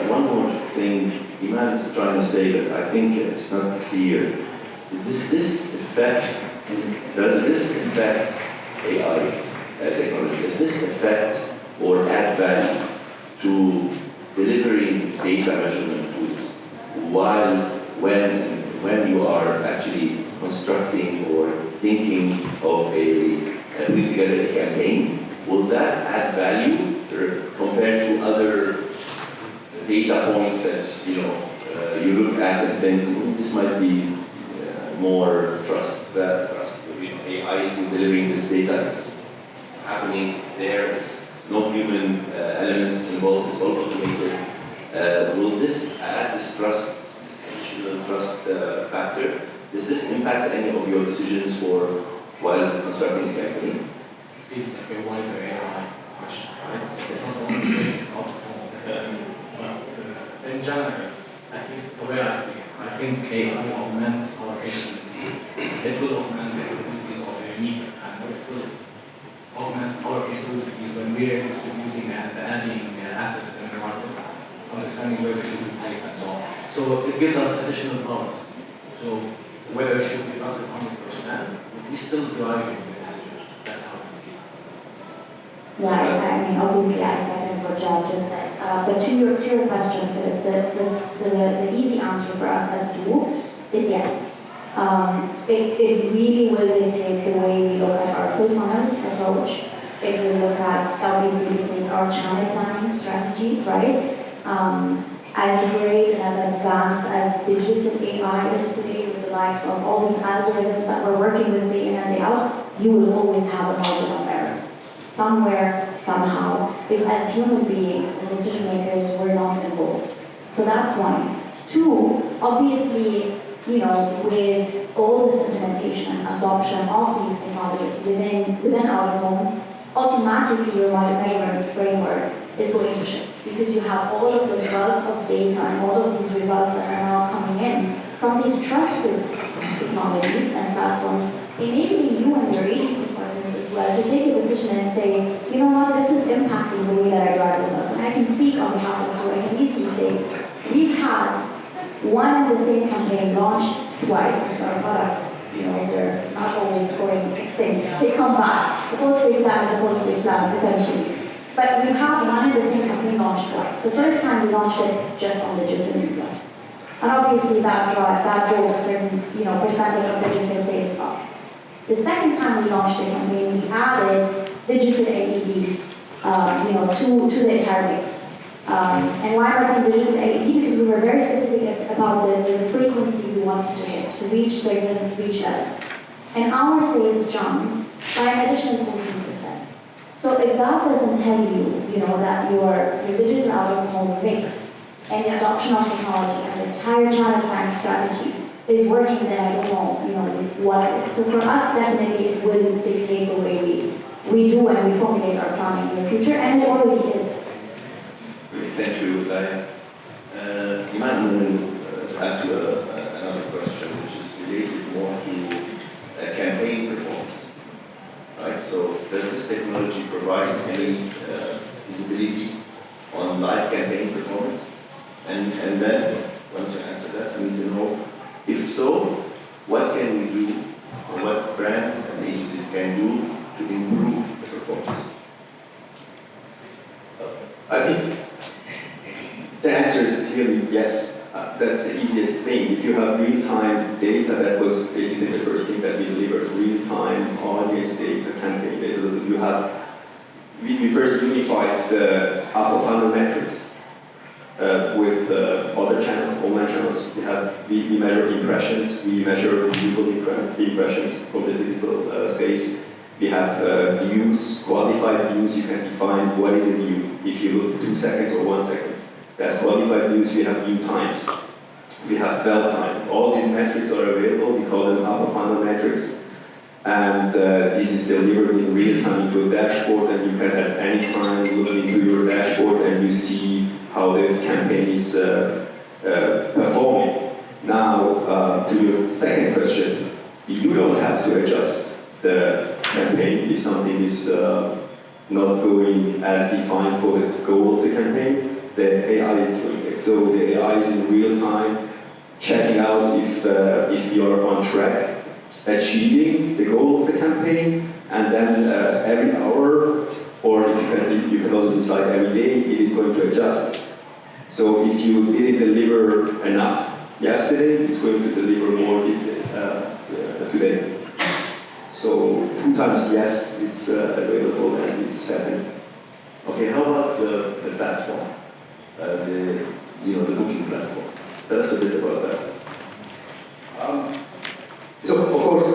[SPEAKER 12] one more thing Iman is trying to say, but I think it's not clear. does this affect AI technology? Does this affect or add value to delivering data measurement tools when you are actually constructing or thinking of putting together a campaign? Will that add value compared to other data points that you look at and think this might be more trust? AI is delivering this data, it's happening, it's there, there's no human elements involved, it's all automated. Will this add this trust, this additional trust factor? Does this impact any of your decisions while constructing a campaign?
[SPEAKER 14] This is like a wider AI question, right? So it's not only based on but in general, at least the way I see it, I think AI augments our capability. It will augment the capabilities of a media, and it will augment our capabilities when we are distributing and adding assets in the market, understanding where they should be placed and so on. So it gives us additional powers. So whether it should be trusted 100%, we still driving the decision. That's how I see it.
[SPEAKER 3] Yeah, I mean, obviously I second what Jad just said. But to your question, the easy answer for us as Duo is yes. It really will dictate the way we look at our full funnel approach. It will look at, obviously, dictate our channel planning strategy, right? As great and as advanced as digital AI is today, with the likes of all these algorithms that we're working with day in and day out, you will always have a margin of error. Somewhere, somehow, if as human beings and decision makers, we're not involved. So that's one. Two, obviously, with all this implementation and adoption of these technologies within our home, automatically your measurement framework is going to shift, because you have all of this wealth of data and all of these results that are now coming in from these trusted technologies and platforms, enabling you and your agency partners as well to take a decision and say, you know what, this is impacting the way that I drive results. And I can speak on behalf of you. I can easily say, we've had one and the same campaign launched twice, because our products, they're not always going extinct. They come back. The post-trade plan is a post-trade plan, essentially. But we have one and the same campaign launched twice. The first time we launched it just on digital media. And obviously that drove a certain percentage of digital sales up. The second time we launched the campaign, we added digital LED to the entire mix. And why am I saying digital LED? Because we were very specific about the frequency we wanted to hit to reach certain reach levels. And our sales jumped by an additional 14%. So if that doesn't tell you, that your digital out-of-home mix and the adoption of technology and the entire channel planning strategy is working, then I don't know, what is. So for us, definitely it will dictate the way we do and we formulate our planning in the future, and it already is.
[SPEAKER 12] Thank you, Laya. Iman will ask you another question, which is related more to campaign performance. Right? So, does this technology provide any visibility on live campaign performance? And then, once you answer that, we need to know, if so, what can we do, or what brands and agencies can do to improve the performance?
[SPEAKER 13] I think the answer is clearly yes. That's the easiest thing. If you have real-time data, that was basically the first thing that we delivered, real-time audience data, campaign data. We first unified the upper funnel metrics with other channels, online channels. We measure impressions, we measure visual impressions from the physical space. We have views, qualified views. You can define what is a view. If you look 2 seconds or 1 second, that's qualified views. We have view times. We have dwell time. All these metrics are available. We call them upper funnel metrics. And this is delivered in real time into a dashboard, and you can at any time look into your dashboard and you see how the campaign is performing. Now, to your second question, you don't have to adjust the campaign if something is not going as defined for the goal of the campaign. The AI is doing it. So the AI is in real time checking out if your you are on track, achieving the goal of the campaign, and then every hour, or if you can also decide every day, it is going to adjust. So if you didn't deliver enough yesterday, it's going to deliver more today. So 2 times yes, it's available and it's happening.
[SPEAKER 12] Okay, how about the platform, the booking platform? Tell us a bit about that.
[SPEAKER 13] So of course,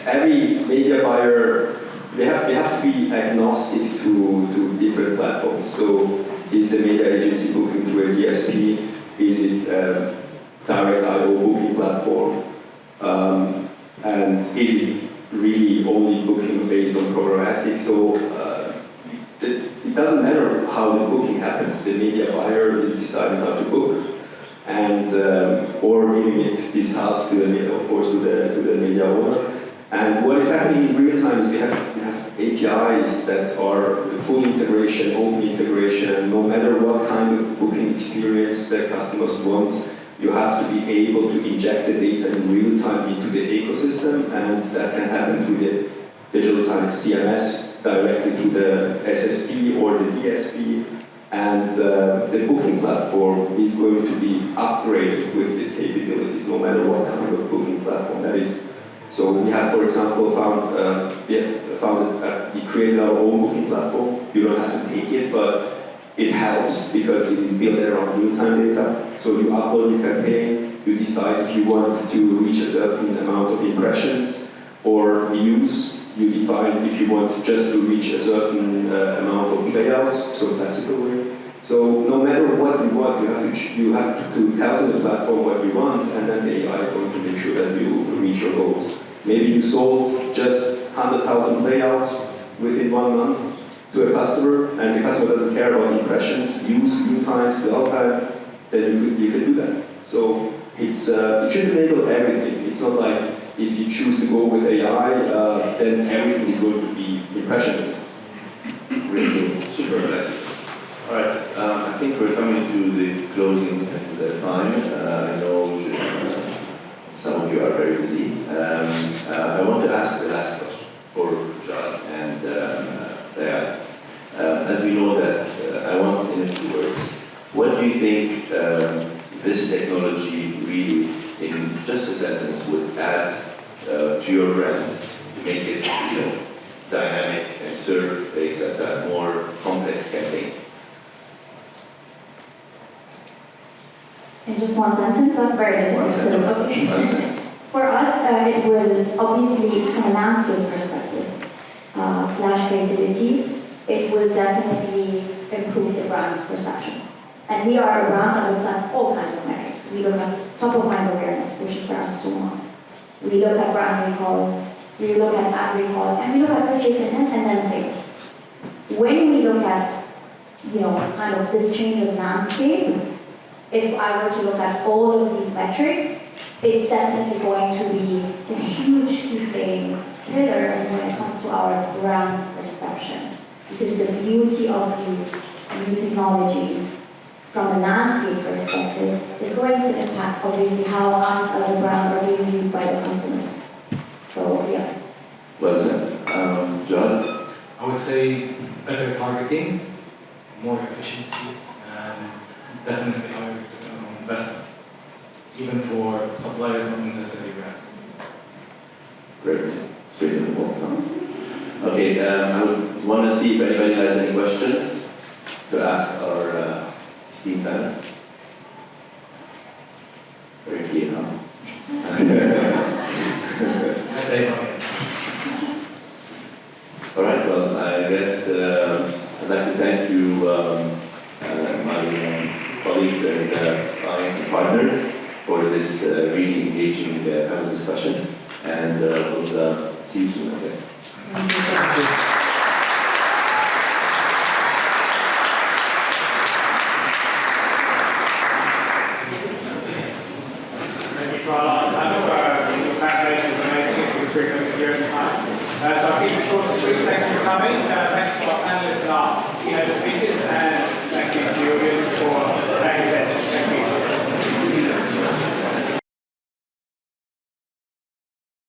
[SPEAKER 13] every media buyer, they have to be agnostic to different platforms. So is the media agency booking through a DSP? Is it direct IO booking platform? And is it really only booking based on programmatic? So it doesn't matter how the booking happens. The media buyer is deciding how to book, and or giving it this task to the media, of course, to the media owner. And what is happening in real time is we have APIs that are full integration, open integration. No matter what kind of booking experience that customers want, you have to be able to inject the data in real time into the ecosystem, and that can happen through the digital signage CMS, directly through the SSP or the DSP. And the booking platform is going to be upgraded with these capabilities, no matter what kind of booking platform that is. So we have, for example, we created our own booking platform. You don't have to take it, but it helps because it is built around real-time data. So you upload your campaign, you decide if you want to reach a certain amount of impressions or views. You define if you want just to reach a certain amount of playouts, so classical way. So no matter what you want, you have to tell to the platform what you want, and then the AI is going to make sure that you reach your goals. Maybe you sold just 100,000 playouts within 1 month to a customer, and the customer doesn't care about impressions, views, view times, dwell time, then you can do that. So it should enable everything. It's not like if you choose to go with AI, then everything is going to be impressions.
[SPEAKER 12] Really super impressive. All right, I think we're coming to the closing time. I know some of you are very busy. I want to ask the last question for Jad and Dayal. As we know that, I want in a few words, what do you think this technology really, in just a sentence, would add to your brand to make it, dynamic and serve a more complex campaign?
[SPEAKER 3] In just one sentence, that's very difficult. Okay. For us, it will obviously, from a landscape perspective, / creativity, it will definitely improve the brand perception. And we are a brand that looks at all kinds of metrics. We look at top of mind awareness, which is for us to one. We look at brand recall, we look at ad recall, and we look at purchase intent and then sales. When we look at, kind of this change of landscape, if I were to look at all of these metrics, it's definitely going to be a huge key pillar when it comes to our brand perception. Because the beauty of these new technologies from a landscape perspective is going to impact obviously how us as a brand are being viewed by the customers. So yes.
[SPEAKER 12] Well said. Jad?
[SPEAKER 14] I would say better targeting, more efficiencies, and definitely higher return on investment, even for suppliers, not necessarily brands.
[SPEAKER 12] Great. Straight to the point. Okay, I would want to see if anybody has any questions to ask our esteemed panel. Very clear, huh? All right, well, I guess I'd like to thank you, my colleagues and clients and partners for this really engaging panel discussion, and we'll see you soon, I guess.
[SPEAKER 3] Thank you.
[SPEAKER 2] To our last panel, your panelists is amazing if you bring them to your own time. So I'll keep it short and sweet. Thank you for coming. Thanks to our panelists and our keynote